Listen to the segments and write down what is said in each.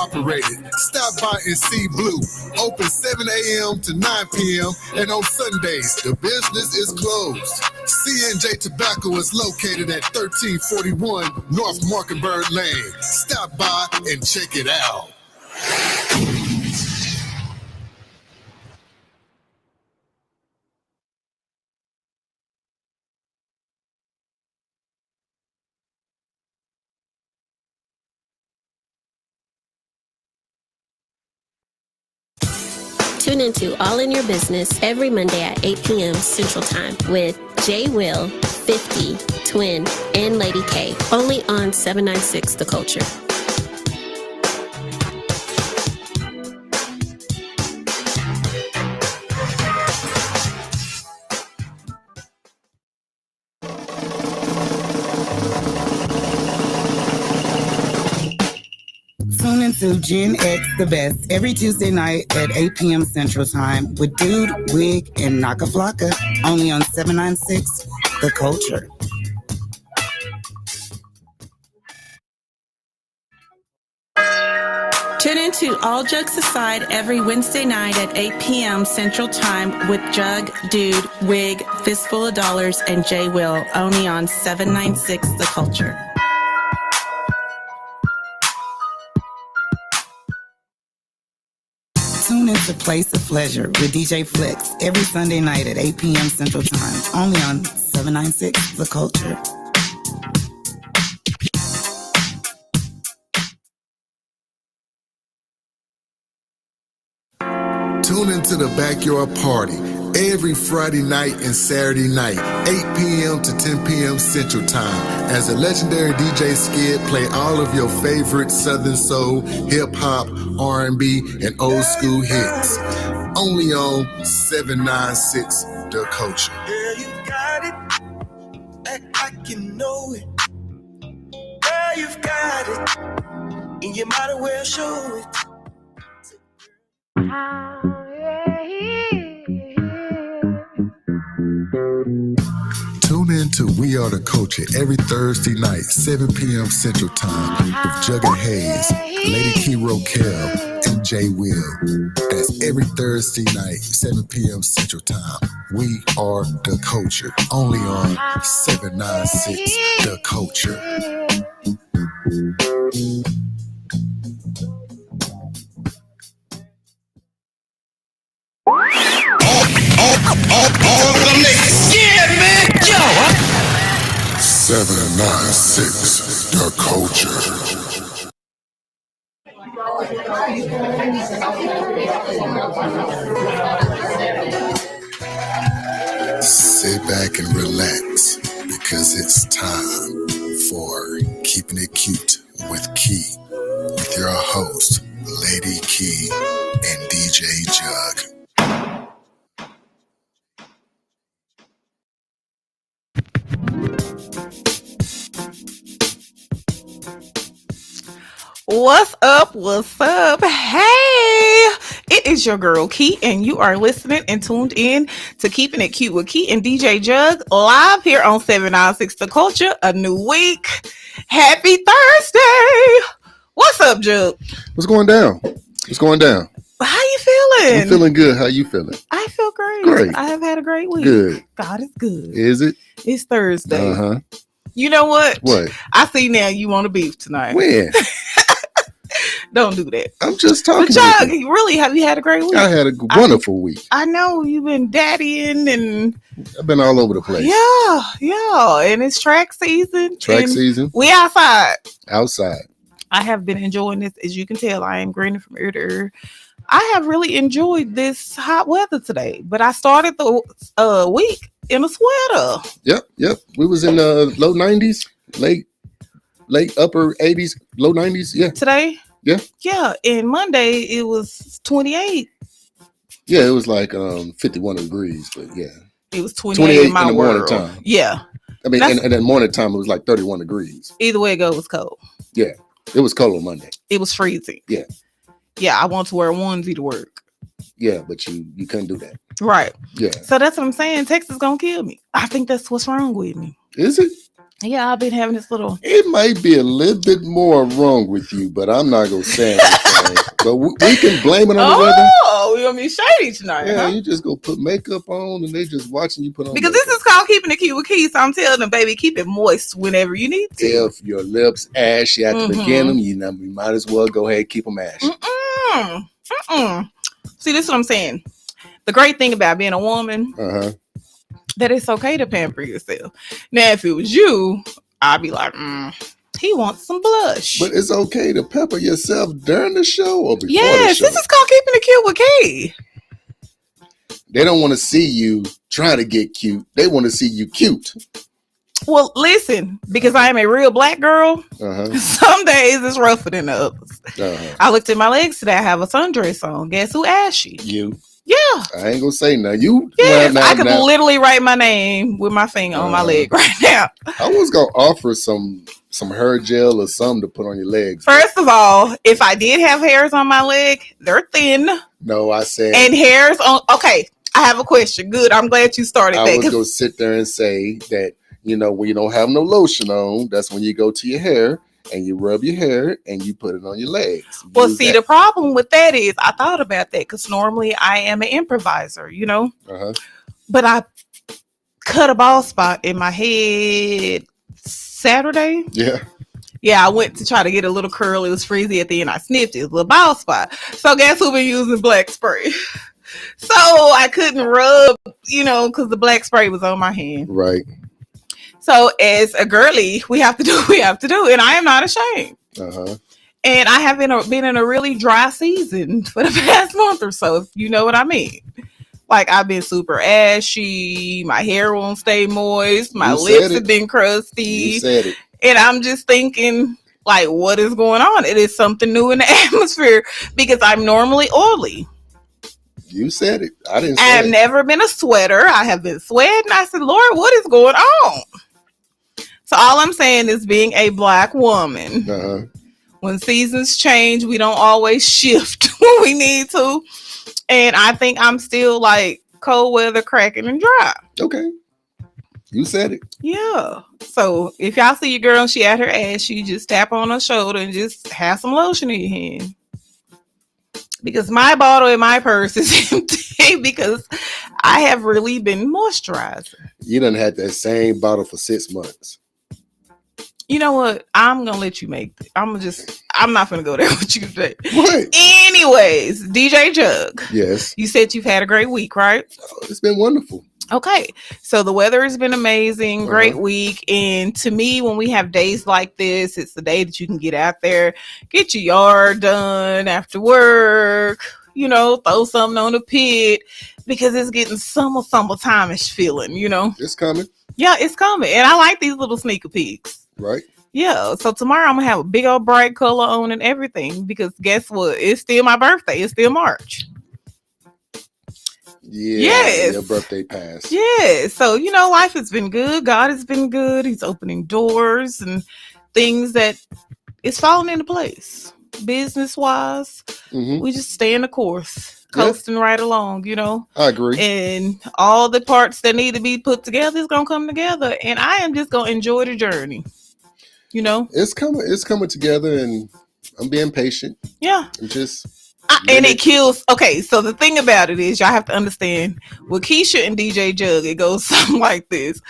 operated. Stop by and see Blue. Open 7 a.m. to 9 p.m. and on Sundays, the business is closed. C&J Tobacco is located at 1341 North Markenberg Lane. Stop by and check it out. Tune into All in Your Business every Monday at 8 p.m. Central Time with Jay Will, 50, Twin, and Lady K, only on 796 The Culture. Tune into Gen X The Best every Tuesday night at 8 p.m. Central Time with Dude, Wig, and Naka Flocka, only on 796 The Culture. Tune into All Jokes Aside every Wednesday night at 8 p.m. Central Time with Jug, Dude, Wig, Fistful of Dollars, and Jay Will, only on 796 The Culture. Tune into Place of Pleasure with DJ Flex every Sunday night at 8 p.m. Central Time, only on 796 The Culture. Tune into the Backyard Party every Friday night and Saturday night, 8 p.m. to 10 p.m. Central Time, as a legendary DJ Skid play all of your favorite Southern Soul, Hip Hop, R&B, and old school hits. Only on 796 The Culture. Girl, you got it. Act like you know it. Girl, you've got it. And you might as well show it. Tune in to We Are the Culture every Thursday night, 7 p.m. Central Time, with Jugga Hayes, Lady Key Roquel, and Jay Will. That's every Thursday night, 7 p.m. Central Time. We Are the Culture, only on 796 The Culture. Yeah, man. Yo. 796 The Culture. Sit back and relax, because it's time for Keeping It Cute with Key, with your host, Lady Key and DJ Jug. What's up? What's up? Hey, it is your girl Key, and you are listening and tuned in to Keeping It Cute with Key and DJ Jug, live here on 796 The Culture. A new week. Happy Thursday. What's up, Jug? What's going down? What's going down? How you feeling? I'm feeling good. How you feeling? I feel great. Great. I have had a great week. Good. God is good. Is it? It's Thursday. Uh-huh. You know what? What? I see now you want to beef tonight. When? Don't do that. I'm just talking. But Jug, really, have you had a great week? I had a wonderful week. I know you've been daddying and I've been all over the place. Yeah. And it's track season. Season. We outside. Outside. I have been enjoying this. As you can tell, I am grinning from ear to ear. I have really enjoyed this hot weather today. But I started the week in a sweater. Yep. We was in low 90s, late upper 80s, low 90s. Yeah. Today? Yeah. And Monday it was 28. Yeah, it was like 51 degrees, but yeah. It was 28 in my world. Morning time. Yeah. I mean, and then morning time it was like 31 degrees. Either way it goes, it was cold. Yeah. It was cold on Monday. It was freezing. Yeah. Yeah, I want to wear a onesie to work. Yeah, but you couldn't do that. Right. Yeah. So that's what I'm saying. Texas gonna kill me. I think that's what's wrong with me. Is it? Yeah, I've been having this little. It might be a little bit more wrong with you, but I'm not gonna say anything. But we can blame it on the weather. Oh, we gonna be shady tonight, Yeah, huh? you just go put makeup on, and they just watching you put on. Because makeup. this is called keeping it cute with Keith. So I'm telling them, baby, keep it moist whenever you need to. If your lips ashy at the beginning, you might as well go ahead and keep them ashy. See, this is what I'm saying. The great thing about being a woman, that it's okay to pamper yourself. Now, if it was you, I'd be like, he wants some blush. But it's okay to pepper yourself during the show or before the yes, show. this is called keeping it cute with Keith. They don't want to see you trying to get cute. They want to see you cute. Well, listen, because I am a real black girl, some days it's rougher than the others. I looked at my legs today. I have a sundress on. Guess who ashy? You. Yeah. I ain't gonna say nothing. You. Yes, I could literally write my name with my finger on my leg right now. I was gonna offer some hair gel or something to put on your legs. First of all, if I did have hairs on my leg, they're thin. No, I said. And hairs on. Okay, I have a question. Good. I'm glad you started that. I was gonna sit there and say that, when you don't have no lotion on, that's when you go to your hair and you rub your hair and you put it on your legs. Well, see, the problem with that is I thought about that because normally I am an improviser, but I cut a bald spot in my head Saturday. Yeah, I went to try to get a little curl. It was frizzy at the end. I sniffed it. It was a little bald spot. So guess who been using black spray? So I couldn't rub, because the black spray was on my hand. Right. So as a girly, we have to do what we have to do. And I am not ashamed. And I have been in a really dry season for the past month or so, if you know what I mean. Like, I've been super ashy. My hair won't stay moist. My lips have been crusty. You said it. And I'm just thinking, like, what is going on? It is something new in the atmosphere because I'm normally oily. You said it. I didn't say it. I've never been a sweater. I have been sweating. I said, Lord, what is going on? So all I'm saying is, being a black woman, when seasons change, we don't always shift when we need to. And I think I'm still like cold weather, cracking and dry. Okay. You said it. Yeah. So if y'all see your girl and she at her ass, you just tap on her shoulder and just have some lotion in your hand. Because my bottle in my purse is empty because I have really been moisturizing. You done had that same bottle for 6 months. You know what? I'm gonna let you make it. I'm not gonna go there with you today. What? Anyways, DJ Jug. Yes. You said you've had a great week, right? Oh, it's been wonderful. Okay. So the weather has been amazing, great week. And to me, when we have days like this, it's the day that you can get out there, get your yard done after work, throw something on the pit because it's getting summertime-ish feeling, It's coming. Yeah, it's coming. And I like these little sneaker peeks. Right. Yeah, so tomorrow I'm gonna have a big old bright color on and everything because guess what? It's still my birthday. It's still March. Yeah. Yes. Your birthday passed. Yeah. So life has been good. God has been good. He's opening doors and things that is falling into place. Business wise, we just stay in the course, coasting right along. I agree. And all the parts that need to be put together is gonna come together, and I am just gonna enjoy the journey. It's coming together, and I'm being patient. Yeah. I'm just and it kills. Okay, so the thing about it is, y'all have to understand with Keisha and DJ Jug, it goes something like this.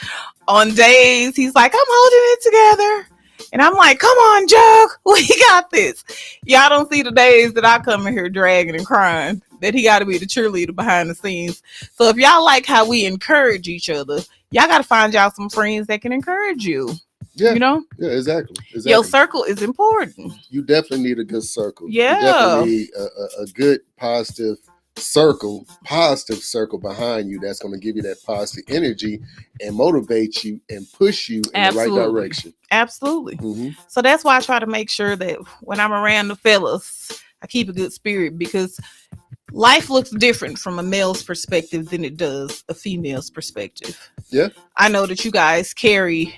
On days he's like, I'm holding it together, and I'm like, come on, Jug, we got this. Y'all don't see the days that I come in here dragging and crying that he got to be the cheerleader behind the scenes. So if y'all like how we encourage each other, y'all got to find y'all some friends that can encourage you. Yeah. Yeah, exactly. Your circle is important. You definitely need a good circle. Yeah. You definitely need a good positive circle behind you that's going to give you that positive energy and motivate you and push you in the right direction. Absolutely. So that's why I try to make sure that when I'm around the fellas, I keep a good spirit because life looks different from a male's perspective than it does a female's perspective. Yeah. I know that you guys carry,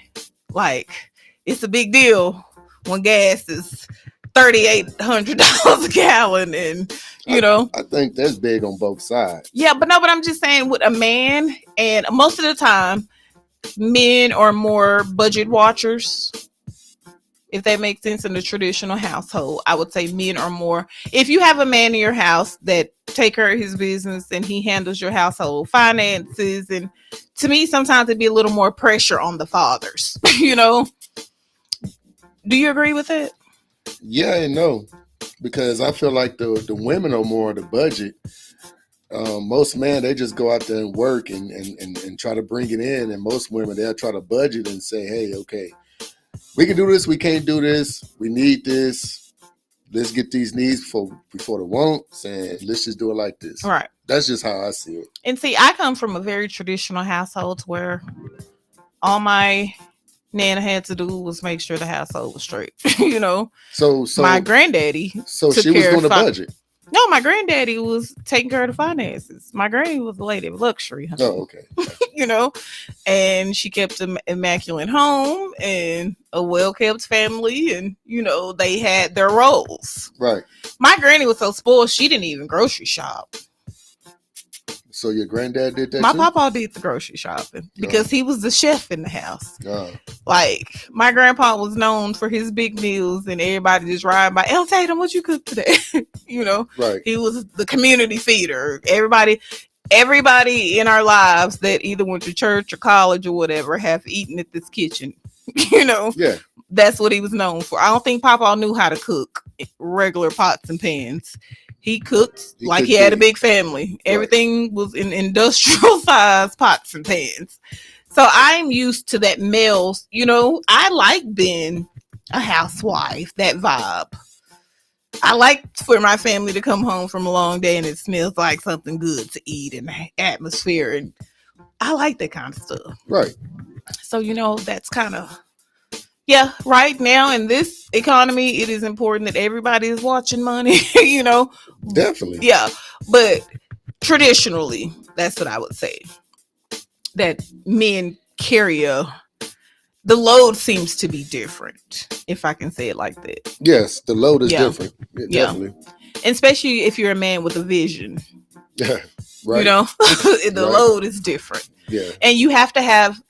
it's a big deal when gas is $3,800 a gallon, and I think that's big on both sides. Yeah, but I'm just saying with a man, and most of the time men are more budget watchers. If that makes sense in the traditional household, I would say men are more. If you have a man in your house that take care of his business and he handles your household finances, and to me, sometimes it'd be a little more pressure on the fathers. You know, do you agree with it? Yeah and no, because I feel like the women are more of the budget. Most men, they just go out there and work and try to bring it in, and most women, they'll try to budget and say, hey, okay, we can do this, we can't do this, we need this, let's get these needs before the wants, and let's just do it like this. Right. That's just how I see it. And see, I come from a very traditional household where all my Nana had to do was make sure the household was straight. You know, so my granddaddy. So she was doing the budget. No, my granddaddy was taking care of the finances. My granny was a lady of luxury. Honey. Oh, okay. You know, and she kept an immaculate home and a well-kept family, and you know they had their roles. Right. My granny was so spoiled she didn't even grocery shop. So your granddad did that? My too? papa did the grocery shopping because he was the chef in the house. Oh. Like my grandpa was known for his big meals, and everybody just riding by. El Tatum, what you cook today? You know, right? He was the community feeder. Everybody in our lives that either went to church or college or whatever have eaten at this kitchen. You know, yeah, that's what he was known for. I don't think Papa knew how to cook regular pots and pans. He cooked like he had a big family. Right. Everything was in industrial size pots and pans. So I'm used to that male, you know, I like being a housewife, that vibe. I like for my family to come home from a long day and it smells like something good to eat and the atmosphere. And I like that kind of stuff. Right. So, you know, that's kind of, yeah, right now in this economy, it is important that everybody is watching money, you know. Definitely. Yeah. But traditionally, that's what I would say. That men carry the load seems to be different, if I can say it like that. Yes, the load is different. Yeah, definitely. And especially if you're a man with a vision. Yeah. Right. You know, the load is different. Yeah. And you have to have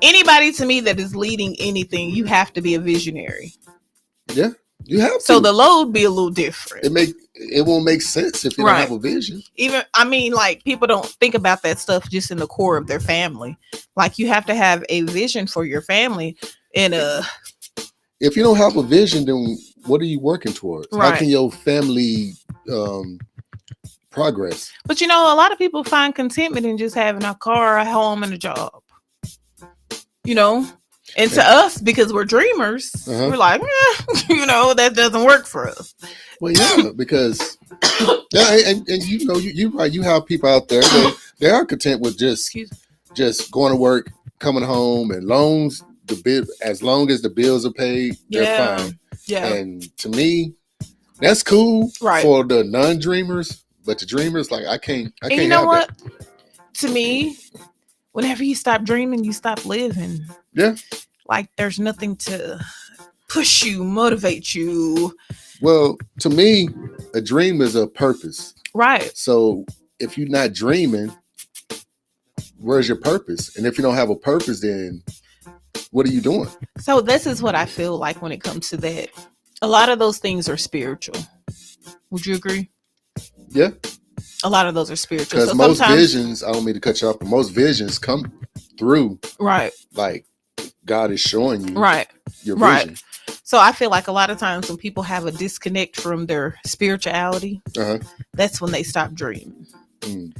anybody to me that is leading anything, you have to be a visionary. Yeah, you have to. So the load be a little different. It won't make sense if you don't have a vision. Even, I mean, like people don't think about that stuff just in the core of their family. Like you have to have a vision for your family. And if you don't have a vision, then what are you working towards? Right. How can your family progress? But you know, a lot of people find contentment in just having a car, a home, and a job. You know, and to us, because we're dreamers, we're like, you know, that doesn't work for us. Well, yeah, because and you know, you're right. You have people out there that they are content with just going to work, coming home, and loans. As long as the bills are paid, they're fine. Yeah. And to me, that's cool for the non-dreamers, but the dreamers, like I can't. And you know what? That. To me, whenever you stop dreaming, you stop living. Yeah. Like there's nothing to push you, motivate you. Well, to me, a dream is a purpose. Right. So if you're not dreaming, where's your purpose? And if you don't have a purpose, then what are you doing? So this is what I feel like when it comes to that. A lot of those things are spiritual. Would you agree? Yeah. A lot of those are spiritual. Because most visions, I don't mean to cut you off, but most visions come through. Right. Like God is showing you your vision. Right. So I feel like a lot of times when people have a disconnect from their spirituality, that's when they stop dreaming. Mm.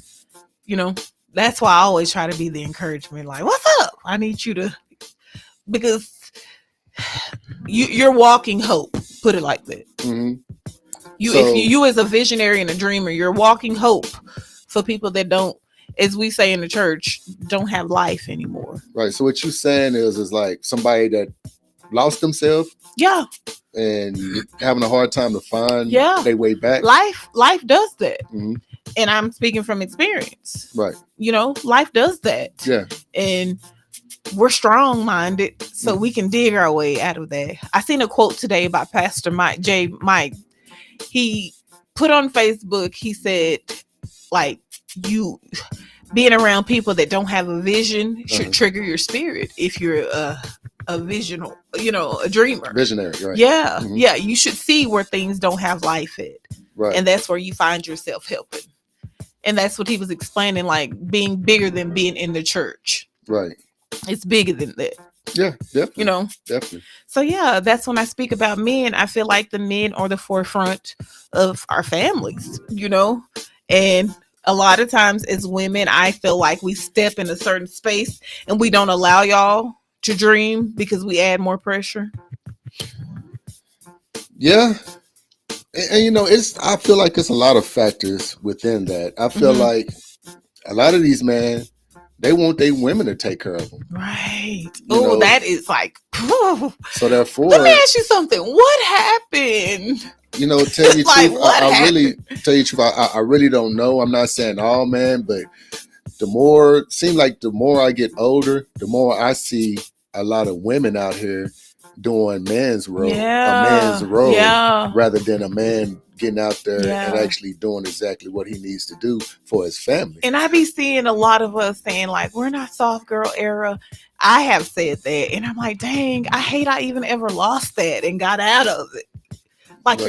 You know, that's why I always try to be the encouragement. Like, what's up? I need you to, because you're walking hope. Put it like that. Mm-hmm. If you as a visionary and a dreamer, you're walking hope for people that don't, as we say in the church, don't have life anymore. Right. So what you're saying is like somebody that lost themselves. Yeah. And having a hard time to find their way back. Life does that. Mm-hmm. And I'm speaking from experience. Right. You know, life does that. Yeah. And we're strong-minded, so we can dig our way out of that. I seen a quote today by Pastor Mike. He put on Facebook, he said, like, being around people that don't have a vision should trigger your spirit if you're a visional, a dreamer. Visionary, right? Yeah, yeah. You should see where things don't have life at. Right. And that's where you find yourself helping. And that's what he was explaining, like being bigger than being in the church. Right. It's bigger than that. Yeah, definitely. Definitely. So yeah, that's when I speak about men. I feel like the men are the forefront of our families, and a lot of times as women, I feel like we step in a certain space and we don't allow y'all to dream because we add more pressure. Yeah. And I feel like it's a lot of factors within that. I feel like a lot of these men, they want their women to take care of them. Right. Oh, that is like. So therefore, let me ask you something. What happened? Tell you the like, truth. I really tell you the truth. I really don't know. I'm not saying all men, but the more I get older, the more I see a lot of women out here doing man's role, a man's role, rather than a man getting out there and actually doing exactly what he needs to do for his family. And I be seeing a lot of us saying like, we're not soft girl era. I have said that, and I'm like, dang, I hate I even ever lost that and got out of it. Like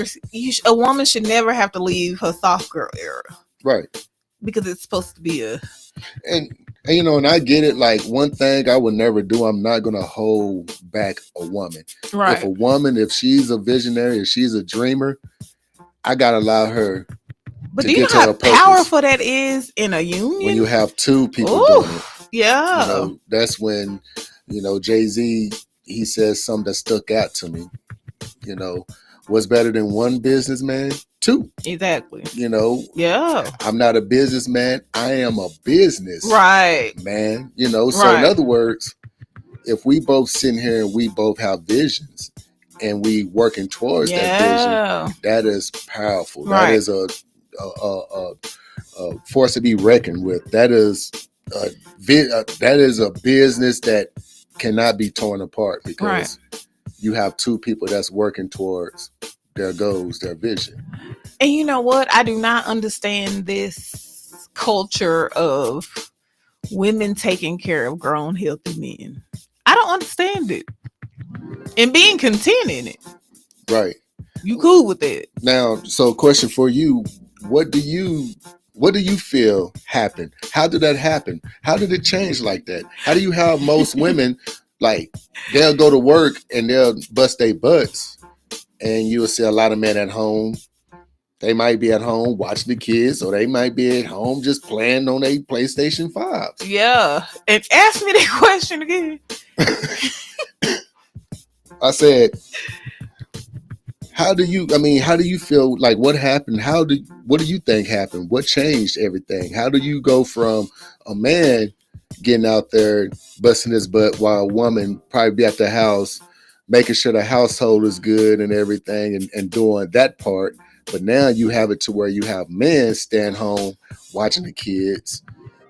a woman should never have to leave her soft girl era, right? Because it's supposed to be and I get it. Like, one thing I would never do, I'm not going to hold back a woman. Right. If she's a visionary, if she's a dreamer, I got to allow her. But do you know how powerful that is in a union? When you have two people doing it. Yeah. That's when, Jay-Z, he says something that stuck out to me. What's better than one businessman? Two. Exactly. Yeah. I'm not a businessman. I am a business. Right. Man. So in other words, if we both sitting here and we both have visions and we working towards that vision, that is powerful. Right. That is a force to be reckoned with. That is a business that cannot be torn apart because you have two people that's working towards their goals, their vision. And you know what? I do not understand this culture of women taking care of grown, healthy men. I don't understand it. And being content in it. Right. You cool with it. Now, so question for you. What do you feel happened? How did that happen? How did it change like that? How do you have most women, like, they'll go to work and they'll bust their butts, and you'll see a lot of men at home. They might be at home watching the kids, or they might be at home just playing on a PlayStation 5. Yeah. And ask me that question again. I said, how do you feel? Like, what happened? What do you think happened? What changed everything? How do you go from a man getting out there busting his butt while a woman probably be at the house making sure the household is good and everything and doing that part? But now you have it to where you have men staying home watching the kids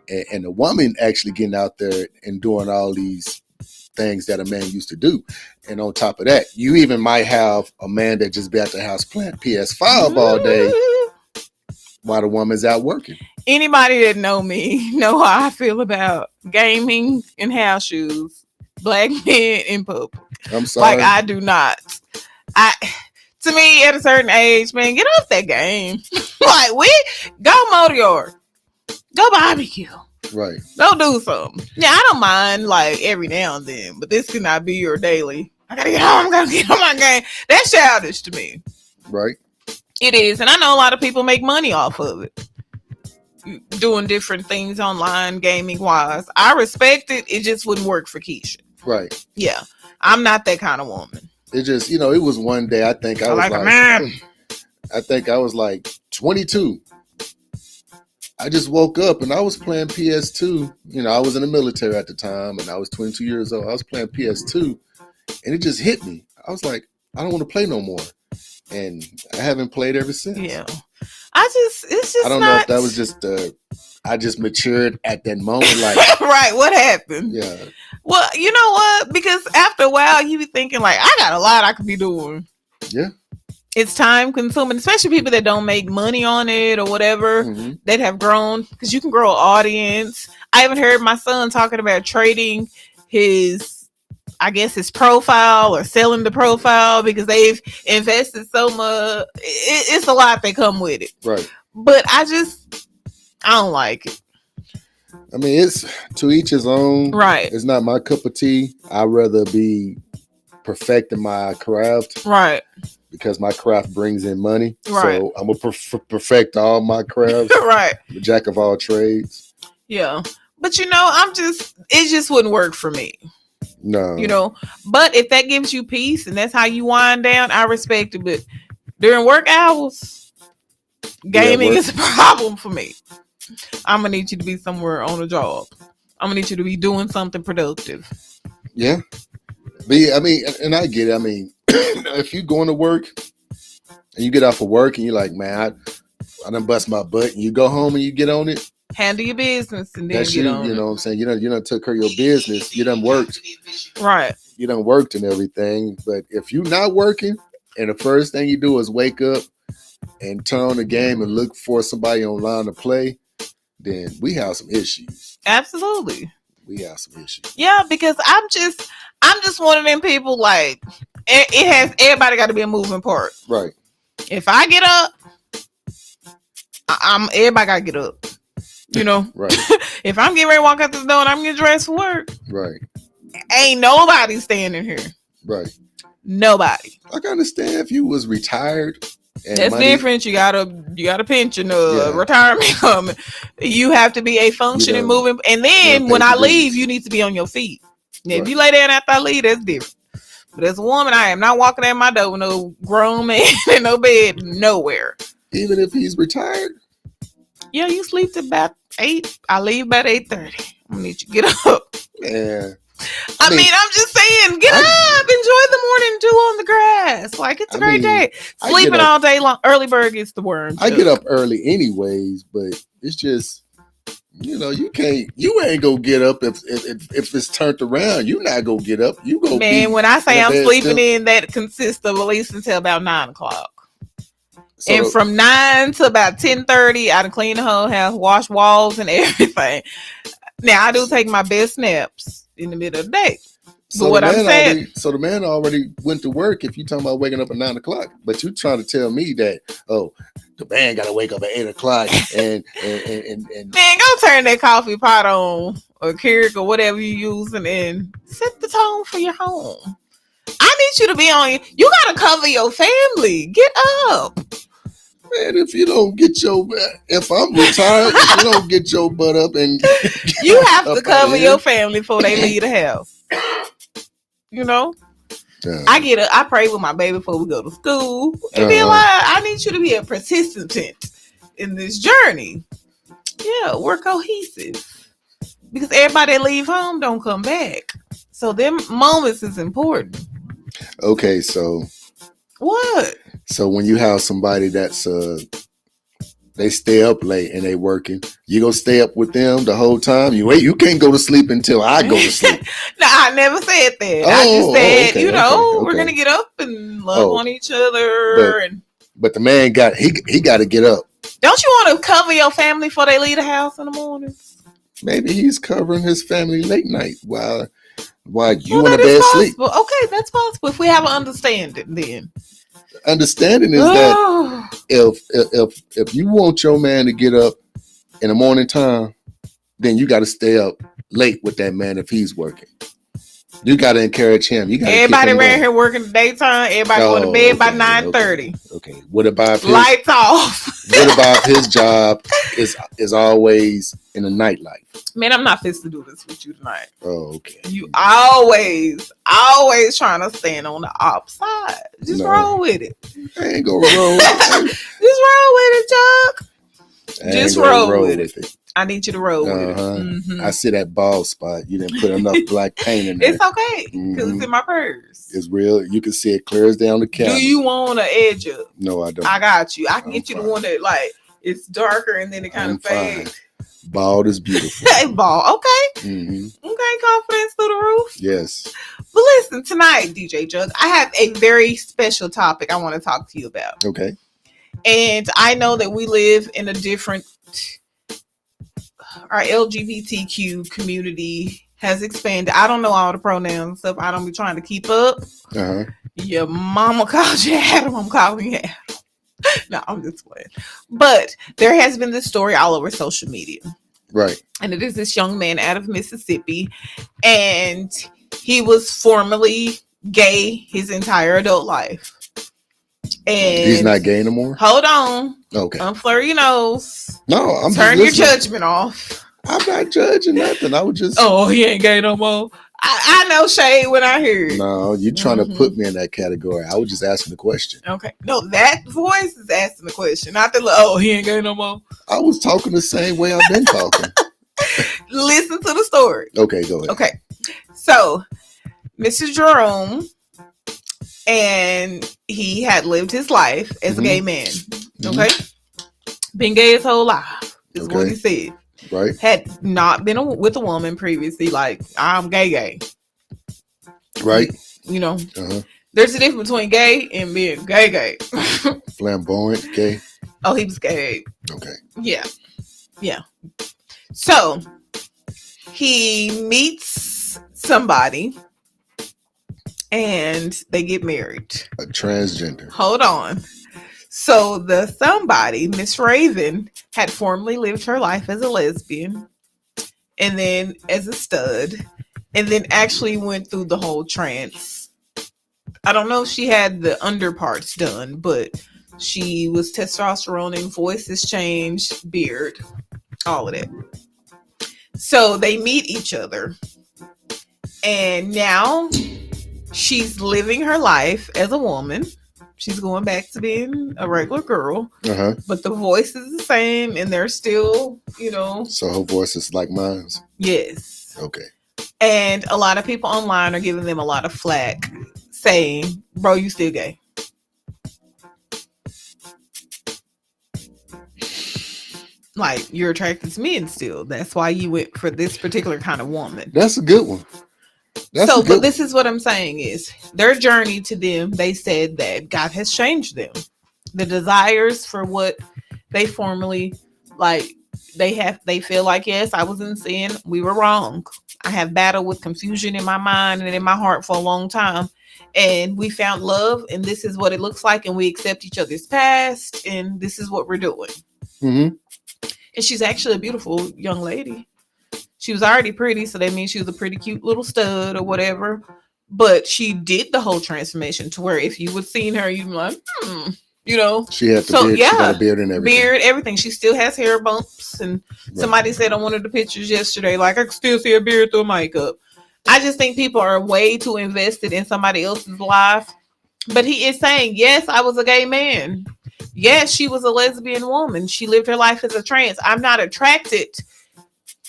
and the woman actually getting out there and doing all these things that a man used to do. And on top of that, you even might have a man that just be at the house playing PS5 all day while the woman's out working. Anybody that know me know how I feel about gaming and house shoes, black men in public. I'm sorry. Like, I do not. To me, at a certain age, man, get off that game. Like, go mow the yard. Go barbecue. Right. Go do something. Yeah, I don't mind, like, every now and then, but this cannot be your daily. I gotta get home. I gotta get on my game. That's childish to me. Right. It is. And I know a lot of people make money off of it. Doing different things online, gaming wise. I respect it. It just wouldn't work for Keisha. Right. Yeah. I'm not that kind of woman. It just, it was one day I think I was like man. I think I was like 22. I just woke up and I was playing PS2. I was in the military at the time and I was 22 years old. I was playing PS2 and it just hit me. I was like, I don't want to play no more. And I haven't played ever since. Yeah. It's just I don't know if that was just I just matured at that moment. Like, right. What happened? Yeah. Well, you know what? Because after a while you be thinking like, I got a lot I could be doing. Yeah. It's time consuming, especially people that don't make money on it or whatever, that have grown, because you can grow an audience. I even heard my son talking about trading his, I guess, his profile or selling the profile because they've invested so much. It's a lot that come with it. Right. But I don't like it. I mean, it's to each his own. Right. It's not my cup of tea. I'd rather be perfecting my craft. Right. Because my craft brings in money. Right. So I'm going to perfect all my crafts. Right. The jack of all trades. Yeah. But it just wouldn't work for me. No. But if that gives you peace and that's how you wind down, I respect it. But during work hours, gaming is a problem for me. I'm going to need you to be somewhere on a job. I'm going to need you to be doing something productive. Yeah. But yeah, I mean, and I get it. I mean, if you going to work and you get off of work and you're like, man, I done bust my butt, and you go home and you get on it. Handle your business and then that's get you, on you know it. what I'm saying? You done took care of your business. You done worked. Right. You done worked and everything. But if you're not working and the first thing you do is wake up and turn on the game and look for somebody online to play, then we have some issues. Absolutely. We have some issues. Yeah, because I'm just one of them people, like, it has, everybody got to be a moving part. Right. If I get up, everybody got to get up. Right. If I'm getting ready to walk out this door and I'm getting dressed for work, right, ain't nobody standing here. Right. Nobody. I can understand if you was retired. And that's money, different. You got a pension, retirement coming. You have to be a functioning, moving. And then when I leave, you need to be on your feet. Now, if you lay down after I leave, that's different. But as a woman, I am not walking out my door with no grown man in no bed nowhere. Even if he's retired? Yeah, you sleep till about 8. I leave about 8:30. I'm gonna need you to get up. Yeah. I mean, I'm just saying, get up, enjoy the morning dew on the grass. Like, it's a great day. Sleeping all day long, early bird gets the worm. I get up early anyways, but it's just, you ain't gonna get up if it's turned around. You not gonna get up. You go. Man, when I say I'm sleeping in, that consists of at least until about 9 o'clock. So and from 9 to about 10:30, I done clean the whole house, wash walls and everything. Now I do take my best naps in the middle of the day. So what I'm saying, the man already went to work. If you talking about waking up at 9 o'clock, but you trying to tell me that the man got to wake up at 8 o'clock and man, go turn that coffee pot on or Keurig or whatever you using and set the tone for your home. I need you to be on. You got to cover your family. Get up. Man, if you don't get if I'm retired, if you don't get your butt up and you have to cover your family before they leave the house. I get up, I pray with my baby before we go to school. And then I need you to be a participant in this journey. Yeah, we're cohesive. Because everybody that leave home don't come back. So them moments is important. Okay, so what? So when you have somebody that's they stay up late and they working, you gonna stay up with them the whole time? You can't go to sleep until I go to sleep. No, I never said that. I just said, we're gonna get up and love on each other. But the man he got to get up. Don't you want to cover your family before they leave the house in the mornings? Maybe he's covering his family late night while you in a bed sleep. Okay, that's possible if we have an understanding. Then understanding is that if you want your man to get up in the morning time, then you got to stay up late with that man if he's working. You got to encourage him. You got everybody around here working the daytime. Everybody going to bed by 9:30. Okay. What about his lights off? What about his job is always in the nightlife? Man, I'm not fit to do this with you tonight. Oh, okay. You always trying to stand on the outside. Just roll with it. I ain't gonna roll. Just roll with it, Chuck. Just roll with it. I need you to roll with it. Mm-hmm. I see that bald spot. You didn't put enough black paint in there. It's okay because it's in my purse. It's real. You can see it clear as down the camera. Do you want an edge up? No, I don't. I got you. I can get you the one that like it's darker and then it kind of fades. Bald is beautiful. Hey, bald. Okay. Mm-hmm. Okay, confidence through the roof. Yes. But listen, tonight, DJ Jug, I have a very special topic I want to talk to you about. Okay. And I know that we live in a different, our LGBTQ community has expanded. I don't know all the pronouns and stuff. I don't be trying to keep up. Uh-huh. Your mama called you Adam. I'm calling you Adam. No, I'm just playing. But there has been this story all over social media. Right. And it is this young man out of Mississippi. And he was formerly gay his entire adult life. And he's not gay no more? Hold on. Okay. Unflare your nose. No, I'm Turn just your listening. judgment off. I'm not judging nothing. I was just... Oh, he ain't gay no more. I know shade when I hear it. No, you're trying to put me in that category. I was just asking the question. Okay. No, that voice is asking the question. Not the, oh, he ain't gay no more. I was talking the same way I've been talking. Listen to the story. Okay, go ahead. Okay. So, Mr. Jerome, and he had lived his life as a gay man. Okay. Been gay his whole life is what he said. Right. Had not been with a woman previously. Like, I'm gay. Right. You know, there's a difference between gay and being gay. Flamboyant, gay. Oh, he was gay. Okay. Yeah. Yeah. So he meets somebody and they get married. A transgender. Hold on. So the somebody, Miss Raven, had formerly lived her life as a lesbian and then as a stud, and then actually went through the whole trans. I don't know if she had the underparts done, but she was testosterone and voices changed, beard, all of that. So they meet each other. And now she's living her life as a woman. She's going back to being a regular girl. But the voice is the same and they're still, you know. So her voice is like mine? Yes. Okay. And a lot of people online are giving them a lot of flack saying, bro, you still gay. Like, you're attracted to men still. That's why you went for this particular kind of woman. That's a good one. But this is what I'm saying is their journey to them, they said that God has changed them. The desires for what they formerly, like, they feel like, yes, I was in sin. We were wrong. I have battled with confusion in my mind and in my heart for a long time. And we found love, and this is what it looks like. And we accept each other's past, and this is what we're doing. And she's actually a beautiful young lady. She was already pretty, so that means she was a pretty cute little stud or whatever. But she did the whole transformation to where if you would seen her, you'd be like, you know. She had the beard. She got a beard and everything. Beard, everything. She still has hair bumps. And somebody said on one of the pictures yesterday, like, I can still see a beard through makeup. I just think people are way too invested in somebody else's life. But he is saying, yes, I was a gay man. Yes, she was a lesbian woman. She lived her life as a trans. I'm not attracted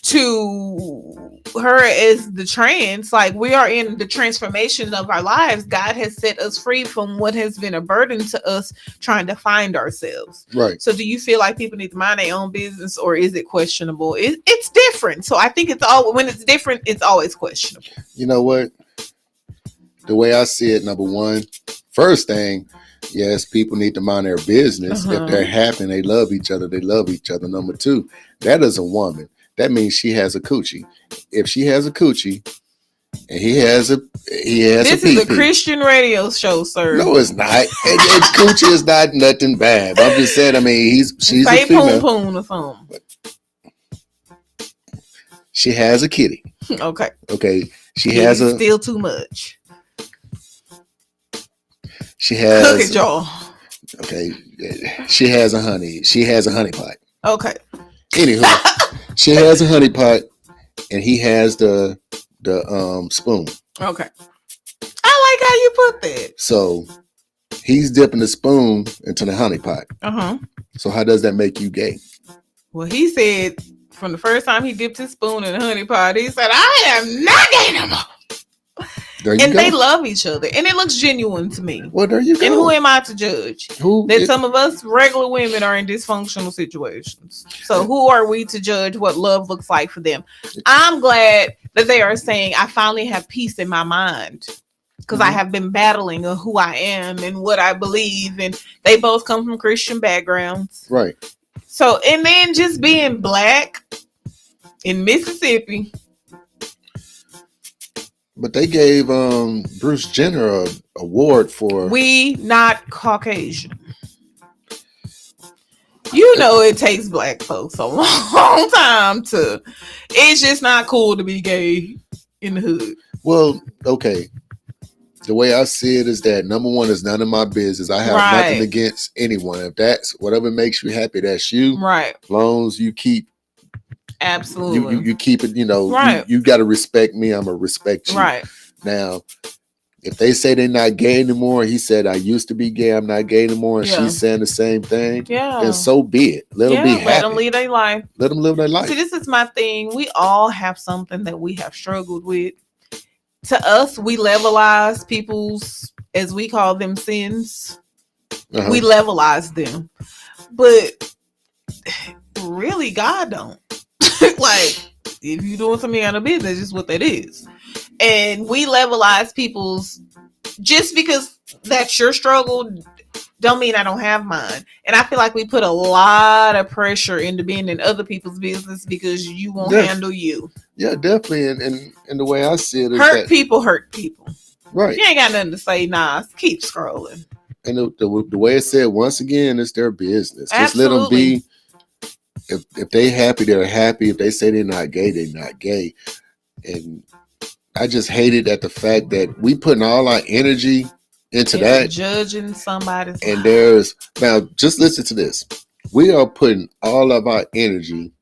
to her as the trans. Like, we are in the transformation of our lives. God has set us free from what has been a burden to us trying to find ourselves. Right. So do you feel like people need to mind their own business, or is it questionable? It's different. So I think when it's different, it's always questionable. You know what? The way I see it, number one, first thing, yes, people need to mind their business. If they're happy and they love each other, they love each other. Number two, that is a woman. That means she has a coochie. If she has a coochie and he has a This is a Christian radio show, sir. No, it's not. And coochie is not nothing bad. I'm just saying, I mean, she's a female. Poon or something. She has a kitty. Okay. She has a still too much. She has cook it, y'all. Okay. She has a honey. She has a honey pot. Okay. Anywho, she has a honey pot and he has the spoon. Okay. I like how you put that. So he's dipping the spoon into the honey pot. So how does that make you gay? Well, he said from the first time he dipped his spoon in the honey pot, he said, I am not gay no more. There you and go. they love each other, and it looks genuine to me. Well, there you go. And who am I to judge? Who That some of us regular women are in dysfunctional situations. So who are we to judge what love looks like for them? I'm glad that they are saying I finally have peace in my mind because I have been battling of who I am and what I believe, and they both come from Christian backgrounds. Right. So, and then just being black in Mississippi. But they gave Bruce Jenner a award for We not Caucasian. You know it takes black folks a long time to. It's just not cool to be gay in the hood. Well, okay. The way I see it is that number one is none of my business. I have Right. nothing against anyone. If that's whatever makes you happy, that's you. Right. As long as you keep Absolutely. you keep it, you know, Right. you gotta respect me, I'm gonna respect you. Right. Now, if they say they're not gay anymore, he said, I used to be gay, I'm not gay anymore, and Yeah. she's saying the same thing, Yeah. then so be it. Let them be happy. Let them lead their life. Let them live their life. See, this is my thing. We all have something that we have struggled with. To us, we levelize people's, as we call them, sins. Uh-huh. We levelize them. But really, God don't. Like, if you're doing something out of business, it's what that is. And we levelize people's, just because that's your struggle don't mean I don't have mine. And I feel like we put a lot of pressure into being in other people's business because you won't handle you. Yeah, definitely. And the way I see it is hurt people. Right. You ain't got nothing to say. Nah, keep scrolling. And the way it said, once again, it's their business. Absolutely. Just let them be. If they happy, they're happy. If they say they're not gay, they're not gay. And I just hated at the fact that we putting all our energy into that. Judging somebody's and there's now just listen to this. We are putting all of our energy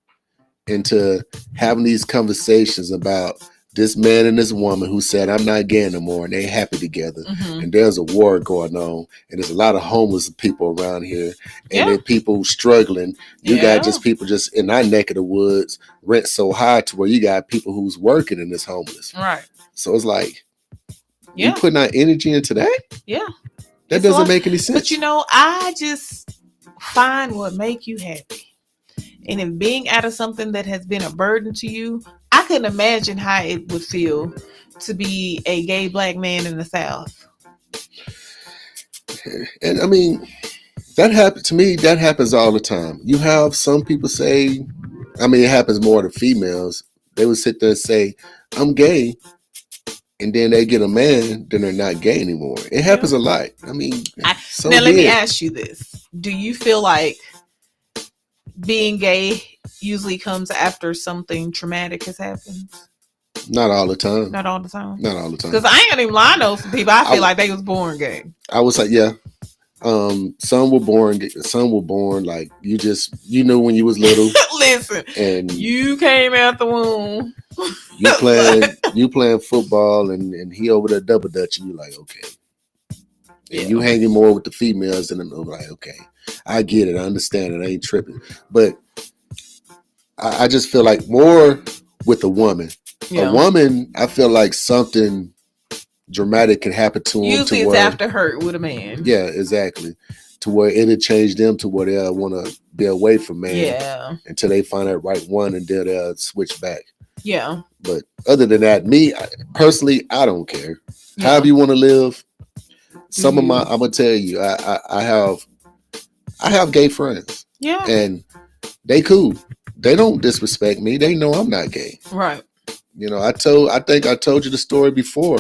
into having these conversations about this man and this woman who said, I'm not gay anymore, and they happy together. And there's a war going on, and there's a lot of homeless people around here, and then people struggling. You got just people just in our neck of the woods, rent so high to where you got people who's working and is homeless. Right. So it's like, you putting our energy into that? Yeah. That doesn't make any sense. But you know, I just find what make you happy. And if being out of something that has been a burden to you, I couldn't imagine how it would feel to be a gay black man in the South. And I mean, that happens to me. That happens all the time. You have some people say, I mean, it happens more to females. They would sit there and say, I'm gay. And then they get a man, then they're not gay anymore. It happens a lot. I mean, now let me ask you this. Do you feel like being gay usually comes after something traumatic has happened? Not all the time. Not all the time? Not all the time. Because I ain't even lying to some people. I feel like they was born gay. I was like, yeah. Some were born like you knew when you was little. Listen, and you came out the womb. You playing football and he over there double dutching. You like, okay. And you hanging more with the females than them. Like, okay, I get it. I understand it. I ain't tripping. But I just feel like more with a woman. Yeah. A woman, I feel like something dramatic can happen to them. Usually it's after hurt with a man. Yeah, exactly. To where it'll change them to where they'll want to be away from man. Yeah. Until they find that right one and then they'll switch back. Yeah. But other than that, personally, I don't care. Yeah. However you want to live. I'm gonna tell you, I have gay friends. Yeah. And they cool. They don't disrespect me. They know I'm not gay. Right. You know, I think I told you the story before.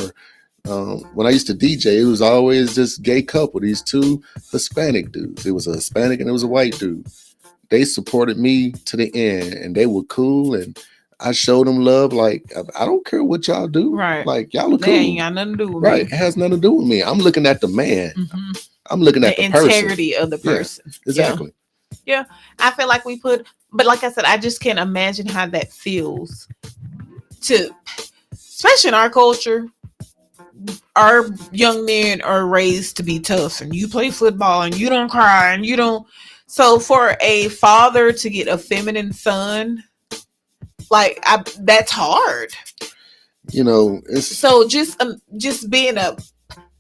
When I used to DJ, it was always this gay couple, these two Hispanic dudes. It was a Hispanic and it was a white dude. They supported me to the end and they were cool and I showed them love. Like, I don't care what y'all do. Right. Like, y'all are cool. They ain't got nothing to do with me. Right. It has nothing to do with me. I'm looking at the man. Mm-hmm. I'm looking at the integrity person. Of the person. Yeah, exactly. Yeah. I feel like but like I said, I just can't imagine how that feels especially in our culture. Our young men are raised to be tough and you play football and you don't cry and you don't. So for a father to get a feminine son, like that's hard. You know, it's So just being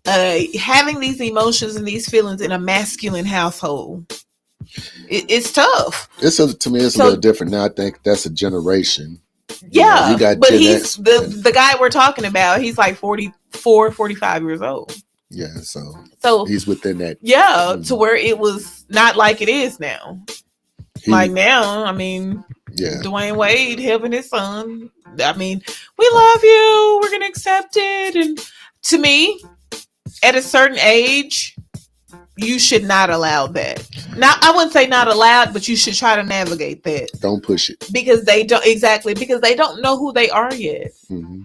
having these emotions and these feelings in a masculine household, it's tough. to me it's a little different now. I think that's a generation. Yeah, you got but Gen he's X the guy we're talking about. He's like 44, 45 years old. Yeah, so he's within that. Yeah, to where it was not like it is now. Like now, I mean, yeah, Dwayne Wade helping his son. I mean, we love you. We're gonna accept it. And to me, at a certain age, you should not allow that. Now, I wouldn't say not allowed, but you should try to navigate that. Don't push it because they don't know who they are yet. Mm-hmm.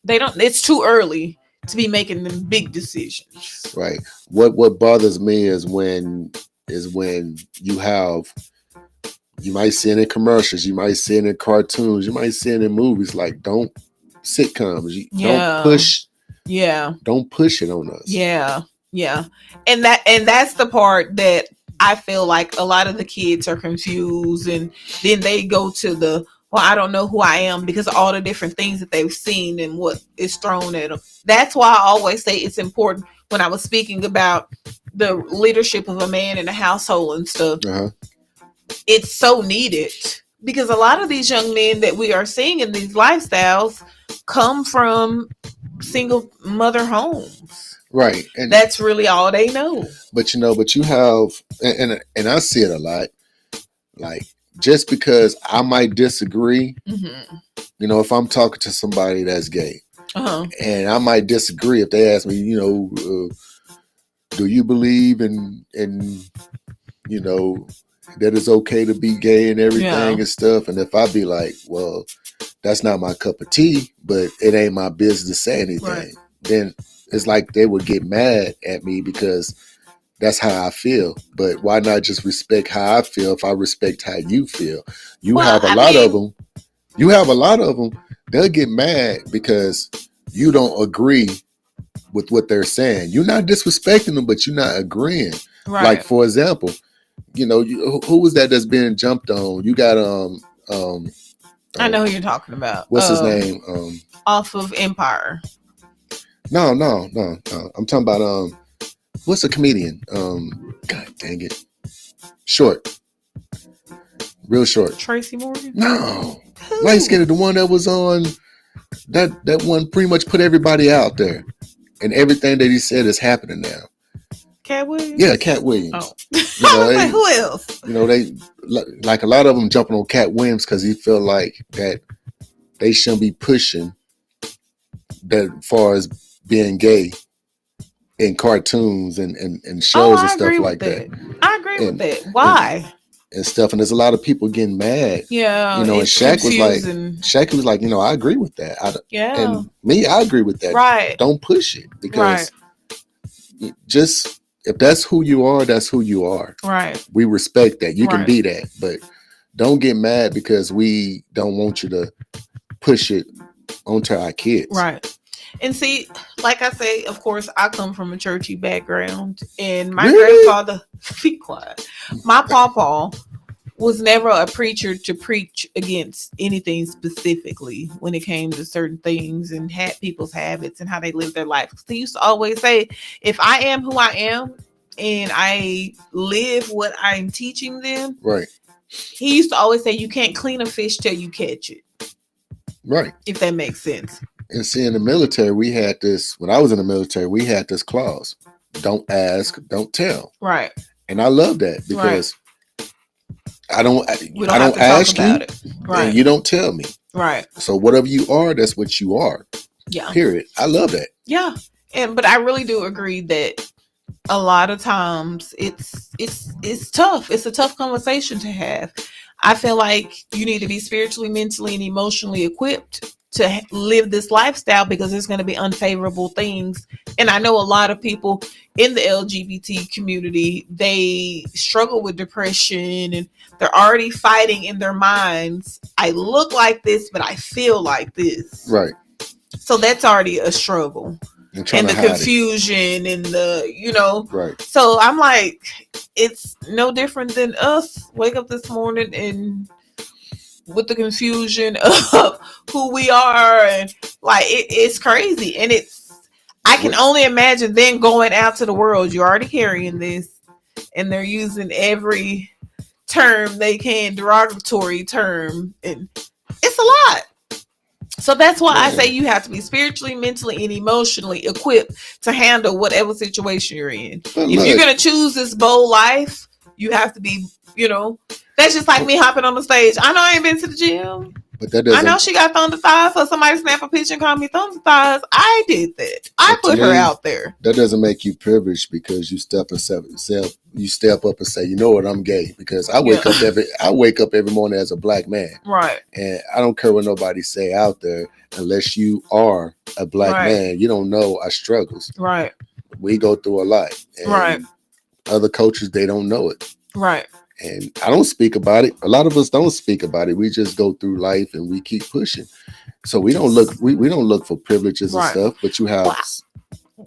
They don't. It's too early to be making them big decisions. Right. What bothers me is when you might see it in commercials, you might see it in cartoons, you might see it in movies. Like sitcoms. Don't push. Yeah. Don't push it on us. Yeah. Yeah. And that's the part that I feel like a lot of the kids are confused, and then they go to the, well, I don't know who I am because of all the different things that they've seen and what is thrown at them. That's why I always say it's important when I was speaking about the leadership of a man in a household and stuff. Uh-huh. It's so needed because a lot of these young men that we are seeing in these lifestyles come from single mother homes. Right. And that's really all they know. But you have, and I see it a lot, like, just because I might disagree, if I'm talking to somebody that's gay, and I might disagree if they ask me, do you believe in that it's okay to be gay and everything and stuff? And if I be like, well, that's not my cup of tea, but it ain't my business to say anything, then it's like they would get mad at me because that's how I feel. But why not just respect how I feel if I respect how you feel? You have a lot of them. They'll get mad because you don't agree with what they're saying. You're not disrespecting them, but you're not agreeing. Right. Like, for example, who was that's being jumped on? You got I know who you're talking about. What's his name? Off of Empire. No. I'm talking about what's a comedian? God dang it. Short. Real short. Tracy Morgan? No. Light skinned, the one that was on that one pretty much put everybody out there. And everything that he said is happening now. Cat Williams? Yeah, Cat Williams. Oh. I was like, who else? They like a lot of them jumping on Cat Williams because he felt like that they shouldn't be pushing that far as being gay in cartoons and shows and stuff like that. I agree with that. Why? And stuff, and there's a lot of people getting mad. Yeah, and Shaq was like, I agree with that. And me, I agree with that. Right. Don't push it because just if that's who you are, that's who you are. Right. We respect that. You can be that, but don't get mad because we don't want you to push it onto our kids. Right. And see, like I say, of course, I come from a churchy background, and my grandfather, be quiet, my pawpaw was never a preacher to preach against anything specifically when it came to certain things and had people's habits and how they live their life. He used to always say, if I am who I am and I live what I'm teaching them, right. He used to always say, you can't clean a fish till you catch it. Right. If that makes sense. And see, in the military, we had this, when I was in the military, we had this clause. Don't ask, don't tell. Right. And I love that because I don't ask you and you don't tell me. Right. So whatever you are, that's what you are. Yeah. Period. I love that. Yeah. But I really do agree that a lot of times it's tough. It's a tough conversation to have. I feel like you need to be spiritually, mentally, and emotionally equipped to live this lifestyle because there's going to be unfavorable things. And I know a lot of people in the LGBT community, they struggle with depression and they're already fighting in their minds. I look like this, but I feel like this. Right. So that's already a struggle. And the confusion and the, Right. So I'm like, it's no different than us wake up this morning and with the confusion of who we are and Like it's crazy, and I can only imagine then going out to the world. You're already carrying this, and they're using every term they can, derogatory term, and it's a lot. So that's why I say you have to be spiritually, mentally, and emotionally equipped to handle whatever situation you're in. But if you're gonna choose this bold life, you have to be, that's just like me hopping on the stage. I know I ain't been to the gym. But that doesn't, I know she got thunder thighs, so somebody snap a picture and call me thunder thighs. I did that. I put her out there. That doesn't make you privileged because you step up and say, you know what, I'm gay. Because I wake up every morning as a black man. Right. And I don't care what nobody say out there, unless you are a black man. You don't know our struggles. Right. We go through a lot. And other coaches, they don't know it. Right. And I don't speak about it. A lot of us don't speak about it. We just go through life and we keep pushing. So we don't look. We don't look for privileges and stuff. But you have. Wow.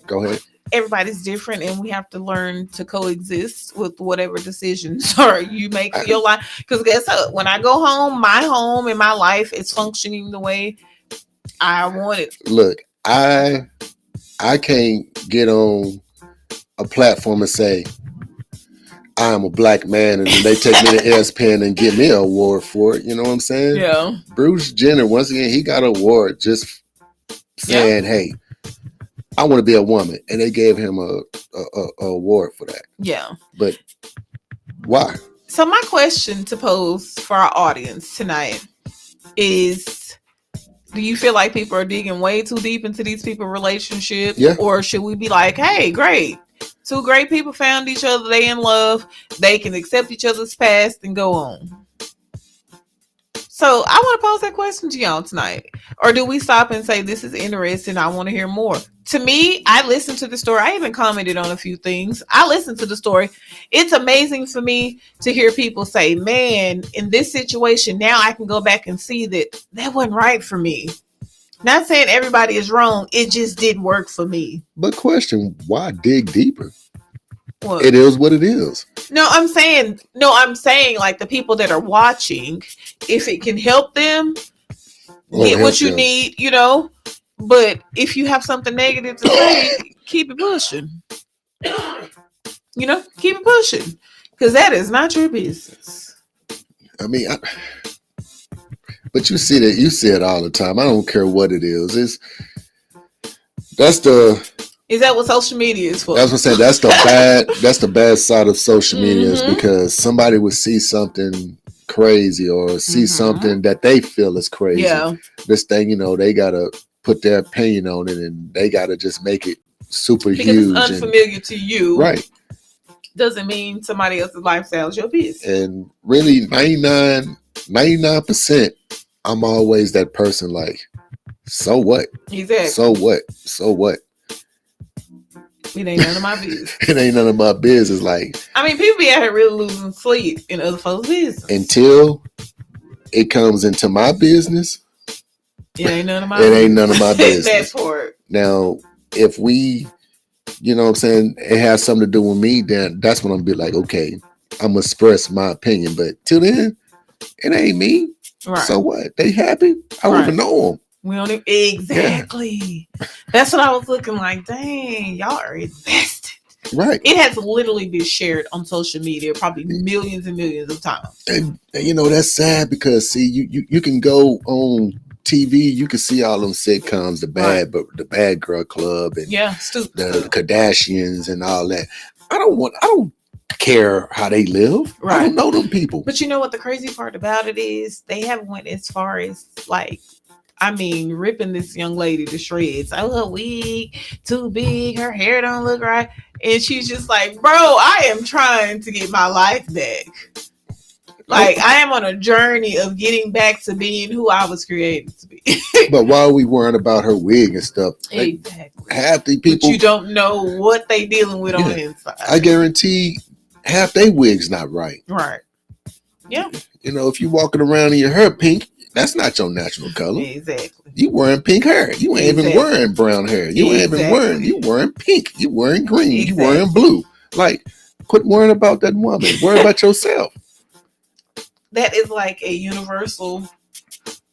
Go ahead. Everybody's different, and we have to learn to coexist with whatever decisions you make for your life. Because guess what? When I go home, my home and my life is functioning the way I want it. Look, I can't get on a platform and say, I'm a black man, and they take me to ESPN and give me an award for it. You know what I'm saying? Yeah. Bruce Jenner, once again, he got an award just saying, hey, I want to be a woman. And they gave him a award for that. Yeah. But why? So my question to pose for our audience tonight is, do you feel like people are digging way too deep into these people's relationships? Yeah. Or should we be like, hey, great. Two great people found each other. They in love. They can accept each other's past and go on. So I want to pose that question to y'all tonight. Or do we stop and say, this is interesting, I want to hear more? To me, I listened to the story. I even commented on a few things. I listened to the story. It's amazing for me to hear people say, man, in this situation, now I can go back and see that wasn't right for me. Not saying everybody is wrong. It just didn't work for me. But question, why dig deeper? What? It is what it is. No, I'm saying like the people that are watching, if it can help them get what you need, But if you have something negative to say, keep it pushing. Keep it pushing. Because that is not your business. I mean, but you see it all the time. I don't care what it is. Is that what social media is for? That's what I'm saying. That's the bad side of social media, is because somebody would see something crazy or see something that they feel is crazy. Yeah. This thing, they gotta put their opinion on it, and they gotta just make it super huge. Because it's unfamiliar to you. Right. Doesn't mean somebody else's lifestyle is your business. And really 99%, I'm always that person like, so what? Exactly. So what? It ain't none of my business. It ain't none of my business. Like, I mean, people be out here really losing sleep in other folks' business. Until it comes into my business, it ain't none of my business. It ain't none of my business. That part. Now, if we, you know what I'm saying, it has something to do with me, then that's when I'm be like, okay, I'm gonna express my opinion. But till then, it ain't me. Right. So what? They happy? I don't even know them. We don't even, exactly. Yeah. That's what I was looking like. Dang, y'all are invested. Right. It has literally been shared on social media probably millions and millions of times. And that's sad because see, you can go on TV, you can see all them sitcoms, the Bad Girl Club, and the Kardashians and all that. I don't care how they live. Right. I don't know them people. But you know what the crazy part about it is? They haven't went as far as ripping this young lady to shreds. Oh, her wig too big, her hair don't look right. And she's just like, bro, I am trying to get my life back. Like, I am on a journey of getting back to being who I was created to be. But why are we worrying about her wig and stuff? Exactly. Half the people, but you don't know what they dealing with on the inside. I guarantee half their wig's not right. Right. Yeah. If you walking around in your hair pink, that's not your natural color. Exactly. You wearing pink hair. You ain't even wearing brown hair. You ain't even wearing pink. You wearing green. You wearing blue. Like, quit worrying about that woman. Worry about yourself. That is like a universal.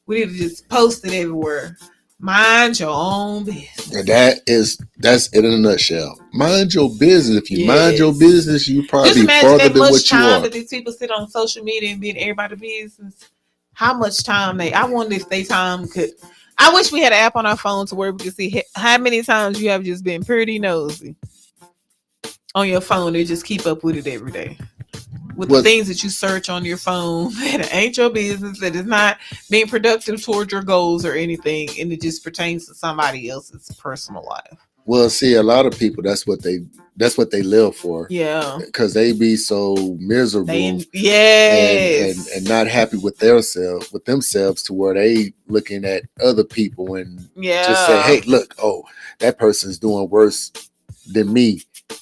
We need to just post it everywhere. Mind your own business. And that's it in a nutshell. Mind your business. If you mind your business, you probably just be imagine farther that than much what you time are. that these people sit on social media and be in everybody's business. How much time I wonder if they time could. I wish we had an app on our phone to where we could see how many times you have just been pretty nosy on your phone and just keep up with it every day. With the things that you search on your phone that ain't your business, that is not being productive towards your goals or anything, and it just pertains to somebody else's personal life. Well, see, a lot of people that's what they live for. Yeah, because they be so miserable. Yes, and not happy with themselves to where they looking at other people and just say, hey, look, oh, that person's doing worse than me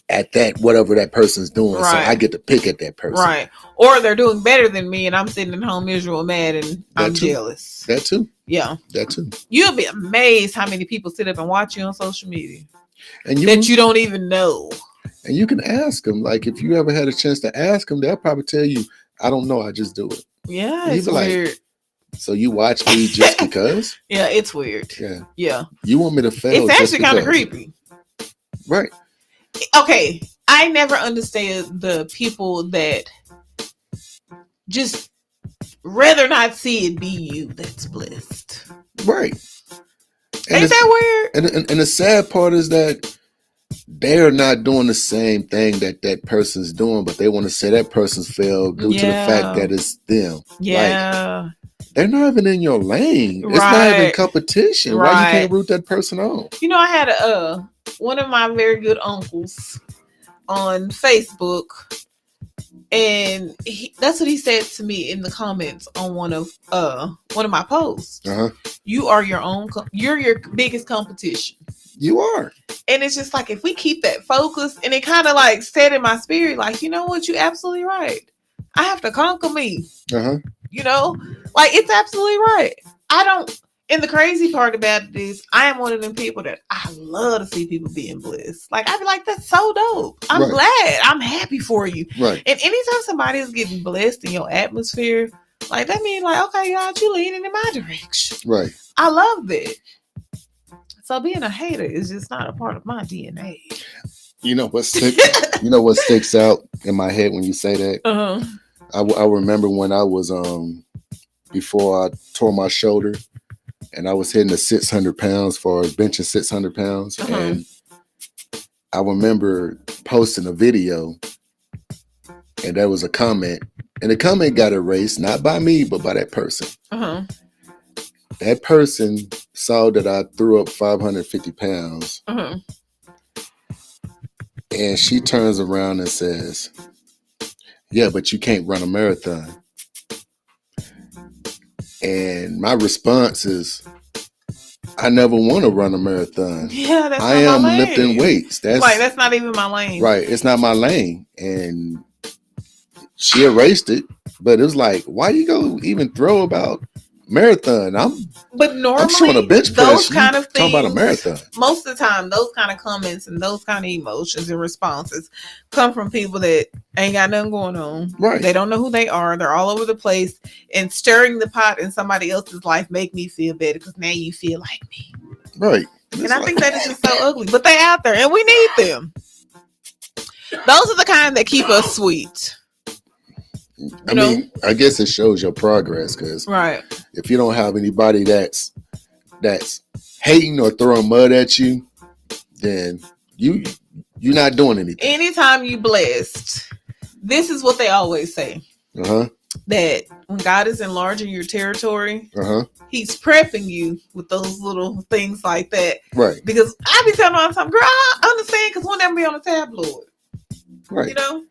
at that whatever that person's doing, so I get to pick at that person, right? Or they're doing better than me, and I'm sitting at home miserable, mad, and I'm jealous. That too. Yeah, that too. You'll be amazed how many people sit up and watch you on social media, and that you don't even know. And you can ask them, like, if you ever had a chance to ask them, they'll probably tell you, I don't know, I just do it. Yeah, it's weird. Like, so you watch me just because? Yeah, it's weird. Yeah. You want me to fail? It's actually kind of creepy. Right. Okay, I never understand the people that just rather not see it be you that's blessed. Right. Ain't that weird? And the sad part is that they're not doing the same thing that person's doing, but they want to say that person's failed due to the fact that it's them. Yeah. Like, they're not even in your lane. It's not even competition. Why you can't root that person on? You know, I had one of my very good uncles on Facebook, and that's what he said to me in the comments on one of my posts. You are you're your biggest competition. You are. And it's just like, if we keep that focus, and it kind of like set in my spirit, like, you know what, you're absolutely right. I have to conquer me. You know, like, it's absolutely right. And the crazy part about it is, I am one of them people that I love to see people being blessed. Like, I'd be like, that's so dope. I'm glad. I'm happy for you. Right. And anytime somebody is getting blessed in your atmosphere, like, that means, like, okay, God, you leaning in my direction. Right. I love that. So being a hater is just not a part of my DNA. You know what sticks out in my head when you say that? I remember when I was before I tore my shoulder, and I was hitting the 600 pounds for benching 600 pounds, and I remember posting a video, and there was a comment, and the comment got erased, not by me, but by that person. That person saw that I threw up 550 pounds. And she turns around and says, yeah, but you can't run a marathon. And my response is, I never want to run a marathon. Yeah, that's I am lifting weights. That's not even my lane. Right. It's not my lane. And she erased it. But it was like, why you go even throw about marathon? But normally, I'm showing a bench those press. kind of things, talking about a marathon. Most of the time, those kind of comments and those kind of emotions and responses come from people that ain't got nothing going on. Right. They don't know who they are. They're all over the place, and stirring the pot in somebody else's life make me feel better because now you feel like me. Right. And I think that is just so ugly. But they out there, and we need them. Those are the kind that keep us sweet. I mean, I guess it shows your progress, because if you don't have anybody that's hating or throwing mud at you, then you're not doing anything. Anytime you blessed, this is what they always say. That when God is enlarging your territory, He's prepping you with those little things like that. Right. Because I be telling them something, girl, I understand, because we'll never be on the tabloid. Right. You know,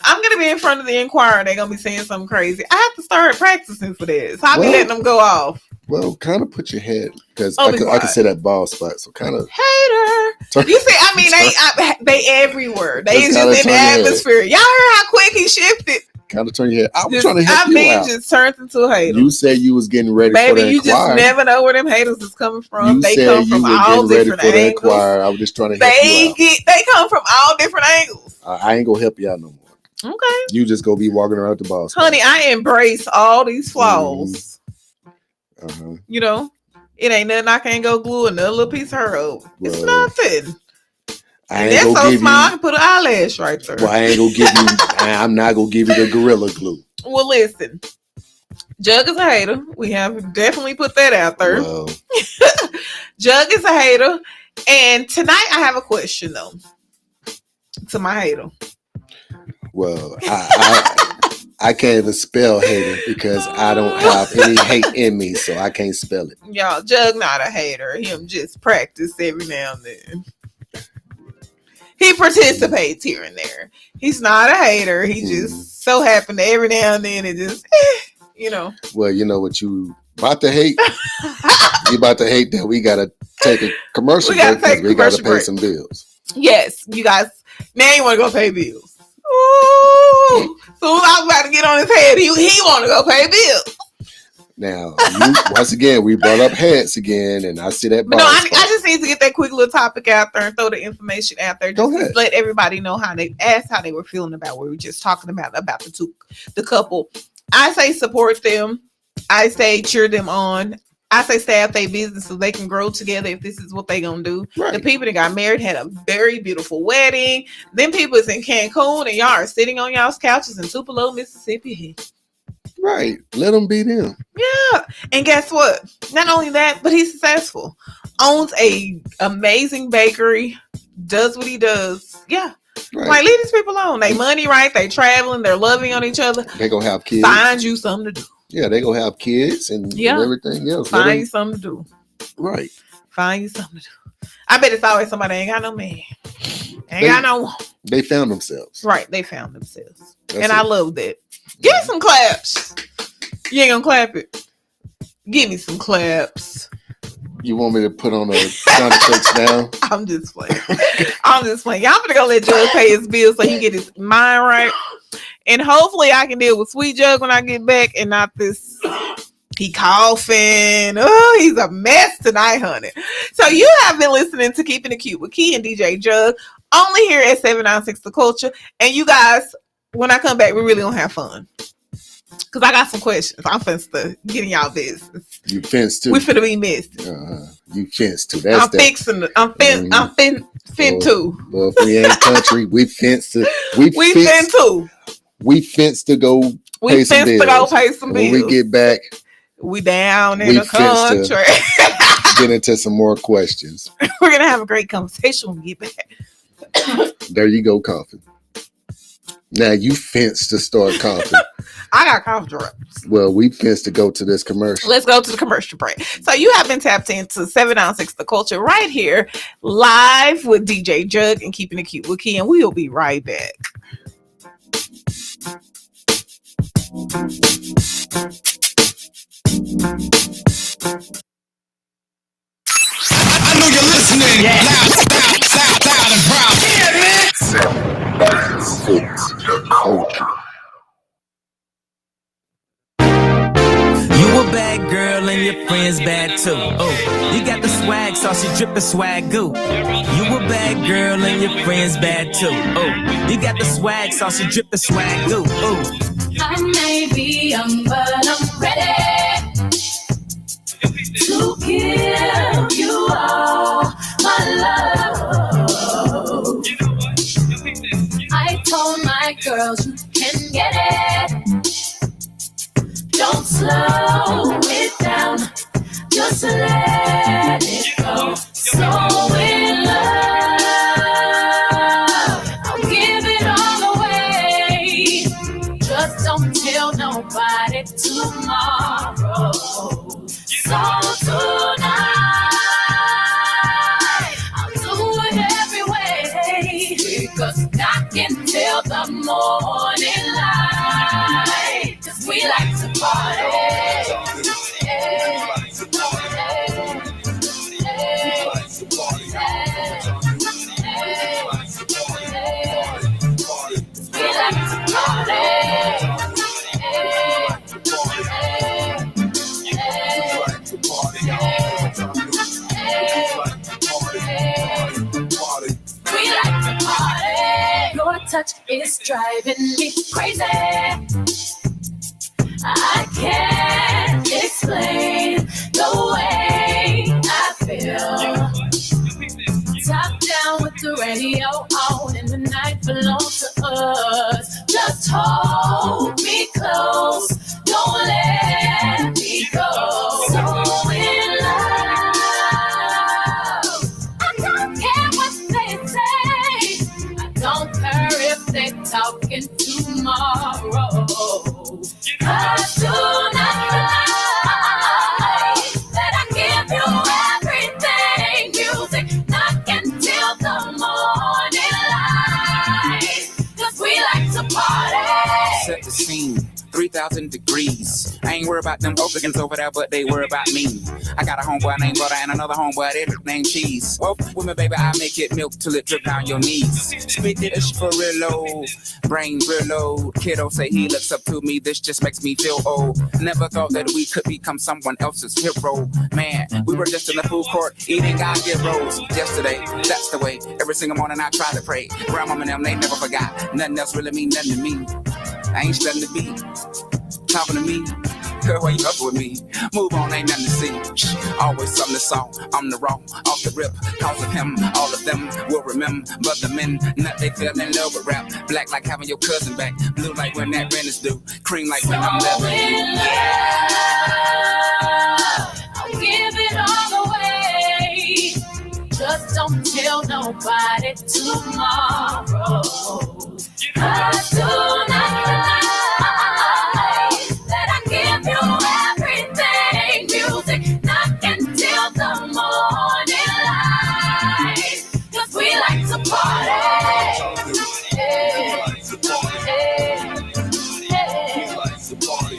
I'm gonna be in front of the Inquirer. They're gonna be saying something crazy. I have to start practicing for this. So I'll be letting them go off. Well, kind of put your head, because I can say that ball spot. So kind of hater. You see, I mean, they everywhere. They just in the atmosphere. Y'all heard how quick he shifted. Kind of turn your head. I was trying to help you out. Just turned into a hater. You said you was getting ready for the Inquirer. Baby, you just never know where them haters is coming from. They come from all different angles. I was just trying to help you out. They come from all different angles. I ain't gonna help you out no more. Okay. You just gonna be walking around the ball spot. Honey, I embrace all these flaws. You know? It ain't nothing I can't go glue another little piece of her over. It's Well, nothing. I And ain't that's gonna so give small, I you. can put an eyelash right there. Well, I ain't gonna give you. I'm not gonna give you the Gorilla Glue. Well, listen. Jug is a hater. We have definitely put that out there. Well, Jug is a hater. And tonight I have a question though. To my hater. well, I can't even spell hater because I don't have any hate in me, so I can't spell it. Y'all, Jug not a hater. Him just practice every now and then. He participates here and there. He's not a hater. He just so happened that every now and then it just, you know. Well, you know what you about to hate? You about to hate that we gotta take a commercial break because we gotta pay some bills. Yes, you guys. Now you want to go pay bills. Ooh. So I was about to get on his head. He want to go pay bills. Now, once again, we brought up hats again, and I see that. But no, I just need to get that quick little topic out there and throw the information out there. Just to let everybody know how they were feeling about what we were just talking about the couple. I say support them. I say cheer them on. I say stay out their business so they can grow together if this is what they gonna do. Right. The people that got married had a very beautiful wedding. Them people is in Cancun and y'all are sitting on y'all's couches in Tupelo, Mississippi. Right. Let them be them. Yeah. And guess what? Not only that, but he's successful. Owns a amazing bakery. Does what he does. Yeah. Right. Like, leave these people alone. They money right. They traveling. They're loving on each other. They gonna have kids. Find you something to do. Yeah, they gonna have kids and everything else. Find you something to do. Right. Find you something to do. I bet it's always somebody ain't got no man. Got no one. They found themselves. Right. They found themselves. And I love that. Give me some claps. You ain't gonna clap it. Give me some claps. You want me to put on a sound effects now? I'm just playing. Y'all better go let Jug pay his bills so he can get his mind right. And hopefully I can deal with Sweet Jug when I get back and not this. He coughing. Oh, he's a mess tonight, honey. So you have been listening to Keeping It Cute with Key and DJ Jug only here at 796 The Culture. And you guys, when I come back, we really gonna have fun. Because I got some questions. I'm finna get in y'all business. You fenced too. We finna be missed. You fenced too. I'm fin too. Well, if we ain't country, we fenced to. We fin too. We fenced to go pay some bills. When we get back, we down in the country. Get into some more questions. We're gonna have a great conversation when we get back. There you go, coughing. Now you fenced to start coughing. I got cough drops. Well, we fenced to go to this commercial. Let's go to the commercial break. So you have been tapped into 796 The Culture right here, live with DJ Jug and Keeping It Cute with Key, and we'll be right back. I know you're listening. Yeah. Loud and proud. Yeah, man. 796 The Culture. You a bad girl and your friends bad too. Oh, you got the swag sauce, you drippin' swag goo. You a bad girl and your friends bad too. Oh, you got the swag sauce, you drippin' swag goo. Oh, I may be young, but I'm ready to give you all my love. I told my girls you can get it. Don't slow it down, just let it go. So in love, I'll give it all away. Just don't tell nobody tomorrow. So tonight, I'll do it every way. Because I can tell the morning light. Cause we like to party. Your touch is driving me crazy. I can't explain the way radio on and the night belongs to us. Just hold me close, don't let me go. So in love, I don't care what they say, I don't care if they talking tomorrow. I do not lie that I give you everything. Music knocking till the morning light, 'cause we like to party. Set the scene, 3,000 degrees. I ain't worried about them Republicans over there, but they worry about me. I got a homeboy named Butter and another homeboy named Cheese. Well, with me, baby, I make it milk till it drip down your knees. Spit it for real low, brain real low. Kiddo say he looks up to me, this just makes me feel old. Never thought that we could become someone else's hero. Man, we were just in the food court eating God give rolls. Yesterday, that's the way. Every single morning I try to pray. Grandma and them, they never forgot. Nothing else really mean nothing to me. I ain't studying the beat. Talking to me, girl, why you up with me? Move on, ain't nothing to see. Always something to saw. I'm the raw, off the rip. Cause of him, all of them will remember. But the men, not they fell in love with rap. Black like having your cousin back. Blue like when that rent is due. Cream like when I'm So living. in love, I'll give it all away. Just don't tell nobody tomorrow. I do not lie that I give you everything. Music knocking till the morning light, 'cause we like to party. We like to party.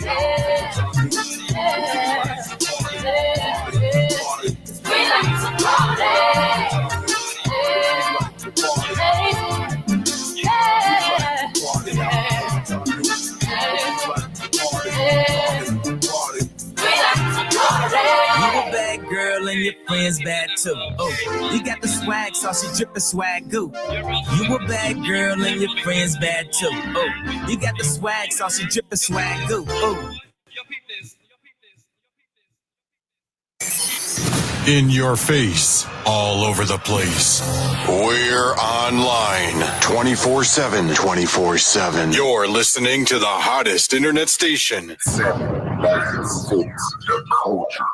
You a bad girl and your friends bad too. Oh, you got the swag sauce, you drippin' swag goo. You a bad girl and your friends bad too. Oh, you got the swag sauce, you drippin' swag goo. Oh. In your face, all over the place. We're online 24/7. 24/7. You're listening to the hottest internet station. 796 The Culture.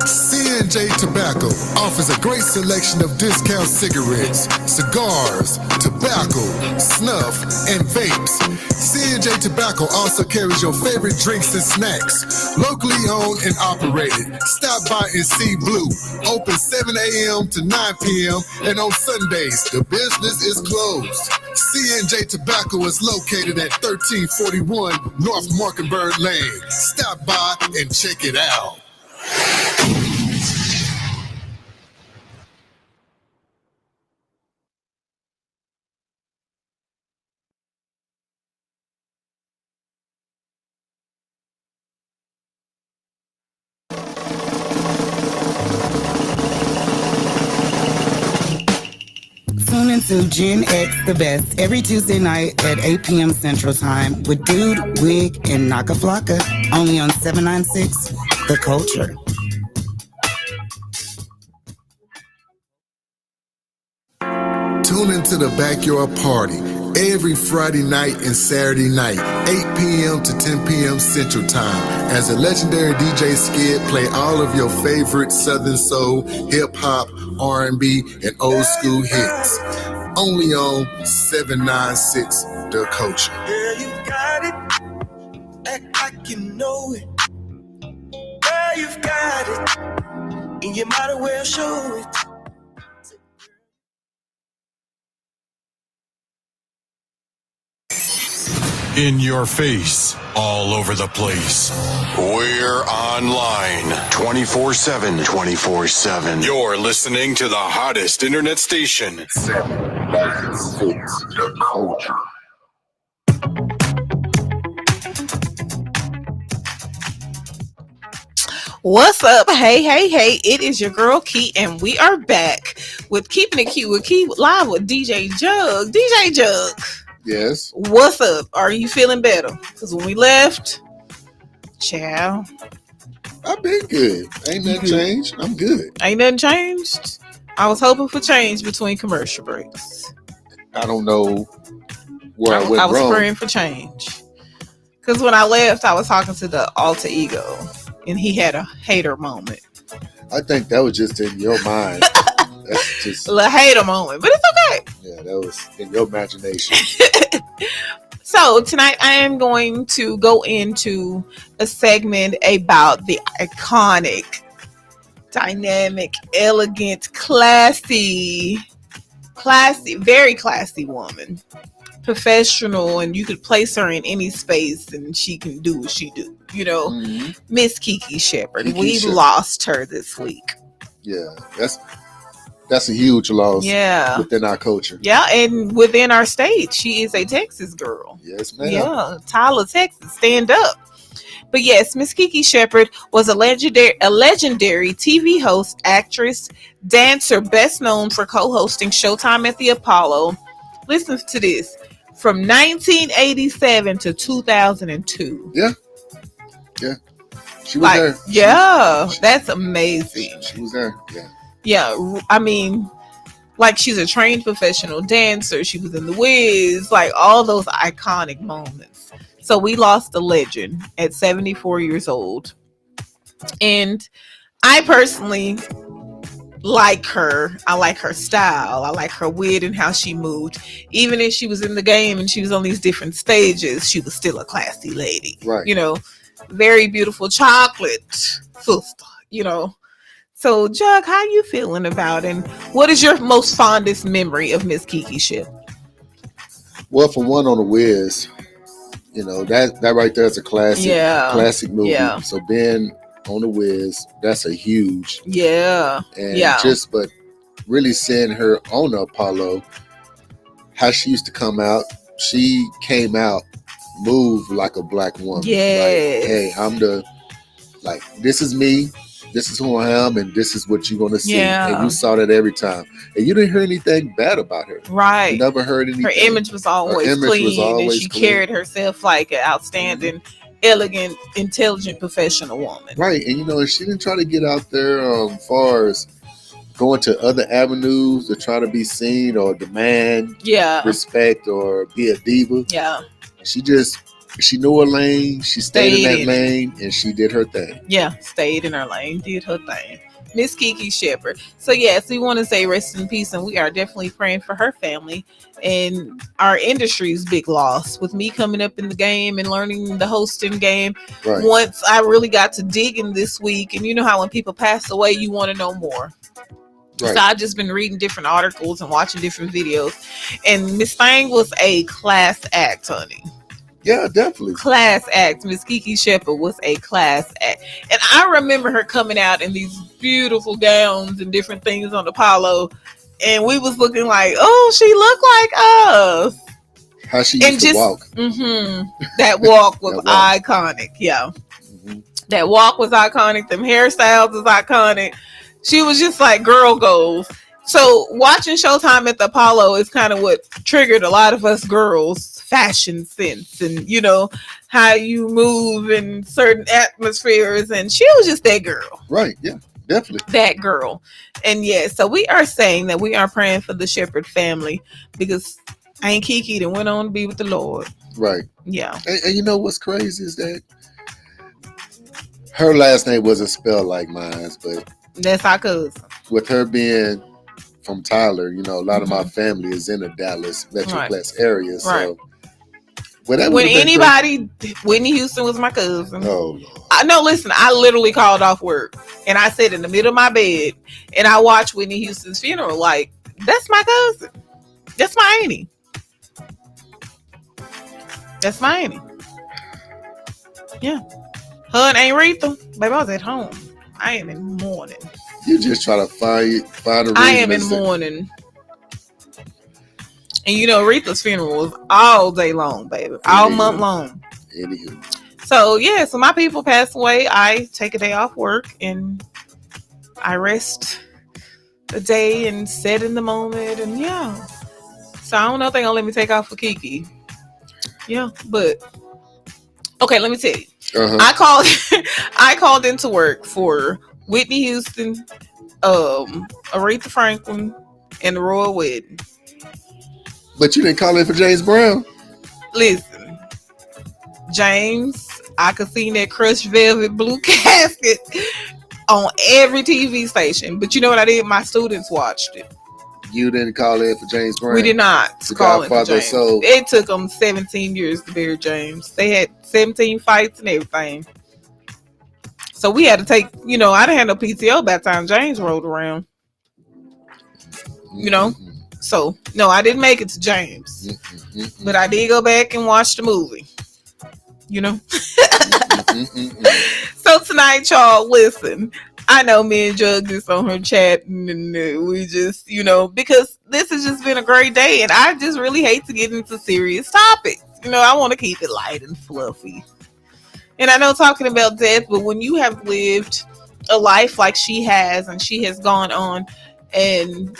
C&J Tobacco offers a great selection of discount cigarettes, cigars, tobacco, snuff, and vapes. C&J Tobacco also carries your favorite drinks and snacks. Locally owned and operated. Stop by and see Blue. Open 7 a.m. to 9 p.m. and on Sundays, the business is closed. C&J Tobacco is located at 1341 North Markenberg Lane. Stop by and check it out. Tune into Gen X The Best every Tuesday night at 8 p.m. Central Time with Dude, Wig, and Naka Flocka, only on 796 The Culture. Tune into the Backyard Party every Friday night and Saturday night, 8 p.m. to 10 p.m. Central Time, as a legendary DJ Skid play all of your favorite Southern Soul, Hip Hop, R&B, and old school hits. Only on 796 The Culture. Girl, you got it. Act like you know it. Girl, you've got it. And you might as well show it. In your face, all over the place. We're online 24/7. 24/7. You're listening to the hottest internet station. 796 The Culture. What's up? Hey. It is your girl Key, and we are back with Keeping It Cute with Key live with DJ Jug. DJ Jug. Yes. What's up? Are you feeling better? Because when we left, Child. I've been good. Ain't nothing changed. I'm good. Ain't nothing changed. I was hoping for change between commercial breaks. I don't know where I went I was wrong. praying for change. Because when I left, I was talking to the alter ego, and he had a hater moment. I think that was just in your mind. That's just a hater moment, but it's okay. Yeah, that was in your imagination. So tonight I am going to go into a segment about the iconic, dynamic, elegant, classy, very classy woman. Professional, and you could place her in any space and she can do what she do. You know, Miss Kiki Shepard. We lost her this week. Yeah, that's a huge loss. Yeah, within our culture. Yeah, and within our state, she is a Texas girl. Yes, ma'am. Yeah, Tyler, Texas, stand up. But yes, Miss Kiki Shepard was a legendary TV host, actress, dancer, best known for co-hosting Showtime at the Apollo. Listen to this. From 1987 to 2002. Yeah. She was there. Yeah, that's amazing. She was there. Yeah. Yeah, I mean, like she's a trained professional dancer. She was in The Wiz, like all those iconic moments. So we lost a legend at 74 years old. And I personally like her. I like her style. I like her wit and how she moved. Even if she was in the game and she was on these different stages, she was still a classy lady. Right. You know, very beautiful chocolate sister, you know. So, Jug, how you feeling about it? And what is your most fondest memory of Miss Kiki Ship? Well, for one, on The Wiz, you know, that right there is a classic movie. Yeah. So being on The Wiz, that's a huge. Yeah. And but really seeing her on the Apollo, how she used to come out, she came out, moved like a black woman. Yes. Like, hey, this is me. This is who I am, and this is what you're going to see. Yeah. And you saw that every time. And you didn't hear anything bad about her. Right. You never heard anything. Her image was always clean, and she carried herself like an outstanding, elegant, intelligent, professional woman. Right. And, you know, she didn't try to get out there far as going to other avenues to try to be seen or demand respect or be a diva. Yeah. She knew her lane, she stayed in that lane, and she did her thing. Yeah, stayed in her lane, did her thing. Miss Kiki Shepard. So yes, we want to say rest in peace, and we are definitely praying for her family and our industry's big loss. With me coming up in the game and learning the hosting game, once I really got to digging this week, and you know how when people pass away, you want to know more. Right. So I've just been reading different articles and watching different videos, and Miss Thang was a class act, honey. Yeah, definitely. Class act. Miss Kiki Shepard was a class act. And I remember her coming out in these beautiful gowns and different things on Apollo. And we was looking like, oh, she looked like us. How she used to walk. That walk was iconic. Yeah. Mm-hmm. That walk was iconic. Them hairstyles was iconic. She was just like girl goals. So watching Showtime at the Apollo is kind of what triggered a lot of us girls' fashion sense and, you know, how you move in certain atmospheres. And she was just that girl. Right. Yeah, definitely. That girl. And yeah, so we are saying that we are praying for the Shepard family because Aunt Kiki then went on to be with the Lord. Right. Yeah. And you know what's crazy is that her last name wasn't spelled like mine, but that's our cousin. With her being from Tyler, you know, a lot of my family is in the Dallas Metroplex area. So when anybody, Whitney Houston was my cousin. Oh, Lord. Listen, I literally called off work and I sat in the middle of my bed and I watched Whitney Houston's funeral. Like, that's my cousin. That's my auntie. That's my auntie. Yeah. Her and Aunt Retha. Baby, I was at home. I am in mourning. You just try to find a reason. I am in mourning. And you know, Aretha's funeral was all day long, baby. All month long. Anywho. So, yeah, so my people pass away. I take a day off work and I rest a day and sit in the moment. And yeah. So, I don't know if they're going to let me take off for Kiki. Yeah, but okay, let me tell you. I called into work for Whitney Houston, Aretha Franklin, and the Royal Wedding. But you didn't call in for James Brown. Listen, James, I could see that crushed velvet blue casket on every TV station. But you know what I did? My students watched it. You didn't call in for James Brown. We did not The call in for Godfather of James. Soul. It took them 17 years to bury James. They had 17 fights and everything. So we had to take, I didn't have no PTO by the time James rolled around. So no, I didn't make it to James, but I did go back and watch the movie. So tonight, y'all, listen. I know me and Jug just on her chatting, and we just, because this has just been a great day, and I just really hate to get into serious topics. I want to keep it light and fluffy. And I know talking about death, but when you have lived a life like she has, and she has gone on, and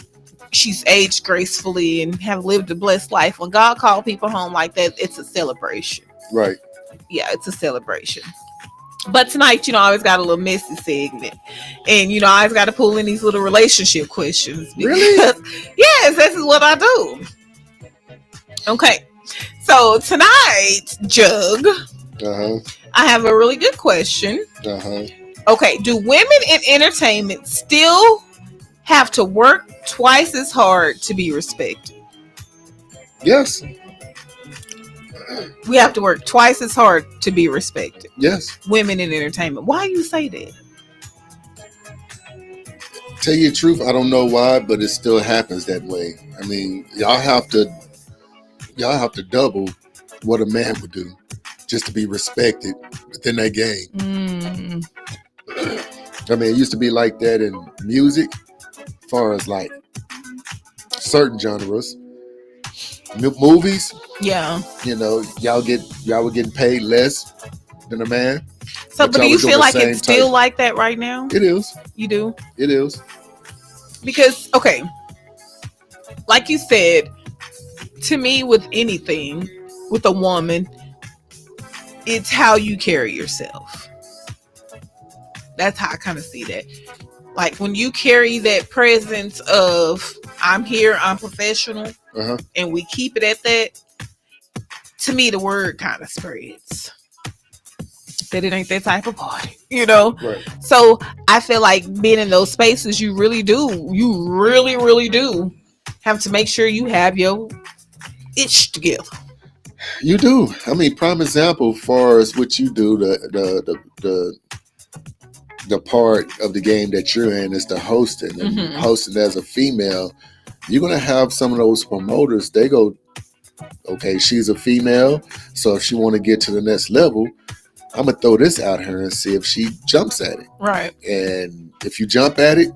she's aged gracefully and have lived a blessed life, when God called people home like that, it's a celebration. Right. Yeah, it's a celebration. But tonight, I always got a little messy segment. And, I always got to pull in these little relationship questions. Because, really? Yes, this is what I do. Okay. So tonight, Jug, I have a really good question. Okay. Do women in entertainment still have to work twice as hard to be respected? Yes. We have to work twice as hard to be respected. Yes. Women in entertainment. Why do you say that? Tell you the truth, I don't know why, but it still happens that way. I mean, y'all have to double what a man would do just to be respected within that game. I mean, it used to be like that in music, as far as like certain genres. Movies, yeah, y'all were getting paid less than a man. So, but do you feel like it's still like that right now? It is. You do? It is. Because, okay, like you said, to me, with anything, with a woman, it's how you carry yourself. That's how I kind of see that. Like when you carry that presence of I'm here, I'm professional, and we keep it at that, to me the word kind of spreads that it ain't that type of party, Right. So I feel like being in those spaces, you really do have to make sure you have your itch together. You do. I mean, prime example, far as what you do, the part of the game that you're in is the hosting. And hosting as a female, you're going to have some of those promoters, they go, okay, she's a female, so if she want to get to the next level, I'm going to throw this out her and see if she jumps at it. Right. And if you jump at it,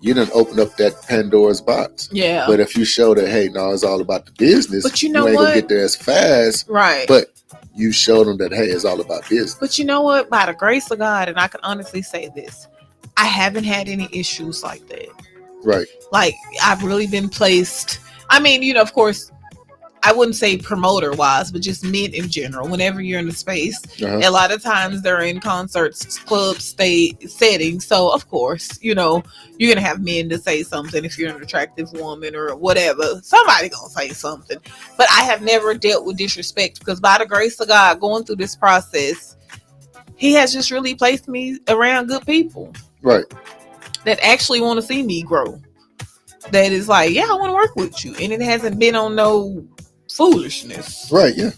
you done open up that Pandora's box. Yeah. But if you show that, hey, no, it's all about the business, but you ain't going to get there as fast. Right. But you show them that, hey, it's all about business. But you know what? By the grace of God, and I can honestly say this, I haven't had any issues like that. Right. Like, I've really been placed. I mean, of course, I wouldn't say promoter wise, but just men in general. Whenever you're in the space, a lot of times they're in concerts, clubs, settings. So, of course, you're going to have men to say something if you're an attractive woman or whatever. Somebody going to say something. But I have never dealt with disrespect because by the grace of God, going through this process, he has just really placed me around good people. Right. That actually want to see me grow. That is like, yeah, I want to work with you. And it hasn't been on no foolishness. Right, yeah.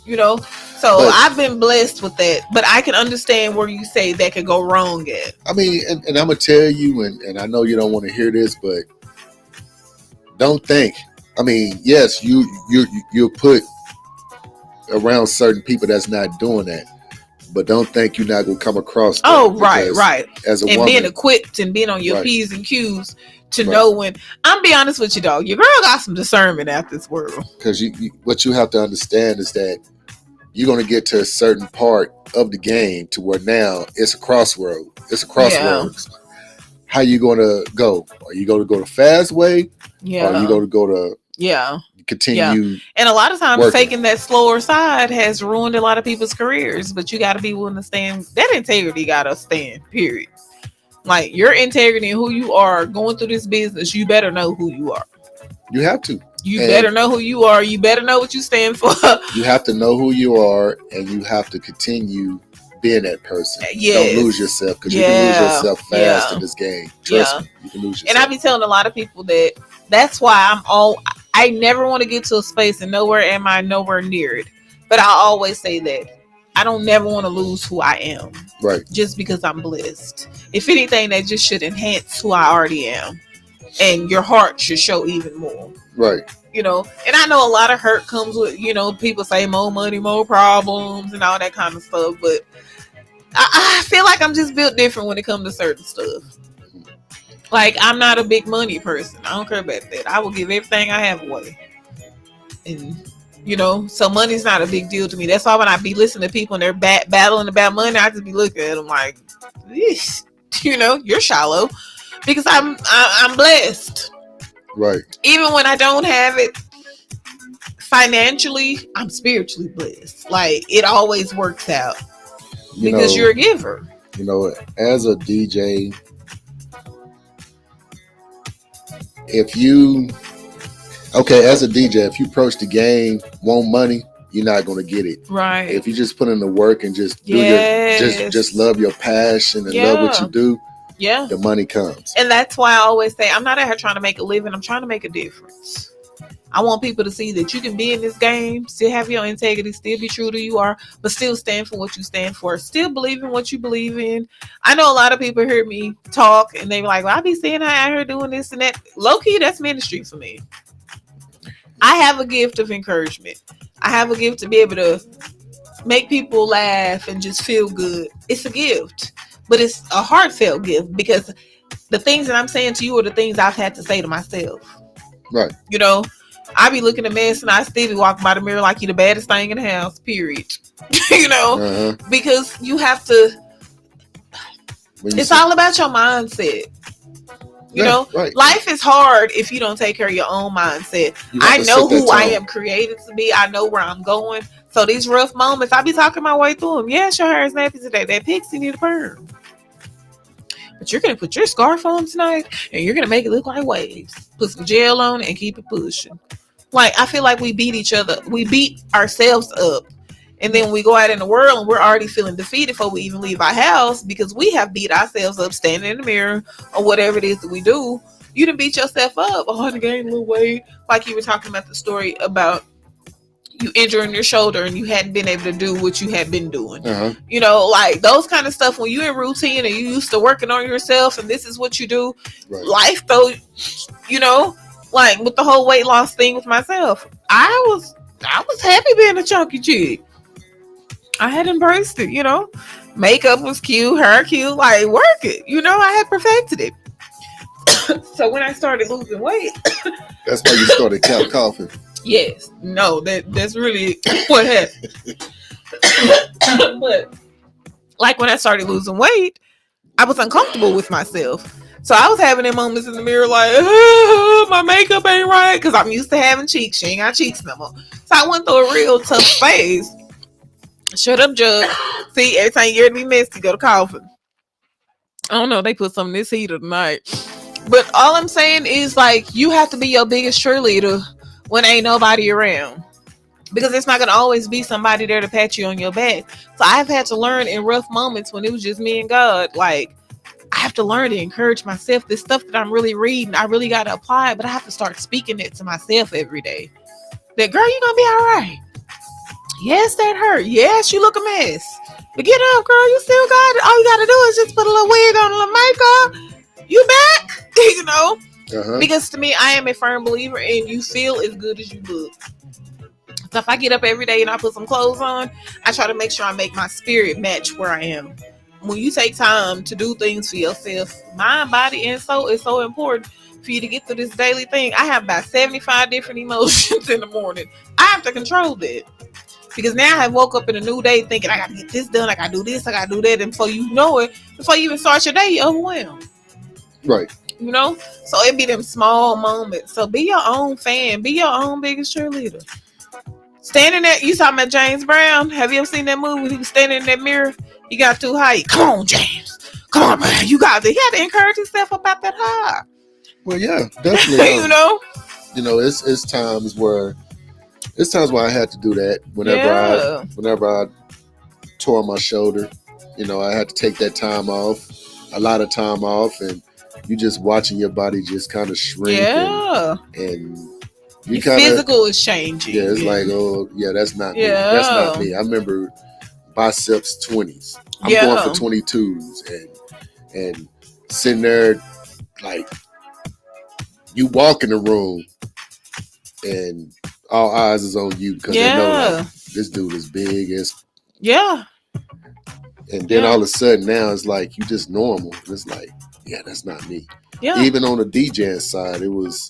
So I've been blessed with that. But I can understand where you say that could go wrong at. I mean, and I'm going to tell you, and I know you don't want to hear this, but don't think. I mean, yes, you're put around certain people that's not doing that. But don't think you're not going to come across that. Oh, right. As a and woman, being equipped and being on your P's and Q's to know when. I'm be honest with you, dog. Your girl got some discernment out this world. Because what you have to understand is that you're going to get to a certain part of the game to where now it's a crossroad. It's a crossroads. Yeah. How you going to go? Are you going to go the fast way? Yeah. Or are you going to go the continue. And a lot of times working. taking that slower side has ruined a lot of people's careers, but you got to be willing to stand. That integrity got to stand, period. Like your integrity and who you are going through this business, you better know who you are. You have to. You better know who you are. You better know what you stand for. You have to know who you are, and you have to continue being that person. Yes. Don't lose yourself, because you can lose yourself fast in this game. Trust me, you can lose yourself. And I be telling a lot of people that's why I never want to get to a space, and nowhere am I nowhere near it. But I always say that I don't never want to lose who I am. Right. Just because I'm blessed. If anything, that just should enhance who I already am. And your heart should show even more. Right. You know, and I know a lot of hurt comes with, people say more money, more problems, and all that kind of stuff. But I feel like I'm just built different when it comes to certain stuff. Like, I'm not a big money person. I don't care about that. I will give everything I have away. And, so money's not a big deal to me. That's why when I be listening to people and they're battling about money, I just be looking at them like, you're shallow. Because I'm blessed. Right. Even when I don't have it financially, I'm spiritually blessed. Like, it always works out. Because you're a giver. As a DJ, if you approach the game, want money, you're not going to get it. Right. If you just put in the work and just do just love your passion and love what you do, the money comes. And that's why I always say, I'm not out here trying to make a living. I'm trying to make a difference. I want people to see that you can be in this game, still have your integrity, still be true to who you are, but still stand for what you stand for. Still believe in what you believe in. I know a lot of people hear me talk and they be like, well, I be seeing her out here doing this and that. Low key, that's ministry for me. I have a gift of encouragement. I have a gift to be able to make people laugh and just feel good. It's a gift, but it's a heartfelt gift because the things that I'm saying to you are the things I've had to say to myself. Right. I be looking a mess and I still be walking by the mirror like you the baddest thing in the house, period. Because you have to, it's all about your mindset. Right. Life is hard if you don't take care of your own mindset. I know who I am created to be. I know where I'm going. So these rough moments, I be talking my way through them. Yes, your hair is nappy today. That pixie need a perm. But you're going to put your scarf on tonight and you're going to make it look like waves. Put some gel on it and keep it pushing. Like, I feel like we beat each other. We beat ourselves up. And then we go out in the world and we're already feeling defeated before we even leave our house because we have beat ourselves up standing in the mirror or whatever it is that we do. You done beat yourself up. Oh, I gained a little weight. Like you were talking about the story about you injuring your shoulder and you hadn't been able to do what you had been doing. Like those kind of stuff when you're in routine and you used to working on yourself and this is what you do. Right. Life though, like with the whole weight loss thing with myself, I was happy being a chunky chick. I had embraced it, makeup was cute, hair cute, like work it, I had perfected it. So when I started losing weight, that's why you started coughing. Yes, no, that's really what happened. But like when I started losing weight, I was uncomfortable with myself. So I was having them moments in the mirror like, oh, my makeup ain't right. Because I'm used to having cheeks. She ain't got cheeks no more. So I went through a real tough phase. Shut up, Jug. See, every time you hear me messy, go to coughing. I don't know. They put some in this heater tonight. But all I'm saying is, like, you have to be your biggest cheerleader when ain't nobody around. Because it's not going to always be somebody there to pat you on your back. So I've had to learn in rough moments when it was just me and God, like, I have to learn to encourage myself. This stuff that I'm really reading, I really got to apply it, but I have to start speaking it to myself every day. That, girl, you're going to be all right. Yes, that hurt. Yes, you look a mess. But get up, girl. You still got it. All you got to do is just put a little wig on, a little makeup. You back? Because to me, I am a firm believer in you feel as good as you look. So if I get up every day and I put some clothes on, I try to make sure I make my spirit match where I am. When you take time to do things for yourself, mind, body, and soul is so important for you to get through this daily thing. I have about 75 different emotions in the morning. I have to control that. Because now I have woke up in a new day thinking I got to get this done, I got to do this, I got to do that. And before you know it, before you even start your day, you're overwhelmed. Right. You know, so it be them small moments. So be your own fan, be your own biggest cheerleader. Standing there, you talking about James Brown? Have you ever seen that movie? He was standing in that mirror. He got too high. Come on, James. Come on, man. You got to. He had to encourage himself about that high. Well, yeah, definitely. You know. It's times where I had to do that. Whenever I tore my shoulder, I had to take that time off, a lot of time off, and you just watching your body just kind of shrink. And you kind of physical is changing. Yeah, it's like, oh yeah, that's not me. That's not me. I remember biceps 20s. I'm going for 22s and sitting there like you walk in the room and all eyes is on you because they know like, this dude is big as and then all of a sudden now it's like you just normal. It's like, yeah, that's not me. Yeah. Even on the DJing side, it was,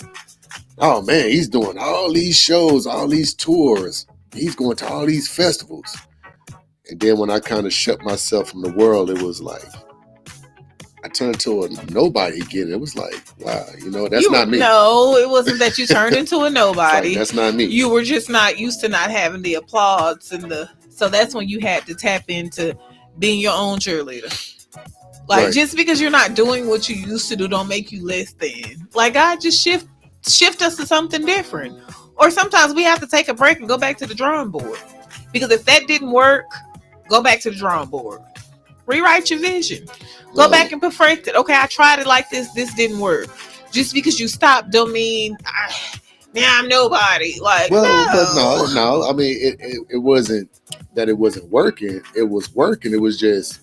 oh man, he's doing all these shows, all these tours. He's going to all these festivals. And then when I kind of shut myself from the world, it was like, I turned to a nobody again. It was like, wow, that's not me. No, it wasn't that you turned into a nobody. Like, that's not me. You were just not used to not having the applause so that's when you had to tap into being your own cheerleader. Like just because you're not doing what you used to do don't make you less than. Like God just shift us to something different. Or sometimes we have to take a break and go back to the drawing board. Because if that didn't work, go back to the drawing board. Rewrite your vision. Go back and perfect it. Okay, I tried it like this. This didn't work. Just because you stopped don't mean I'm nobody. Like, but no. I mean, it wasn't that it wasn't working. It was working. It was just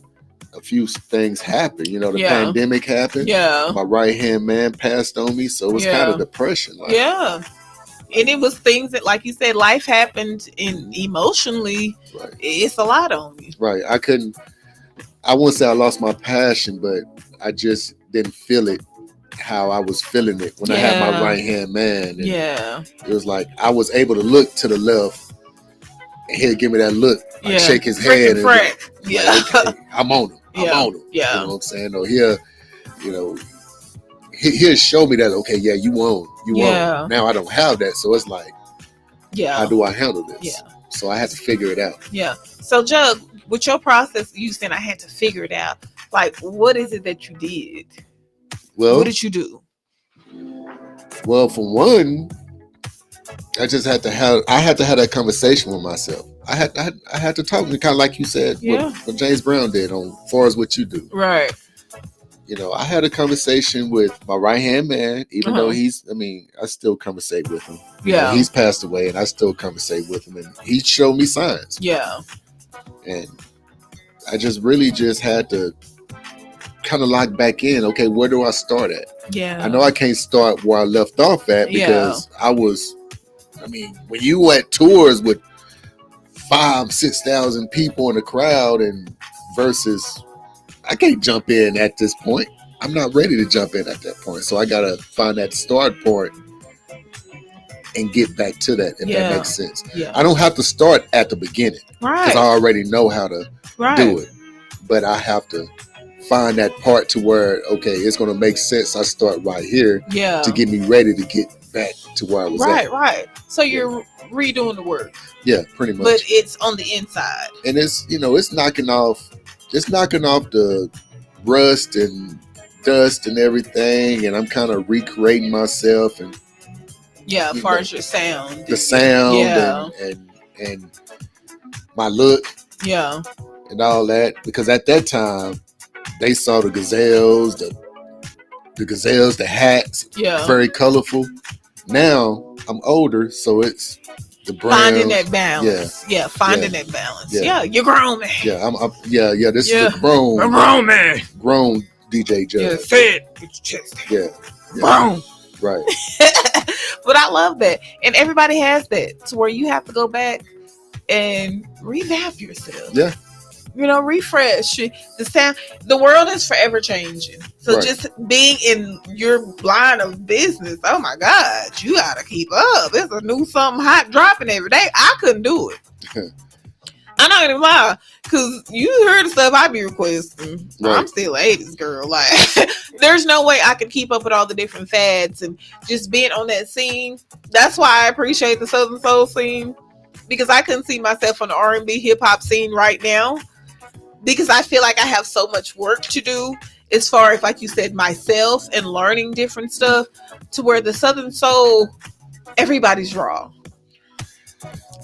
a few things happened. The pandemic happened. Yeah. My right hand man passed on me, so it was kind of depression. Like, and it was things that, like you said, life happened, and emotionally, it's a lot on me. Right. I wouldn't say I lost my passion, but I just didn't feel it how I was feeling it when I had my right hand man. And it was like I was able to look to the left and he'd give me that look, like shake his head. And like, okay, I'm on him. I'm on him. Yeah. You know what I'm saying? Or he'll show me that, okay, yeah, you won. You won. Now I don't have that. So it's like, how do I handle this? Yeah. So I had to figure it out. Yeah. So Jug, with your process, you said I had to figure it out. Like, what is it that you did? Well, what did you do? Well, for one, I just had to have that conversation with myself. I had to talk to me, kind of like you said, what James Brown did on Far As What You Do. Right. I had a conversation with my right hand man, even though I still conversate with him. Yeah. He's passed away and I still conversate with him, and he showed me signs. Yeah. And I just had to kind of lock back in. Okay, where do I start at? Yeah. I know I can't start where I left off at because when you at tours with 5,000-6,000 people in the crowd and versus I can't jump in at this point. I'm not ready to jump in at that point. So I got to find that start point and get back to that, if that makes sense. Yeah. I don't have to start at the beginning because I already know how to do it. But I have to find that part to where, okay, it's going to make sense. I start right here to get me ready to get back to where I was at. Right. So you're redoing the work. Yeah, pretty much. But it's on the inside. And it's, it's knocking off the rust and dust and everything. And I'm kind of recreating myself and as far as your sound. The sound and my look. Yeah. And all that. Because at that time, they saw the gazelles, the hats. Yeah. Very colorful. Now, I'm older, so it's the brand. Finding that balance. Yeah, finding that balance. Yeah, you're grown, man. Yeah, this is a grown. I'm grown, man. Grown DJ Judge. Yeah, say it. With your chest. Yeah. Grown. Right. But I love that. And everybody has that to where you have to go back and revamp yourself. Yeah. Refresh the sound. The world is forever changing. So just being in your line of business, oh my God, you gotta keep up. There's a new something hot dropping every day. I couldn't do it. I'm not gonna lie, cause you heard the stuff I be requesting. Right. I'm still 80s girl. Like, there's no way I could keep up with all the different fads and just being on that scene. That's why I appreciate the Southern Soul scene, because I couldn't see myself on the R&B hip hop scene right now, because I feel like I have so much work to do as far as, like you said, myself and learning different stuff, to where the Southern Soul, everybody's raw.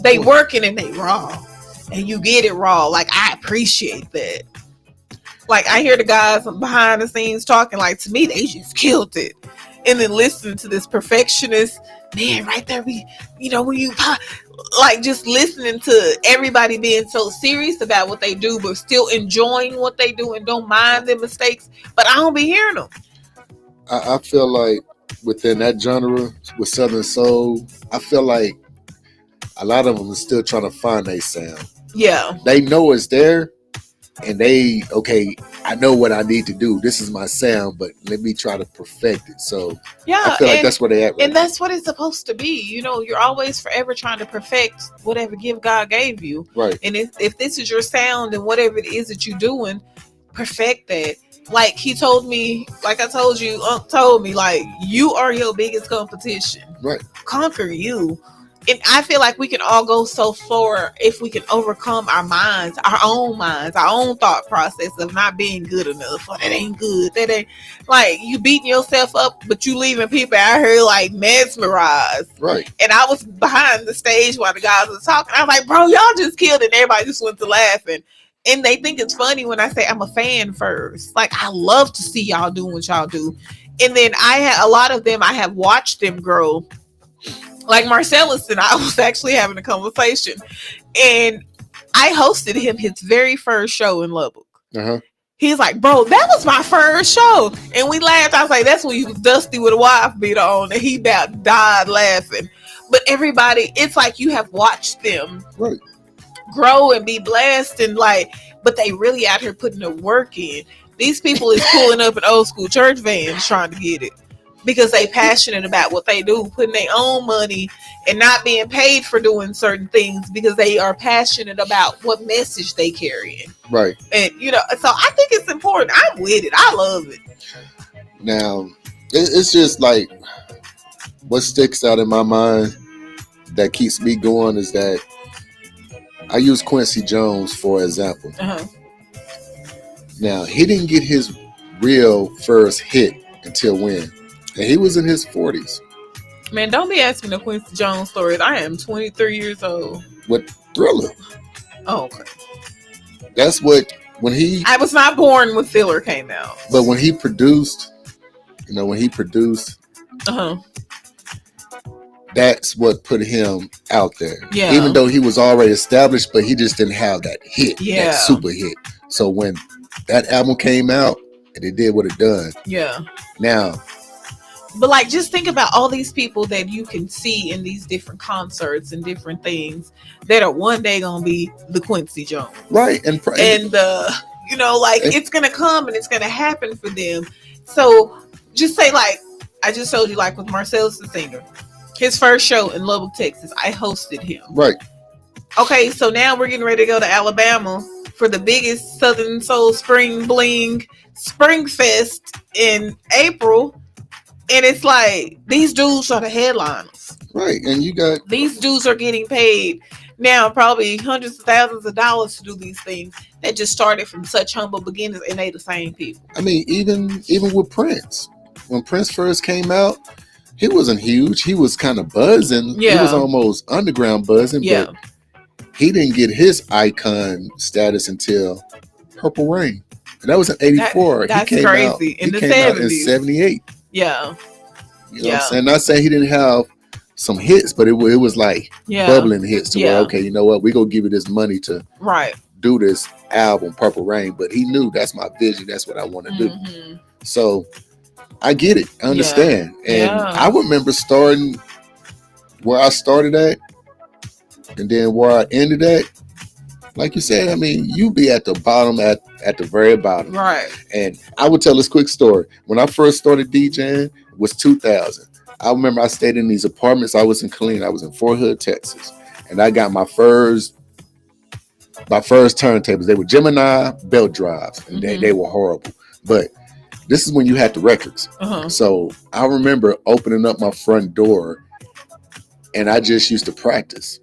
They working and they raw, and you get it raw. Like, I appreciate that. Like, I hear the guys behind the scenes talking, like, to me, they just killed it. And then listening to this perfectionist man right there, when you like, just listening to everybody being so serious about what they do, but still enjoying what they do and don't mind their mistakes. But I don't be hearing them. I feel like within that genre with Southern Soul, I feel like a lot of them are still trying to find their sound. Yeah. They know it's there, and I know what I need to do. This is my sound, but let me try to perfect it. So yeah, I feel like that's where they at. Right and that's what it's supposed to be. You're always forever trying to perfect whatever gift God gave you. Right. And if this is your sound and whatever it is that you're doing, perfect that. Like he told me, like I told you, told me, like, you are your biggest competition. Right. Conquer you. And I feel like we can all go so far if we can overcome our own thought process of not being good enough. Or that ain't good. That ain't, like, you beating yourself up, but you leaving people out here like mesmerized. Right. And I was behind the stage while the guys were talking. I was like, bro, y'all just killed it. And everybody just went to laughing. And they think it's funny when I say I'm a fan first. Like, I love to see y'all doing what y'all do. And then a lot of them, I have watched them grow. Like Marcellus and I was actually having a conversation, and I hosted him his very first show in Lubbock. Uh-huh. He's like, bro, that was my first show. And we laughed. I was like, that's when you was dusty with a wife beater on. And he about died laughing. But everybody, it's like you have watched them grow and be blessed, and like, but they really out here putting the work in. These people is pulling up in old school church vans trying to get it, because they passionate about what they do, putting their own money and not being paid for doing certain things, because they are passionate about what message they carry in. Right. And, so I think it's important. I'm with it. I love it. Now, it's just like, what sticks out in my mind that keeps me going is that I use Quincy Jones for example. Uh-huh. Now, he didn't get his real first hit until when? And he was in his 40s. Man, don't be asking the Quincy Jones stories. I am 23 years old. With Thriller. Oh, okay. That's when he... I was not born when Thriller came out. But when he produced, uh-huh, that's what put him out there. Yeah. Even though he was already established, but he just didn't have that hit, that super hit. So when that album came out, and it did what it done. Yeah. Now... But like, just think about all these people that you can see in these different concerts and different things that are one day gonna be the Quincy Jones, right? And it's gonna come and it's gonna happen for them. So just say, like I just told you, like with Marcellus the singer, his first show in Lubbock, Texas, I hosted him. Right. Okay, so now we're getting ready to go to Alabama for the biggest Southern Soul Spring Bling Spring Fest in April. And it's like, these dudes are the headliners. Right. And you got... These dudes are getting paid now probably hundreds of thousands of dollars to do these things that just started from such humble beginnings, and they the same people. I mean, even with Prince. When Prince first came out, he wasn't huge. He was kind of buzzing. Yeah. He was almost underground buzzing. Yeah. But he didn't get his icon status until Purple Rain. And that was in 84. That's he came crazy. Out, In the came 70s. out in 78. Yeah. You know what I'm saying? Not saying he didn't have some hits, but it was like bubbling hits to where, okay, you know what? We're going to give you this money to do this album, Purple Rain. But he knew that's my vision. That's what I want to do. So I get it. I understand. And I remember starting where I started at and then where I ended at. Like you said, I mean, you be at the bottom, at the very bottom. Right. And I would tell this quick story. When I first started DJing, it was 2000. I remember I stayed in these apartments. I was in Killeen. I was in Fort Hood, Texas. And I got my first My first turntables, they were Gemini belt drives, and they were horrible. But this is when you had the records. So I remember opening up my front door, and I just used to practice.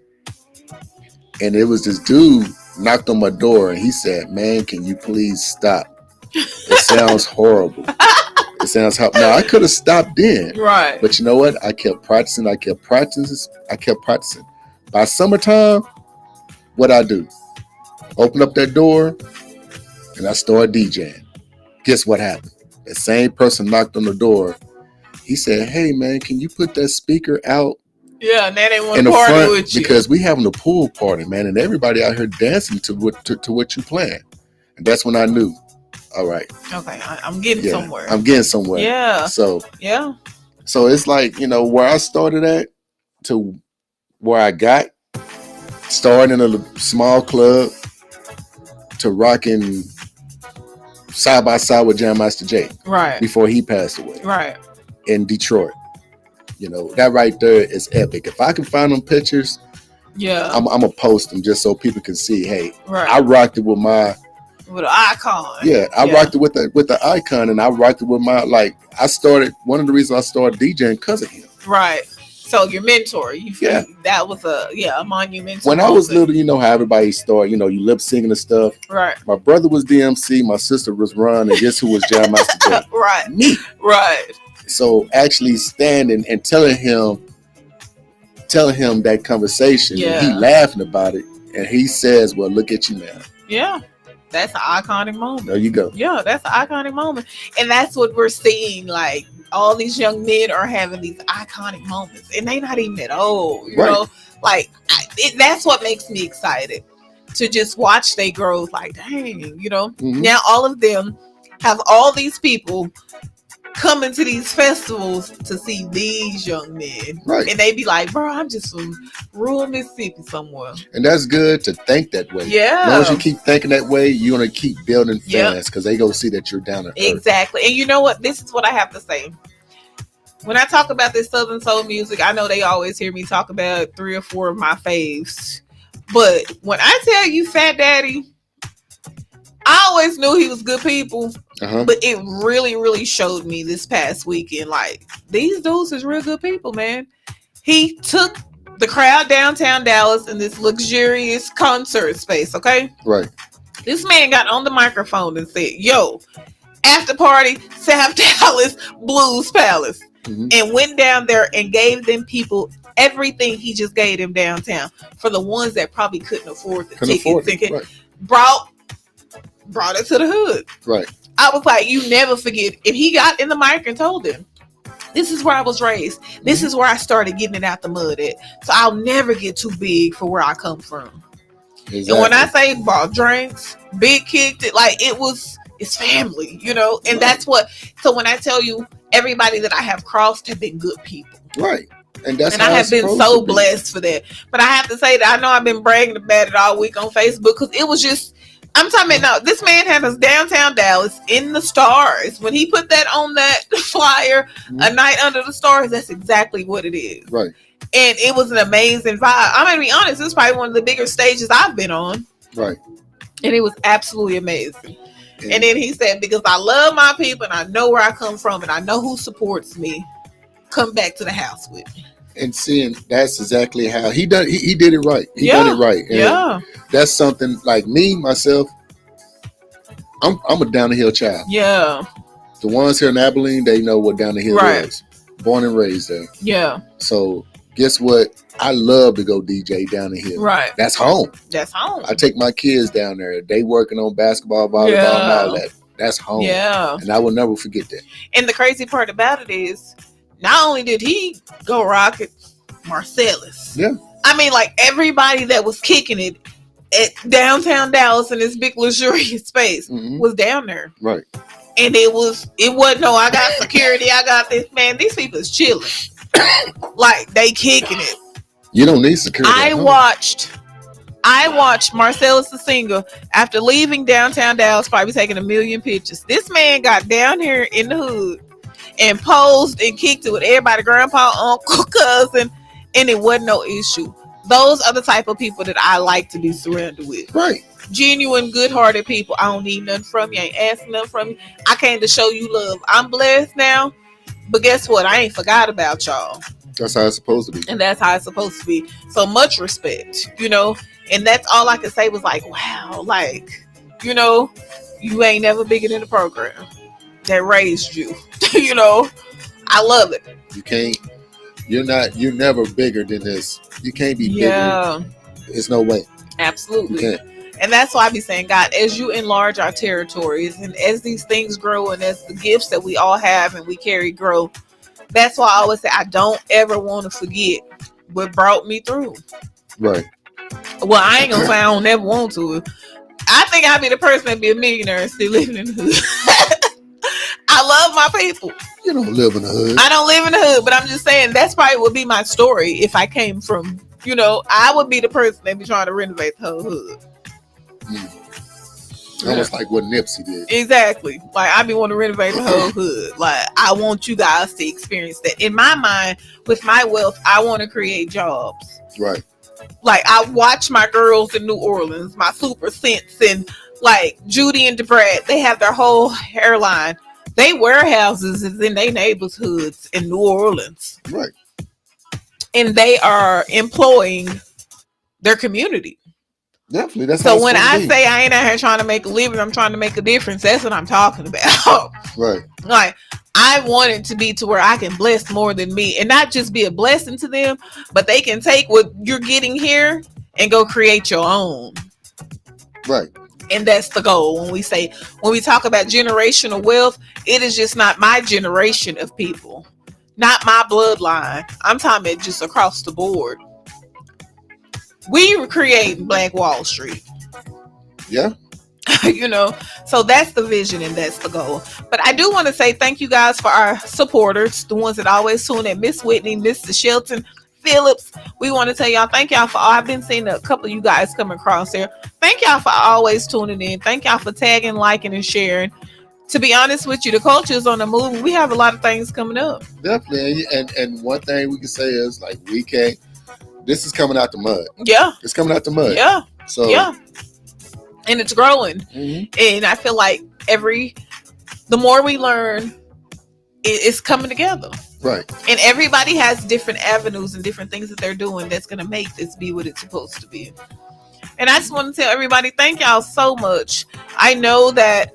And it was this dude knocked on my door, and he said, "Man, can you please stop? It sounds horrible. It sounds horrible." Now I could have stopped then, Right? but you know what? I kept practicing. By summertime, what I do? Open up that door, and I started DJing. Guess what happened? The same person knocked on the door. He said, "Hey man, can you put that speaker out Yeah, and now they want in to the party front, with you because we having a pool party, man, and everybody out here dancing to what you playing." And that's when I knew, all right, Okay, I'm getting somewhere. I'm getting somewhere. Yeah. So Yeah. So it's like, where I started at to where I got, starting in a small club to rocking side by side with Jam Master Jay. Right. Before he passed away. Right. In Detroit. That right there is epic. If I can find them pictures, yeah, I'm gonna post them just so people can see, hey, right. I rocked it with an icon. Yeah, I rocked it with the icon, and I rocked it with one of the reasons I started DJing because of him. Right. So your mentor, you feel that was a monumental. When I was little, you know how everybody started, you lip singing and stuff. Right. My brother was DMC, my sister was Run, and guess who was Jam Master Jay? Right. Me. Right. So actually standing and telling him that conversation, and he laughing about it, and he says, "Well, look at you now." Yeah. That's an iconic moment. There you go. Yeah, that's an iconic moment. And that's what we're seeing. Like, all these young men are having these iconic moments, and they not even that old, you know? Like, that's what makes me excited to just watch they growth. Like, dang, now all of them have all these people coming to these festivals to see these young men. Right. And they be like, "Bro, I'm just from rural Mississippi somewhere." And that's good to think that way. Yeah. As long as you keep thinking that way, you're going to keep building fans because they go see that you're down to earth. Exactly. And you know what? This is what I have to say. When I talk about this Southern Soul music, I know they always hear me talk about 3 or 4 of my faves. But when I tell you Fat Daddy, I always knew he was good people, but it really, really showed me this past weekend. Like, these dudes is real good people, man. He took the crowd downtown Dallas in this luxurious concert space, okay? Right. This man got on the microphone and said, "Yo, after party, South Dallas Blues Palace," and went down there and gave them people everything he just gave them downtown. For the ones that probably couldn't afford the tickets, brought it to the hood. Right. I was like, you never forget. And he got in the mic and told them, "This is where I was raised. This is where I started getting it out the mud at. So I'll never get too big for where I come from." Exactly. And when I say bought drinks, big kicked it, like it's family, and that's what. So when I tell you, everybody that I have crossed have been good people. Right. And I have been so blessed for that. But I have to say that I know I've been bragging about it all week on Facebook because it was just, I'm talking about, this man had us downtown Dallas in the stars. When he put that on that flyer, A Night Under the Stars, that's exactly what it is. Right. And it was an amazing vibe. I'm going to be honest, this is probably one of the bigger stages I've been on. Right. And it was absolutely amazing. And then he said, "Because I love my people and I know where I come from and I know who supports me, come back to the house with me." And seeing that's exactly how he done. He did it right. He done it right. And that's something like me, myself. I'm a down the hill child. Yeah. The ones here in Abilene, they know what down the hill is. Born and raised there. Yeah. So guess what? I love to go DJ down the hill. Right. That's home. That's home. I take my kids down there. They working on basketball, volleyball, and all that. That's home. Yeah. And I will never forget that. And the crazy part about it is, not only did he go rock it, Marcellus. Yeah. I mean, like, everybody that was kicking it at downtown Dallas in this big luxurious space was down there. Right. And it wasn't no, I got security, I got this. Man, these people is chilling. Like, they kicking it. You don't need security. I watched Marcellus the singer after leaving downtown Dallas, probably taking 1 million pictures. This man got down here in the hood and posed and kicked it with everybody, grandpa, uncle, cousin, and it wasn't no issue. Those are the type of people that I like to be surrounded with. Right. genuine, good-hearted people. I don't need nothing from you. I ain't asking nothing from you. I came to show you love. I'm blessed now, but guess what? I ain't forgot about y'all. That's how it's supposed to be. And that's how it's supposed to be. So much respect, you know. And that's all I could say was like, wow, like, you know, you ain't never bigger than the program that raised you. You know, I love it. You can't. You're never bigger than this. You can't be bigger. There's no way. Absolutely. You can't. And that's why I be saying, God, as you enlarge our territories and as these things grow and as the gifts that we all have and we carry grow, that's why I always say I don't ever want to forget what brought me through. Right. Well, I ain't gonna say I don't never want to. I think I'd be the person that'd be a millionaire and still living in the hood. I love my people. You don't live in the hood. I don't live in the hood, but I'm just saying that's probably would be my story if I came from, you know, I would be the person that'd be trying to renovate the whole hood. Almost like what Nipsey did. Exactly. Like I be wanting to renovate the whole hood. Like I want you guys to experience that. In my mind, with my wealth, I want to create jobs. Right. Like I watch my girls in New Orleans, my Super Sense and like Judy and DeBrat, they have their whole hairline. They warehouses is in their neighborhoods in New Orleans. Right. And they are employing their community. Definitely. That's so when I say I ain't out here trying to make a living, I'm trying to make a difference. That's what I'm talking about. Right. Like I want it to be to where I can bless more than me and not just be a blessing to them, but they can take what you're getting here and go create your own. Right. And that's the goal. When we talk about generational wealth, it is just not my generation of people, not my bloodline. I'm talking about just across the board. We were creating Black Wall Street. Yeah. You know, so that's the vision and that's the goal. But I do want to say thank you guys for our supporters, the ones that always tune in, Miss Whitney, Mr. Shelton, Phillips. We want to tell y'all thank y'all for all. I've been seeing a couple of you guys come across here. Thank y'all for always tuning in. Thank y'all for tagging, liking, and sharing. To be honest with you, the culture is on the move. We have a lot of things coming up. Definitely. And one thing we can say is like we can't. This is coming out the mud. Yeah. It's coming out the mud. Yeah. So yeah. And it's growing. Mm-hmm. And I feel like the more we learn, it's coming together. Right. And everybody has different avenues and different things that they're doing that's going to make this be what it's supposed to be. And I just want to tell everybody, thank y'all so much. I know that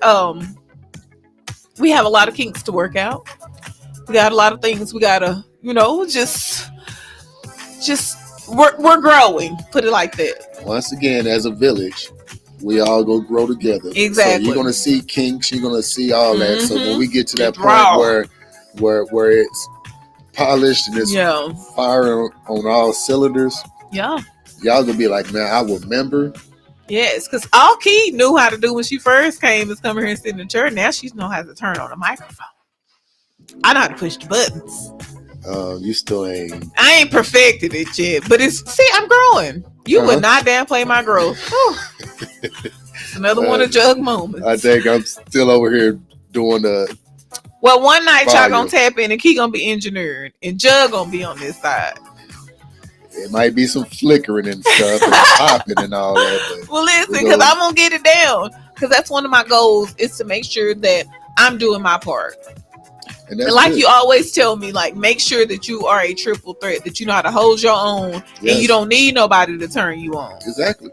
we have a lot of kinks to work out. We got a lot of things we got to, you know, just we're growing, put it like that. Once again, as a village, we all go grow together. Exactly. So you're gonna see kinks, you're gonna see all that. So when we get to that point where it's polished and it's firing on all cylinders, y'all gonna be like, man, I remember. Yes, because all Key knew how to do when she first came is come here and sit in the chair. Now she knows how to turn on the microphone. I know how to push the buttons. You still ain't. I ain't perfected it yet, but I'm growing. You would not damn play my growth. It's another one of Jug moments. I think I'm still over here doing the. Well, one night y'all gonna tap in and Key gonna be engineering and Jug gonna be on this side. It might be some flickering and stuff and popping and all that. But well, listen, because I'm gonna get it down. Because that's one of my goals is to make sure that I'm doing my part. And like good. You always tell me, like, make sure that you are a triple threat, that you know how to hold your own, and you don't need nobody to turn you on. Exactly.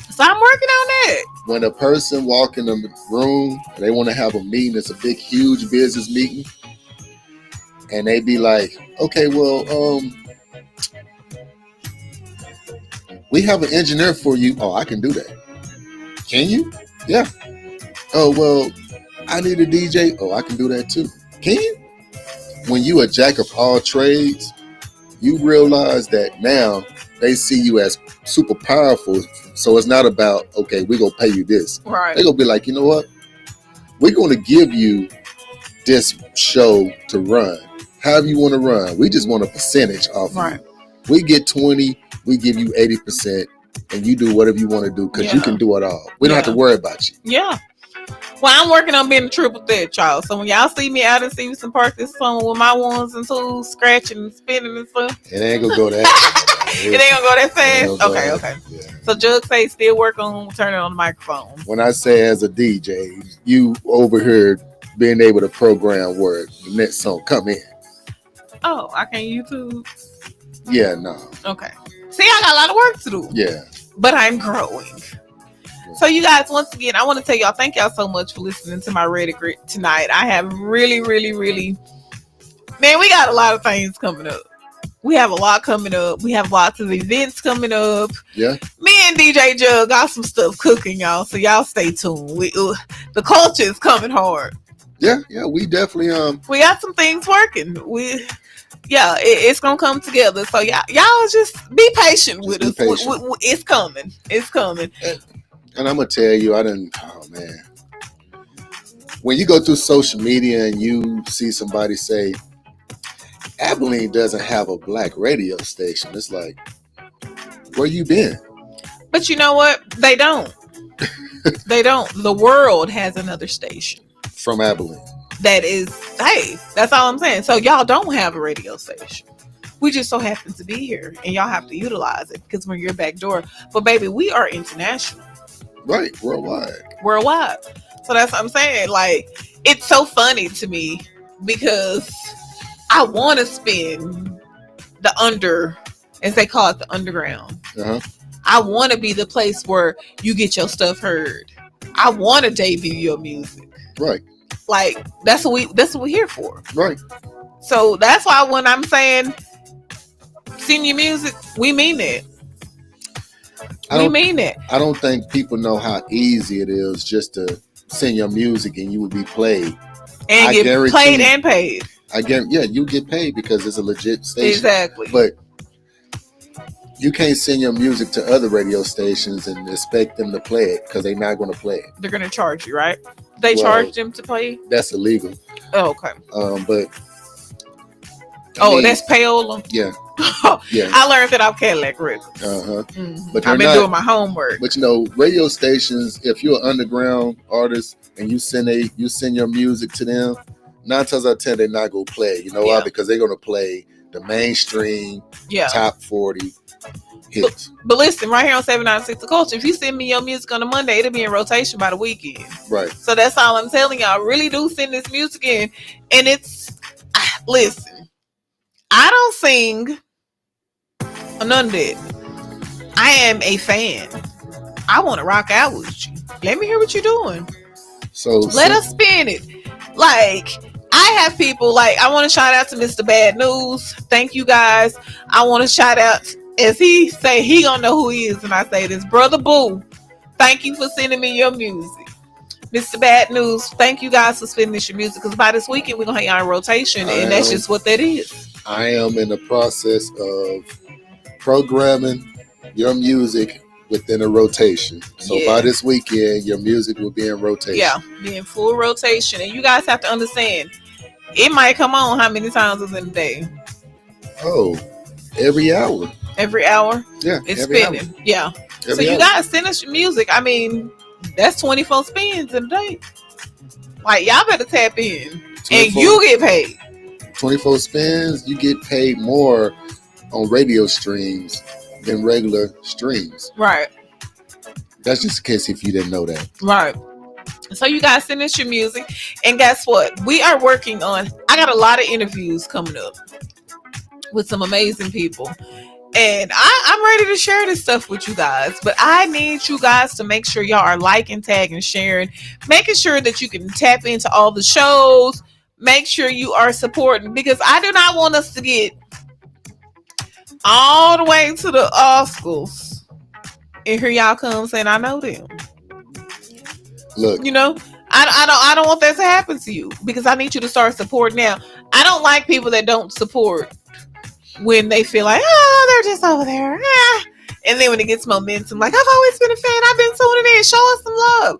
So I'm working on that. When a person walk in the room, they want to have a meeting, it's a big, huge business meeting, and they be like, okay, well, we have an engineer for you. Oh, I can do that. Can you? Yeah. Oh, well, I need a DJ. Oh, I can do that too. Can you? When you a jack of all trades, you realize that now they see you as super powerful. So it's not about, okay, we're going to pay you this. Right. They're going to be like, you know what? We're going to give you this show to run. However you want to run. We just want a percentage off of you. We get 20, we give you 80%, and you do whatever you want to do because you can do it all. We don't have to worry about you. Yeah. Well, I'm working on being a triple threat, y'all. So when y'all see me out in Stevenson Park this summer with my ones and twos, scratching and spinning and stuff, It ain't gonna go that. it ain't gonna go that fast. Go Okay, that, okay. Yeah. So Jug say still work on turning on the microphone. When I say as a DJ, you overheard being able to program where the next song come in. Oh, I can't YouTube. Yeah, no. Okay. See, I got a lot of work to do. Yeah. But I'm growing. So you guys, once again, I want to tell y'all, thank y'all so much for listening to my Reddit Grit tonight. I have really, man, we got a lot of things coming up. We have a lot coming up. We have lots of events coming up. Yeah. Me and DJ Jug got some stuff cooking, y'all. So y'all stay tuned. The culture is coming hard. Yeah, we definitely we got some things working. It's gonna come together. So y'all just be patient with us. It's coming. It's coming. And I'm gonna tell you, oh man. When you go through social media and you see somebody say Abilene doesn't have a black radio station, it's like, where you been? But you know what? They don't. They don't. The world has another station from Abilene. That is, hey, that's all I'm saying. So y'all don't have a radio station. We just so happen to be here, and y'all have to utilize it because we're your back door. But baby, we are international. Right, worldwide. So that's what I'm saying. Like, it's so funny to me because I want to spin the as they call it, the underground. Uh-huh. I want to be the place where you get your stuff heard. I want to debut your music. Right. Like, that's what we're here for. Right. So that's why when I'm saying send your music, we mean it. We mean it. I don't think people know how easy it is just to send your music and you would be played. And get played and paid. You get paid because it's a legit station. Exactly. But you can't send your music to other radio stations and expect them to play it because they're not going to play it. They're going to charge you, right? They charge them to play? That's illegal. Oh, okay. But that's payola? Yeah. Yeah. I learned that off Cadillac Records. Uh-huh. Mm-hmm. But I've been doing my homework. But radio stations, if you're an underground artist and you send your music to them, 9 times out of 10 they're not gonna play. You know why? Because they're gonna play the mainstream top 40 hits. But listen, right here on 796 The Culture, if you send me your music on a Monday, it'll be in rotation by the weekend. Right. So that's all I'm telling y'all. Really do send this music in. And listen, I don't sing none of that. I am a fan. I want to rock out with you. Let me hear what you're doing. So let us spin it. Like, I have people, like, I want to shout out to Mr. Bad News. Thank you guys. I want to shout out, as he say, he gonna know who he is, and I say this, Brother Boo, thank you for sending me your music. Mr. Bad News, thank you guys for sending us your music, because by this weekend we're gonna have y'all in rotation, and that's just what that is. I am in the process of programming your music within a rotation. So by this weekend, your music will be in rotation. Yeah, be in full rotation. And you guys have to understand, it might come on how many times is in a day? Oh, every hour. Every hour? Yeah. It's spinning. Hour. Yeah. So you guys send us your music. I mean, that's 24 spins in a day. Like, y'all better tap in. And you get paid. 24 spins, you get paid more on radio streams than regular streams. Right. That's just in case if you didn't know that. Right. So you guys send us your music. And guess what? We are working on, I got a lot of interviews coming up with some amazing people. And I'm ready to share this stuff with you guys. But I need you guys to make sure y'all are liking, tagging, sharing, making sure that you can tap into all the shows. Make sure you are supporting, because I do not want us to get all the way to the Oscars and here y'all come saying I know them. Look, I don't want that to happen to you, because I need you to start supporting now. I don't like people that don't support when they feel like, they're just over there. And then when it gets momentum, like, I've always been a fan, I've been tuning in, show us some love.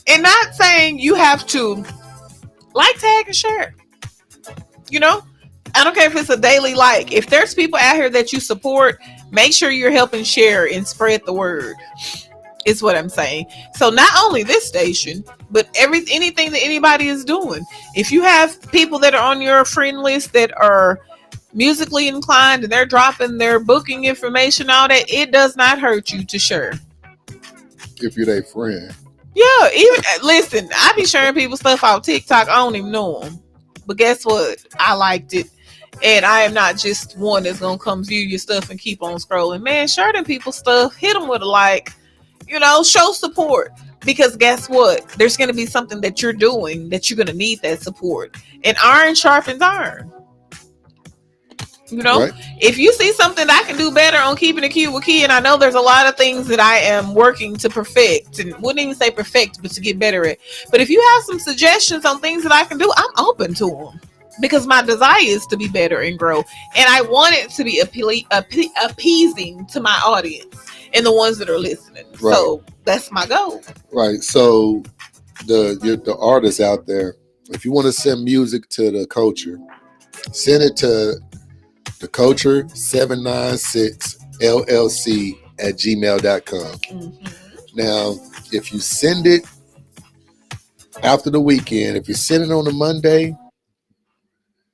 And not saying you have to like, tag, and share. I don't care if it's a daily like. If there's people out here that you support, make sure you're helping share and spread the word. is what I'm saying. So not only this station, but anything that anybody is doing. If you have people that are on your friend list that are musically inclined and they're dropping their booking information, all that, it does not hurt you to share. If you're their friend. Yeah, even listen, I be sharing people's stuff on TikTok. I don't even know them. But guess what? I liked it. And I am not just one that's going to come view your stuff and keep on scrolling. Man, share them people's stuff. Hit them with a like. You know, show support. Because guess what? There's going to be something that you're doing that you're going to need that support. And iron sharpens iron. You know, right. If you see something that I can do better on Keeping It Cute with Key, and I know there's a lot of things that I am working to perfect, and wouldn't even say perfect, but to get better at. But if you have some suggestions on things that I can do, I'm open to them. Because my desire is to be better and grow. And I want it to be appeasing to my audience and the ones that are listening. Right. So that's my goal. Right. So the artists out there, if you want to send music to the culture, send it to the culture 796llc@gmail.com. Mm-hmm. Now, if you send it after the weekend, if you send it on a Monday,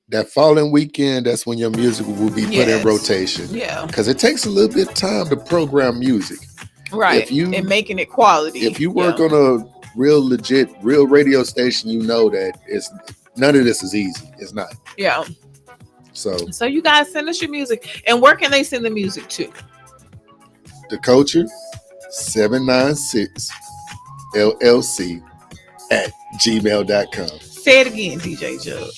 that following weekend, that's when your music will be put in rotation. Yeah. Because it takes a little bit of time to program music. Right. And making it quality. If you work on a real legit, real radio station, you know that none of this is easy. It's not. Yeah. So you guys send us your music. And where can they send the music to? The culture 796llc@gmail.com. Say it again, DJ Jug.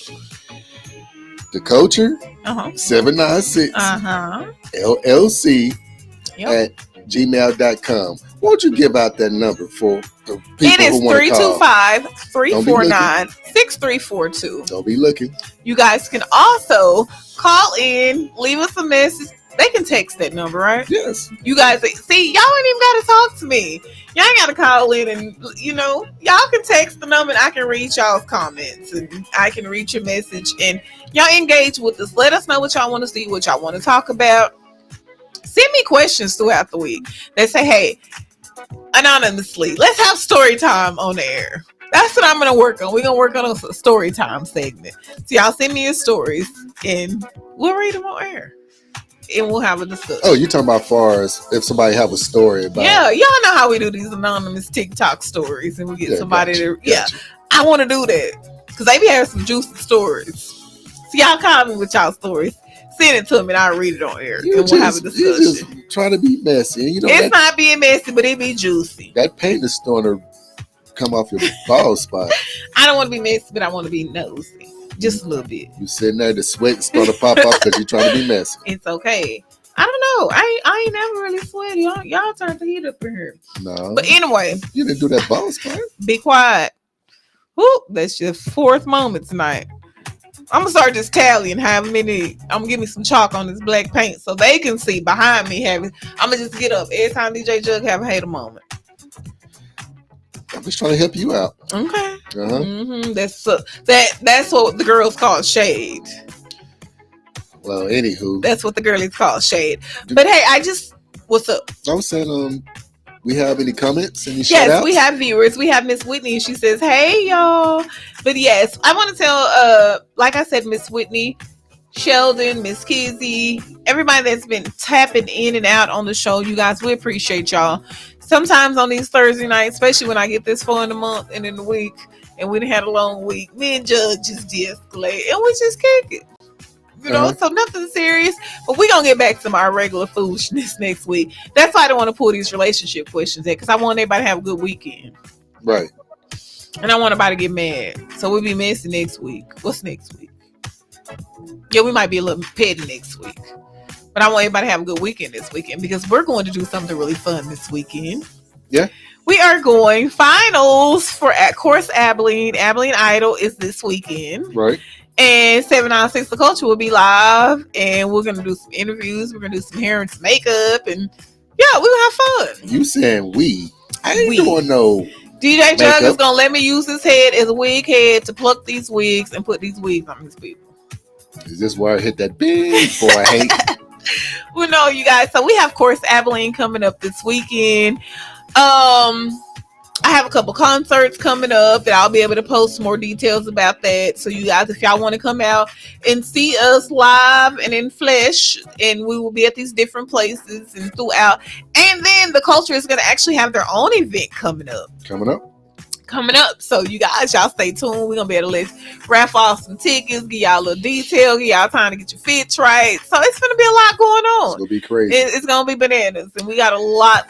The culture 796llc@gmail.com. Won't you give out that number for the people who want to call? It is 325-349-6342. Don't be looking. You guys can also call in, leave us a message. They can text that number, right? Yes. You guys see, y'all ain't even got to talk to me. Y'all ain't got to call in, and y'all can text the number and I can read y'all's comments and I can read your message, and y'all engage with us. Let us know what y'all want to see, what y'all want to talk about. Send me questions throughout the week that say, hey, anonymously, let's have story time on the air. That's what I'm going to work on. We're going to work on a story time segment. So y'all send me your stories and we'll read them on air. And we'll have a discussion. Oh, you're talking about far as if somebody have a story about. Yeah, y'all know how we do these anonymous TikTok stories, and we get somebody to. Yeah, I want to do that because they be having some juicy stories. So y'all call me with y'all stories. Send it to me, and I'll read it on air, and we'll have a discussion. You just trying to be messy, it's not being messy, but it be juicy. That paint is starting to come off your bald spot. I don't want to be messy, but I want to be nosy. Just a little bit. You sitting there, the sweat's going to pop up because you're trying to be messy. It's okay. I don't know. I ain't never really sweaty. Y'all turned the heat up in here. No. But anyway. You didn't do that ball spot. Be quiet. Whoop, that's your fourth moment tonight. I'm going to start just tallying how many. I'm going to give me some chalk on this black paint so they can see behind me. I'm going to just get up every time DJ Jug have a hater moment. I'm just trying to help you out. Okay. Mm-hmm. That's what the girls call shade. Well, anywho, that's what the girlies call shade. But hey, what's up? I was saying, we have any comments? Any shout outs? We have viewers. We have Miss Whitney, and she says, "Hey y'all." But yes, I want to tell, like I said, Miss Whitney, Sheldon, Miss Kizzy, everybody that's been tapping in and out on the show. You guys, we appreciate y'all. Sometimes on these Thursday nights, especially when I get this far in the month and in the week, and we had a long week, me and Judge just de-escalate and we just kick it. So nothing serious, but we're going to get back to our regular foolishness next week. That's why I don't want to pull these relationship questions in, because I want everybody to have a good weekend. Right. And I want everybody to get mad. So we'll be messy next week. What's next week? Yeah, we might be a little petty next week. But I want everybody to have a good weekend this weekend, because we're going to do something really fun this weekend. Yeah. We are going finals for At Course Abilene. Abilene Idol is this weekend. Right. And 796 The Culture will be live. And we're going to do some interviews. We're going to do some hair and some makeup. And yeah, we're going to have fun. You saying we? I ain't doing no DJ Jug is going to let me use his head as a wig head to pluck these wigs and put these wigs on these people. Is this where I hit that big boy hate? Well, no, you guys. So we have, of course, Abilene coming up this weekend. I have a couple concerts coming up that I'll be able to post more details about that. So you guys, if y'all want to come out and see us live and in flesh, and we will be at these different places and throughout. And then the culture is going to actually have their own event coming up. So you guys, y'all stay tuned. We're gonna be able to raffle off some tickets, give y'all a little detail, give y'all time to get your fits right. So it's gonna be a lot going on. It's gonna be crazy. It's gonna be bananas, and we got a lot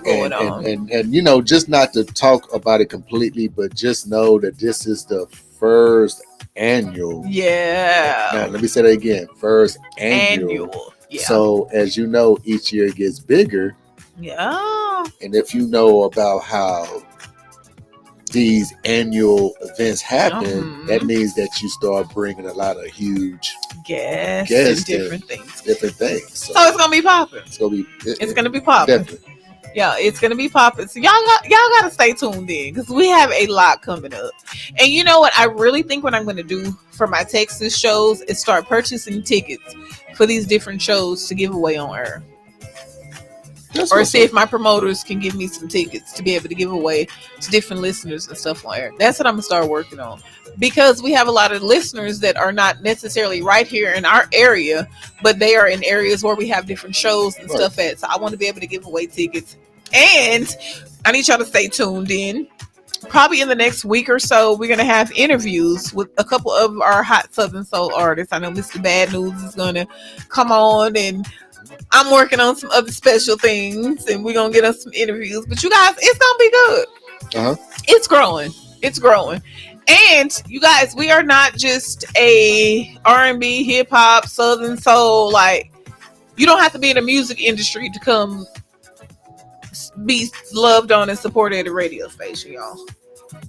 going on. And you know, just not to talk about it completely, but just know that this is the first annual. Yeah. Now, let me say that again. First annual. Yeah. So as you know, each year it gets bigger. Yeah. And if you know about how these annual events happen, that means that you start bringing a lot of huge guests and different things. So it's gonna be popping. It's gonna be popping. Definitely. Yeah, it's gonna be popping. So y'all gotta stay tuned in because we have a lot coming up. And you know what? I really think what I'm gonna do for my Texas shows is start purchasing tickets for these different shows to give away on air. Or see if my promoters can give me some tickets to be able to give away to different listeners and stuff on air. That's what I'm gonna start working on, because we have a lot of listeners that are not necessarily right here in our area, but they are in areas where we have different shows and stuff at. So I want to be able to give away tickets, and I need y'all to stay tuned in. Probably in the next week or so, we're gonna have interviews with a couple of our hot Southern soul artists. I know Mr. Bad News is gonna come on, and I'm working on some other special things, and we're gonna get us some interviews. But you guys, it's gonna be good. It's growing. And you guys, we are not just a R&B, hip hop, Southern soul. Like, you don't have to be in the music industry to come be loved on and supported at a radio station, y'all.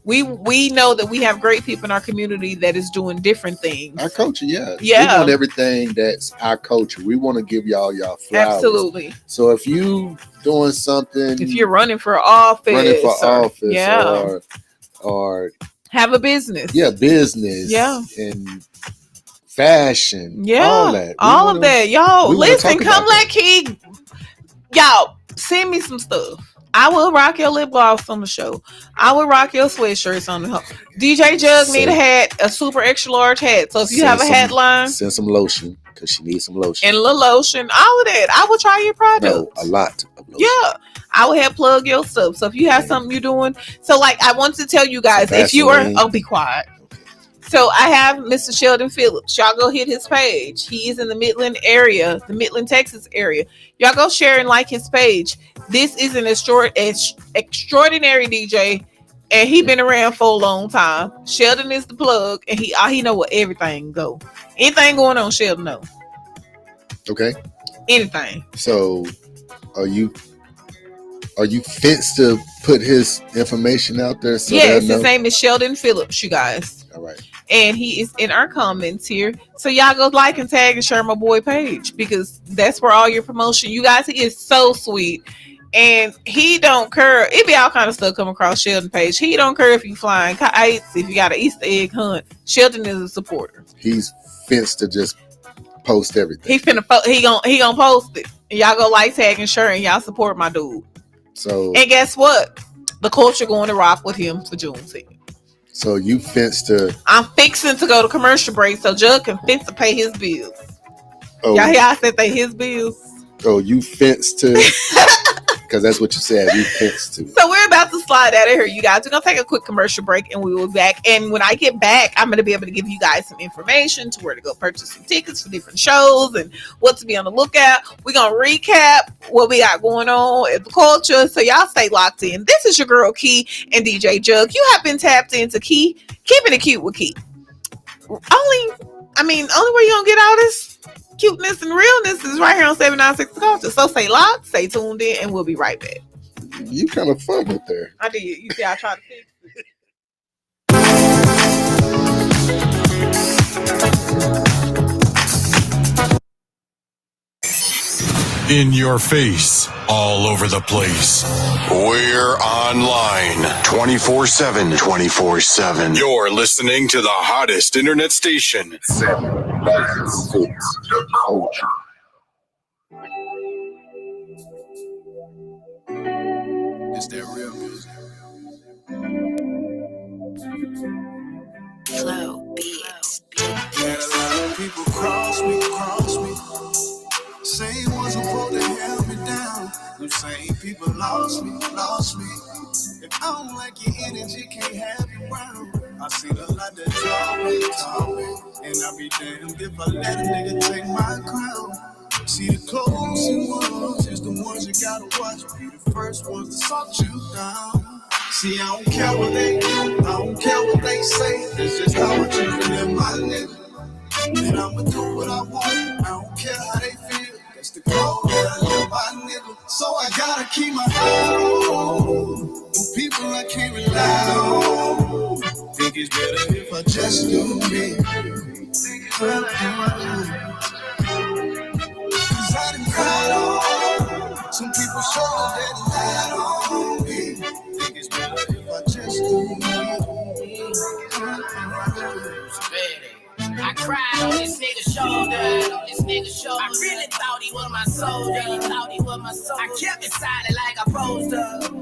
We know that we have great people in our community that is doing different things. Our culture, yeah. We Yeah. want everything that's our culture. We want to give y'all flowers. Absolutely. So if you doing something, If you're running for office, or have a business. Yeah, business. Yeah. And fashion. Yeah. All of that. Y'all, listen, come let Key. Y'all, send me some stuff. I will rock your lip gloss on the show. I will rock your sweatshirts on the show. DJ Jug need a hat, a super extra large hat. So if you have a hat line, send some lotion, because she needs some lotion. And a little lotion, all of that. I will try your product. No, a lot of lotion. Yeah. I will have plug your stuff. So if you have something you're doing. So like, I want to tell you guys, if you are, be quiet. So I have Mr. Sheldon Phillips. Y'all go hit his page. He is in the Midland area, the Midland, Texas area. Y'all go share and like his page. This is an extraordinary DJ, and he been around for a long time. Sheldon is the plug, and he know where everything go. Anything going on, Sheldon know. Okay. Anything. So, are you fenced to put his information out there? So yes, his name is Sheldon Phillips, you guys. All right. And he is in our comments here. So y'all go like and tag and share my boy page, because that's where all your promotion. You guys, he is so sweet. And he don't care. It be all kind of stuff come across Sheldon page. He don't care if you flying kites, if you got an Easter egg hunt. Sheldon is a supporter. He's fenced to just post everything. He gonna post it. And y'all go like, tag, and share, and y'all support my dude. So, and guess what? The culture going to rock with him for Juneteenth. So you fenced to. I'm fixing to go to commercial break, so Jug can fence to pay his bills. Oh, y'all hear I said they his bills. Oh, you fenced to. Because that's what you said. You fenced to. So we're about to slide out of here, you guys. We're gonna take a quick commercial break, and we will be back. And when I get back, I'm gonna be able to give you guys some information to where to go purchase some tickets for different shows and what to be on the lookout. We're gonna recap what we got going on at the culture. So y'all stay locked in. This is your girl Key and DJ Jug. You have been tapped into Key, keeping it cute with Key. Only way you're gonna get all this cuteness and realness is right here on 796 The Culture. So stay locked, stay tuned in, and we'll be right back. You kind of fumbled there. I did. You see, I tried to fix it. In your face, all over the place. We're online 24/7. 24/7. You're listening to the hottest internet station. 796 The Culture. Them same people lost me, lost me. If I don't like your energy, can't have you around. I seen a lot that taught me, and I be damned if I let a nigga take my crown. See the closest ones is the ones you gotta watch. Be the first ones to salt you down. See, I don't care what they say. It's just how I choose to live my nigga. And I'ma do what I want. I don't care how they feel. That's the code that I live by, nigga. So I gotta keep my eye on the people I can't rely on. Think it's better if I just do me. Cause I done cried on some people's shoulders that lied on me. Think it's better if I just do me. I cried on this nigga's shoulder. I really thought he was my soldier. I kept it silent like I posed up.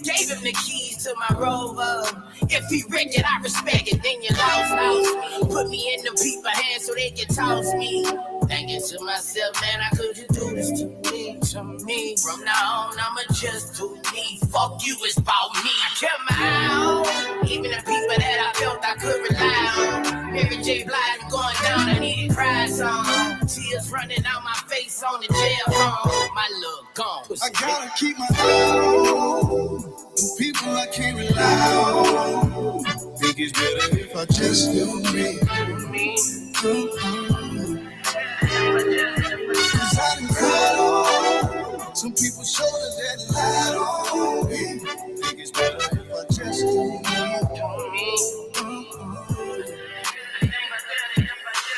Gave him the keys to my Rover. If he wrecked it, I respect it. Then you lost. Put me in the people hands so they can toss me. Thinking to myself, man, how could you do this to me? From now on, I'ma just do me. Fuck you, it's about me. I kept my eye on even the people that I felt I could rely on. Mary J. Blige going down, I needed cry song. Tears running out my face on the jail phone. My look gone. I gotta keep my eye on the people I can't rely on. Think it's better if I just do me. Cause I done cried on some people's shoulders that lied on me. Think it's better if I just do me.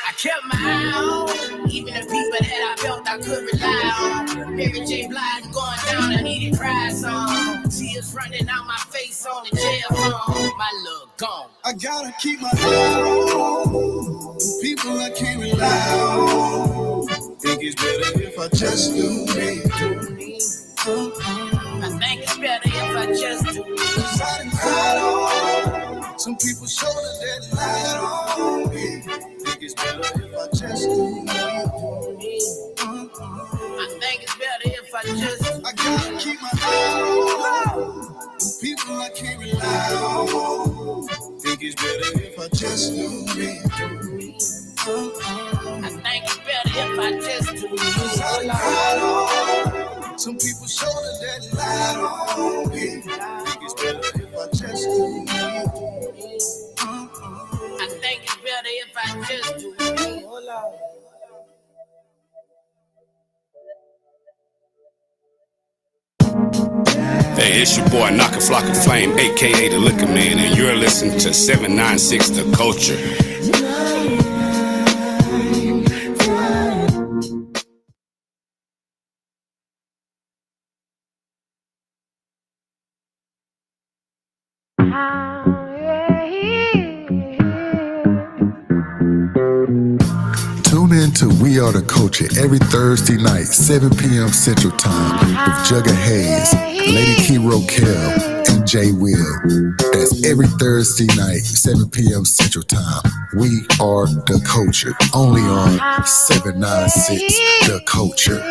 I kept my eye on even the people that I felt I could rely on. Mary J. Blige going down, I needed cry song. Tears running out my face on the jail phone. My look gone. I gotta keep my eye on the people I can't rely on. Think it's better if I just do me. I think it's better if I just do me. Cause I done cried on some people's shoulders that lied on me. Think it's better if I just do me. I think it's better if I just. I gotta keep my eye on the people I can't rely on. Think it's better if I just do me. I think it's better if I just do me. Cause I done cried on some people's shoulders that lied on me. Think it's better if I just do me. I think it's better if I just do me. Hold on. Hey, it's your boy Knock a Flock of Flame, aka the Liquor Man, and you're listening to 796 The Culture. Tune in to We Are the Culture every Thursday night, 7 p.m. Central Time with Jugga Hayes, Lady Kiro Carol, and Jay Will. That's every Thursday night, 7 p.m. Central Time. We Are the Culture, only on 796 The Culture.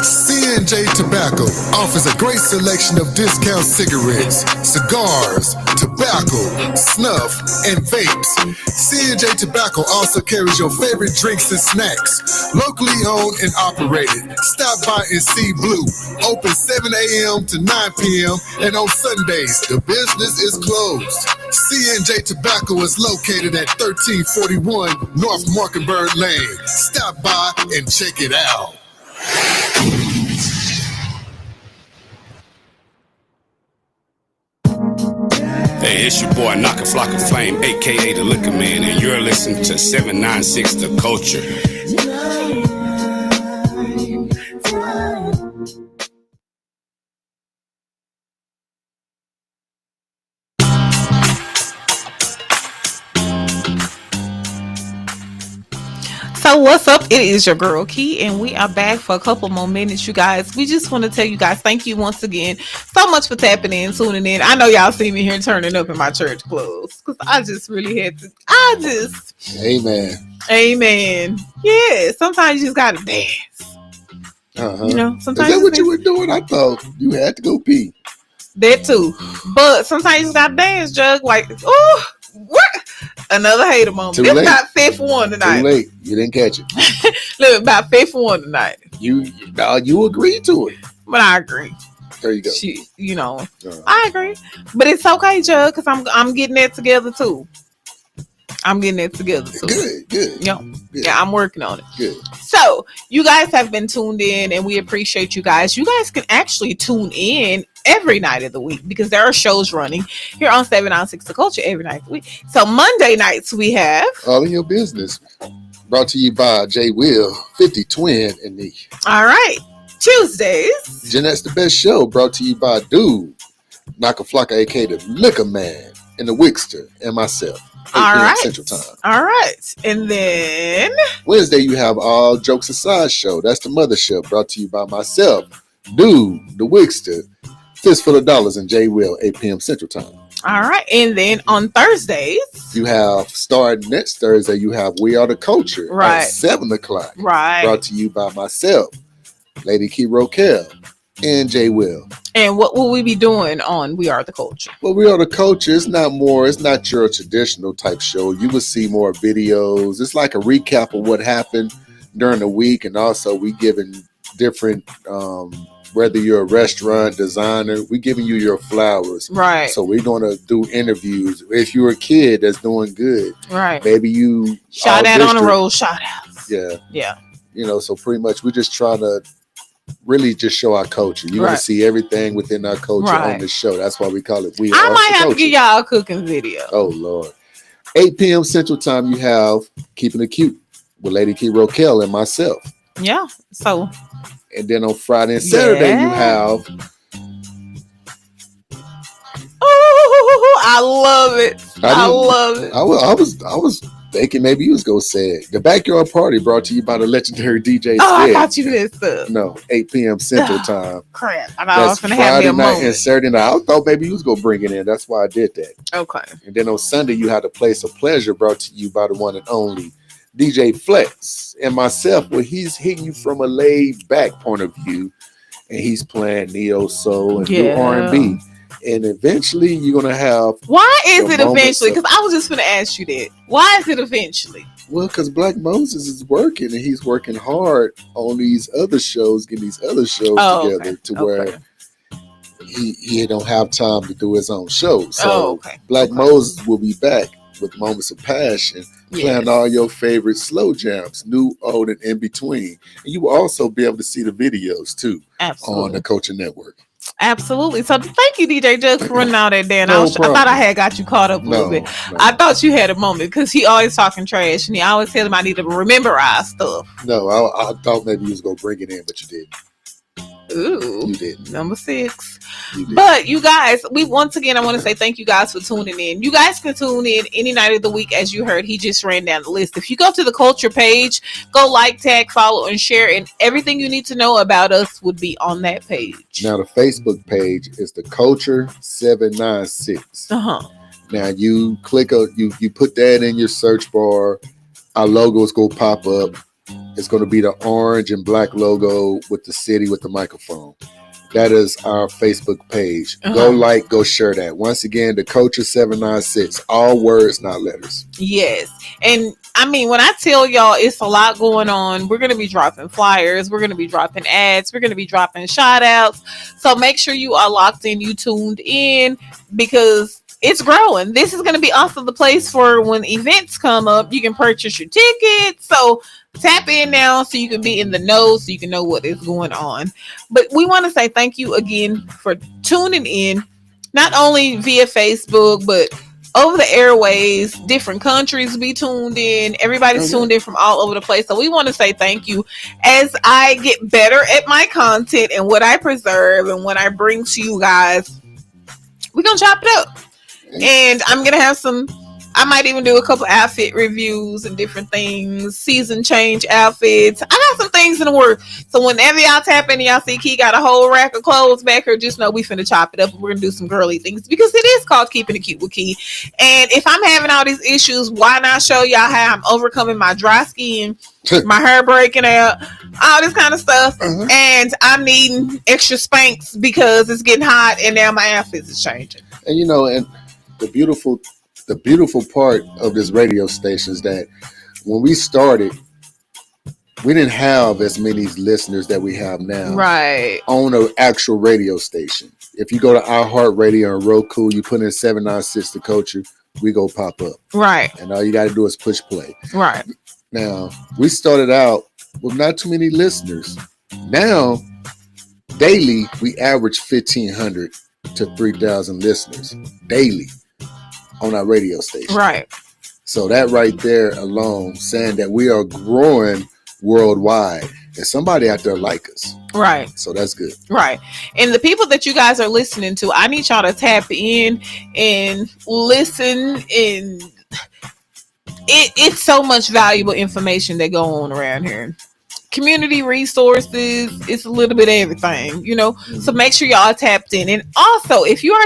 C&J Tobacco offers a great selection of discount cigarettes, cigars, tobacco, snuff, and vapes. C&J Tobacco also carries your favorite drinks and snacks. Locally owned and operated. Stop by and see Blue. Open 7 a.m. to 9 p.m. and on Sundays, the business is closed. C&J Tobacco is located at 1341 North Markenberg Lane. Stop by and check it out. Hey, it's your boy Knock a Flock of Flame, aka the Liquor Man, and you're listening to 796 The Culture. So So what's up? It is your girl Key, and we are back for a couple more minutes, you guys. We just want to tell you guys thank you once again so much for tapping in, tuning in. I know y'all see me here turning up in my church clothes because I just really had to. Amen. Yeah, sometimes you just gotta dance. You know, sometimes is that what you were doing? I thought you had to go pee. That too, but sometimes you just gotta dance, Jug. Like, oh, what? Another hater moment. This about fifth one tonight. Too late. You didn't catch it. Look, about fifth one tonight. You agreed to it. But I agree. There you go. I agree. But it's okay, Jug, because I'm getting that together too. Good. Yeah, I'm working on it. Good. So, you guys have been tuned in, and we appreciate you guys. You guys can actually tune in every night of the week because there are shows running here on 796 The Culture every night of the week. So, Monday nights we have All in Your Business, brought to you by J Will, 50 Twin, and me. All right. Tuesdays, Jeanette's the Best Show, brought to you by Dude, Naka Flocka, aka the Liquor Man, and the Wixter, and myself. 8 p.m. Central Time. All right. And then Wednesday, you have All Jokes Aside Show. That's the Mothership, brought to you by myself, Dude, the Wixter, Fistful of Dollars, and J Will, 8 p.m. Central Time. All right. And then on Thursdays, you have, starting next Thursday, you have We Are the Culture at 7 o'clock. Right. Brought to you by myself, Lady Key Roquel, and J Will. And what will we be doing on We Are the Culture? Well, We Are the Culture. It's not your traditional type show. You will see more videos. It's like a recap of what happened during the week. And also we giving different, whether you're a restaurant designer, we giving you your flowers. Right. So we're going to do interviews. If you're a kid that's doing good. Right. Maybe you. Shout out on the road, shout outs. Yeah. Yeah. You know, so pretty much we're just trying to really just show our culture. You're going to see everything within our culture on the show. That's why we call it We Are the Culture. I might have to give y'all a cooking video. Oh, Lord. 8 p.m. Central Time, you have Keeping It Cute with Lady Key Roquel and myself. Yeah. So. And then on Friday and Saturday, you have. Oh, I love it. I love it. I was thinking maybe you was going to say it. The Backyard Party brought to you by the legendary DJ I thought you missed it. No, 8 p.m. Central Time. Crap. I was going to have Friday night and Saturday night. I thought maybe you was going to bring it in. That's why I did that. Okay. And then on Sunday, you had A Place of Pleasure brought to you by the one and only DJ Flex. And myself, well, he's hitting you from a laid back point of view. And he's playing neo soul and new R&B. And eventually you're going to have. Why is it eventually? Because I was just going to ask you that. Why is it eventually? Well, because Black Moses is working and he's working hard on these other shows, getting these other shows together to where he don't have time to do his own show. So Black Moses will be back with Moments of Passion, playing all your favorite slow jams, new, old, and in between. And you will also be able to see the videos too on the Culture Network. Absolutely. So thank you, DJ Jug, for running all that down. I thought I had got you caught up a little bit. No. I thought you had a moment because he always talking trash and he always tell him I need to rememberize stuff. No, I thought maybe you was going to bring it in, but you didn't. Ooh, you did. Number 6. But you guys, I want to say thank you guys for tuning in. You guys can tune in any night of the week. As you heard, he just ran down the list. If you go to the Culture page, go like, tag, follow, and share, and everything you need to know about us would be on that page. Now the Facebook page is the Culture 796. Now you click you put that in your search bar. Our logos go pop up. It's going to be the orange and black logo with the city with the microphone. That is our Facebook page. Go like, go share that. Once again, the Culture 796. All words, not letters. Yes. And I mean, when I tell y'all it's a lot going on, we're going to be dropping flyers. We're going to be dropping ads. We're going to be dropping shout outs. So make sure you are locked in, you tuned in, because it's growing. This is going to be also the place for when events come up, you can purchase your tickets. So tap in now so you can be in the know, so you can know what is going on. But we want to say thank you again for tuning in, not only via Facebook, but over the airways. Different countries be tuned in. Everybody's tuned in from all over the place. So we want to say thank you. As I get better at my content and what I preserve and what I bring to you guys, we're going to chop it up. And I'm going to have some I might even do a couple outfit reviews and different things, season change outfits. I got some things in the works. So whenever y'all tap in, y'all see Key got a whole rack of clothes back here, just know we finna chop it up and we're gonna do some girly things because it is called Keeping It Cute with Key. And if I'm having all these issues, why not show y'all how I'm overcoming my dry skin, my hair breaking out, all this kind of stuff. And I'm needing extra Spanx because it's getting hot and now my outfits is changing. And you know, and the beautiful part of this radio station is that when we started, we didn't have as many listeners that we have now. Right. On an actual radio station. If you go to iHeartRadio and Roku, you put in 796 The Culture, we go pop up. Right. And all you got to do is push play. Right. Now, we started out with not too many listeners. Now, daily, we average 1,500 to 3,000 listeners daily on our radio station. Right. So that right there alone, saying that we are growing worldwide, and somebody out there like us. Right. So that's good. Right. And the people that you guys are listening to, I need y'all to tap in and listen. And it's so much valuable information that go on around here. Community resources, it's a little bit of everything, you know. So make sure y'all are tapped in. And also, if you're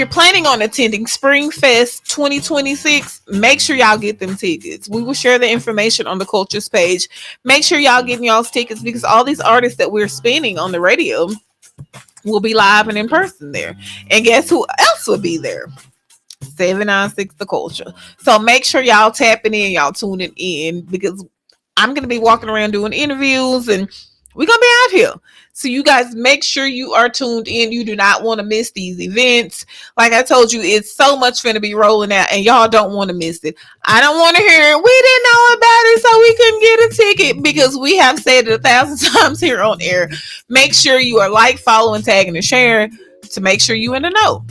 planning on attending Spring Fest 2026, make sure y'all get them tickets. We will share the information on the Cultures page. Make sure y'all getting y'all's tickets because all these artists that we're spinning on the radio will be live and in person there. And guess who else will be there? 796 The Culture. So make sure y'all tapping in, y'all tuning in because I'm going to be walking around doing interviews and we're going to be out here. So you guys make sure you are tuned in. You do not want to miss these events. Like I told you, it's so much finna be rolling out and y'all don't want to miss it. I don't want to hear it. We didn't know about it, so we couldn't get a ticket because we have said it 1,000 times here on air. Make sure you are following, tagging, and sharing to make sure you in the know.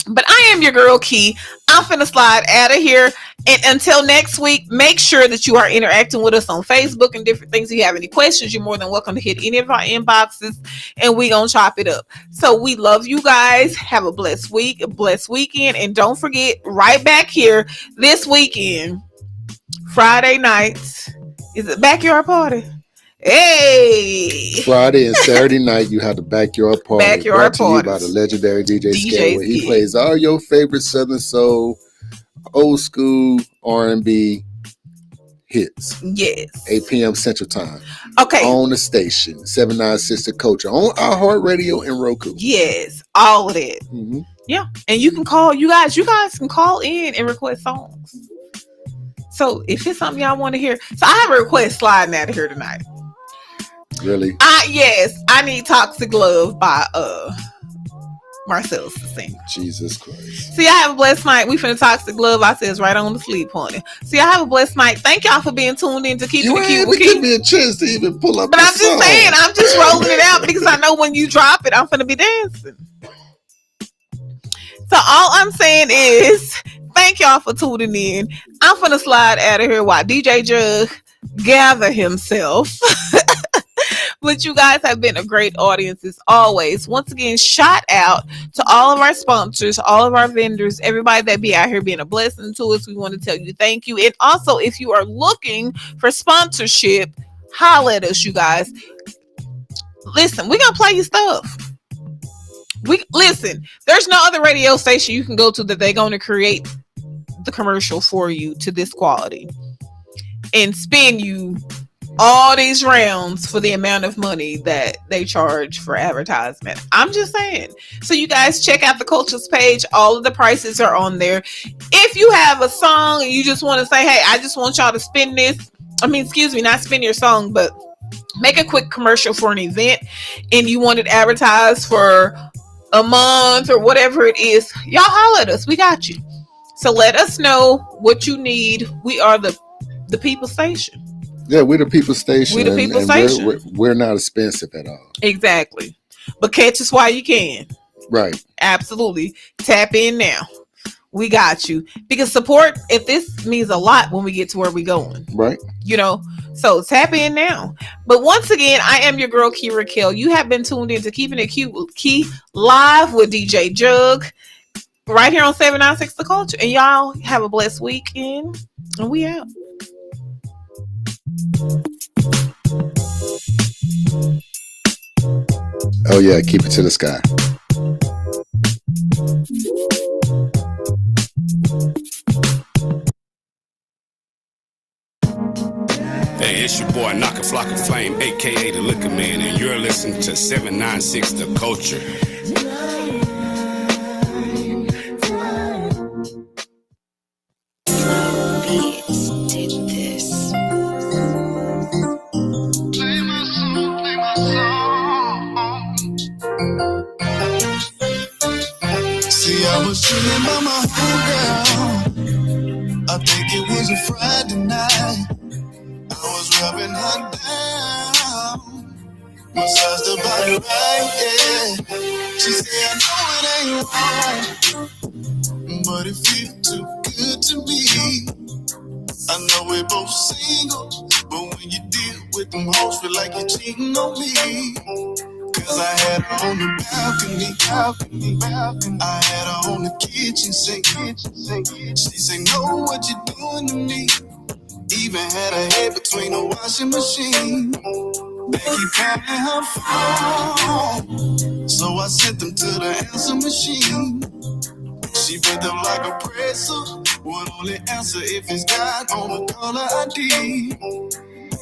But I am your girl Key. I'm finna slide out of here. And until next week, make sure that you are interacting with us on Facebook and different things. If you have any questions, you're more than welcome to hit any of our inboxes and we gonna chop it up. So we love you guys. Have a blessed week, a blessed weekend. And don't forget, right back here this weekend, Friday nights, is it backyard party? Hey! Friday and Saturday night, you have the backyard party. Backyard brought to you by the legendary DJ Scale, where he plays all your favorite Southern Soul, old school R&B hits. Yes. 8 p.m. Central Time. Okay. On the station, 796 The Culture, on iHeartRadio and Roku. Yes, all of it. Mm-hmm. Yeah, and you can call. You guys can call in and request songs. So if it's something y'all want to hear, so I have a request sliding out of here tonight. Really? Yes, I need Toxic Love by Marcellus to sing. Jesus Christ. See, I have a blessed night. We finna Toxic Love. I says right on the sleep honey. See, I have a blessed night. Thank y'all for being tuned in to Keeping It Cute with Key. Give me a chance to even pull up. But I'm just saying, I'm just rolling it out because I know when you drop it, I'm finna be dancing. So all I'm saying is, thank y'all for tuning in. I'm finna slide out of here while DJ Jug gather himself. But you guys have been a great audience as always. Once again, shout out to all of our sponsors, all of our vendors, everybody that be out here being a blessing to us. We want to tell you thank you. And also, if you are looking for sponsorship, holla at us, you guys. Listen, we're going to play your stuff. Listen, there's no other radio station you can go to that they're going to create the commercial for you to this quality and spin you all these rounds for the amount of money that they charge for advertisement. I'm just saying. So you guys check out the Cultures page. All of the prices are on there. If you have a song and you just want to say, hey, I just want y'all to spin this. Not spin your song, but make a quick commercial for an event and you want it advertised for a month or whatever it is, y'all holler at us. We got you. So let us know what you need. We are the people station. Yeah, we're the people station. We're the people station. We're not expensive at all. Exactly. But catch us while you can. Right. Absolutely. Tap in now. We got you. Because support, if this means a lot when we get to where we're going. Right. You know, so tap in now. But once again, I am your girl, Key Raquel. You have been tuned in to Keeping It Cute with Key live with DJ Jug. right here on 796 The Culture. And y'all have a blessed weekend. And we out. Oh yeah, keep it to the sky. Hey, it's your boy Naka Flocka Flame, aka the Liquor Man, and you're listening to 796 The Culture. See, I was chilling by my homegirl. I think it was a Friday night. I was rubbing her down, massaged her body right, yeah. She said, I know it ain't right, but it feels too good to me. I know we're both single, but when you deal with them hoes, feel like you're cheating on me. Cause I had her on the balcony. I had her on the kitchen sink. She said, know what you doing to me. Even had her head between the washing machine. Becky pounding her phone, so I sent them to the answer machine. She bent up like a presser, would only answer if it's got on the caller ID.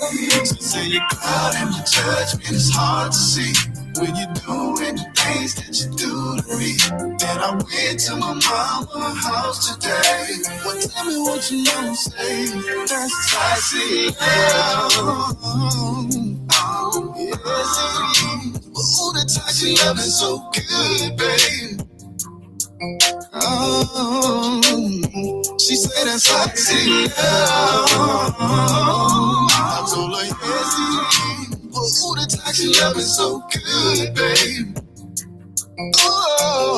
She said you're clouding the judgment, it's hard to see when you're doing the things that you do to me. Then I went to my mama's house today. Well, tell me what you gonna say. That's toxic love. Yes, it is. But ooh, the toxic love is so good, babe. She said that's toxic love. I told her yes, it is. But ooh, the toxic love is so good, babe.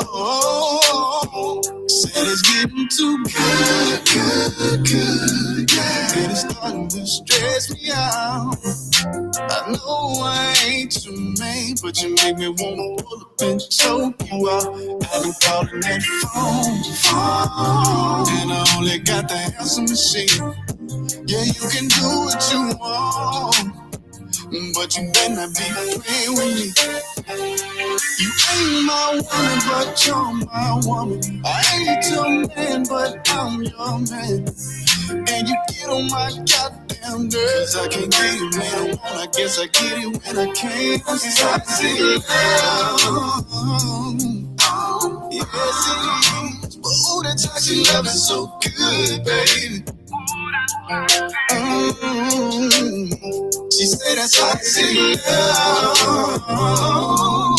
Oh, said it's getting too good, yeah. And it's starting to stress me out. I know I ain't your man, but you make me wanna pull up and choke you out. I've been calling that phone, and I only got the answer machine. Yeah, you can do what you want, but you better not be playing with me. You ain't my woman, but you're my woman. I ain't your man, but I'm your man. And you get on my goddamn nerves. I can't get it when I want. I guess I get it when I can't. It's toxic love. Yes, it is. But ooh, that toxic love is so good, baby. She said that's toxic love.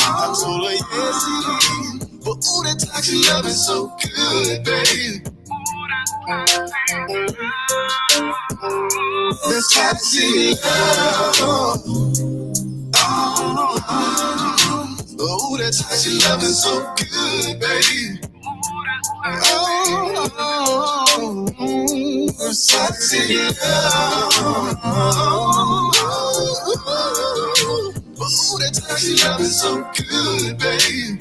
I told her yes, it is. But ooh, that toxic love is so good, baby. That's toxic love. Oh, that toxic love is so good, baby. That's toxic love. Oh, that toxic love is so good, baby.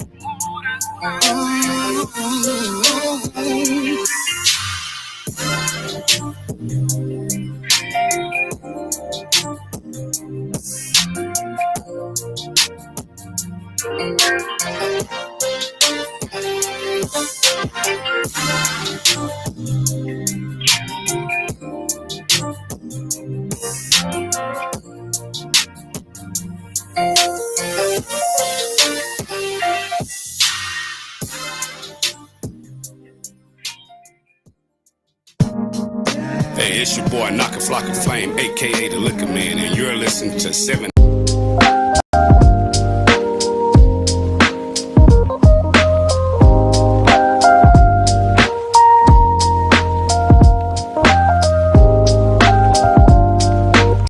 Hey, it's your boy Naka Flocka Flame, aka the Liquor Man, and you're listening to 7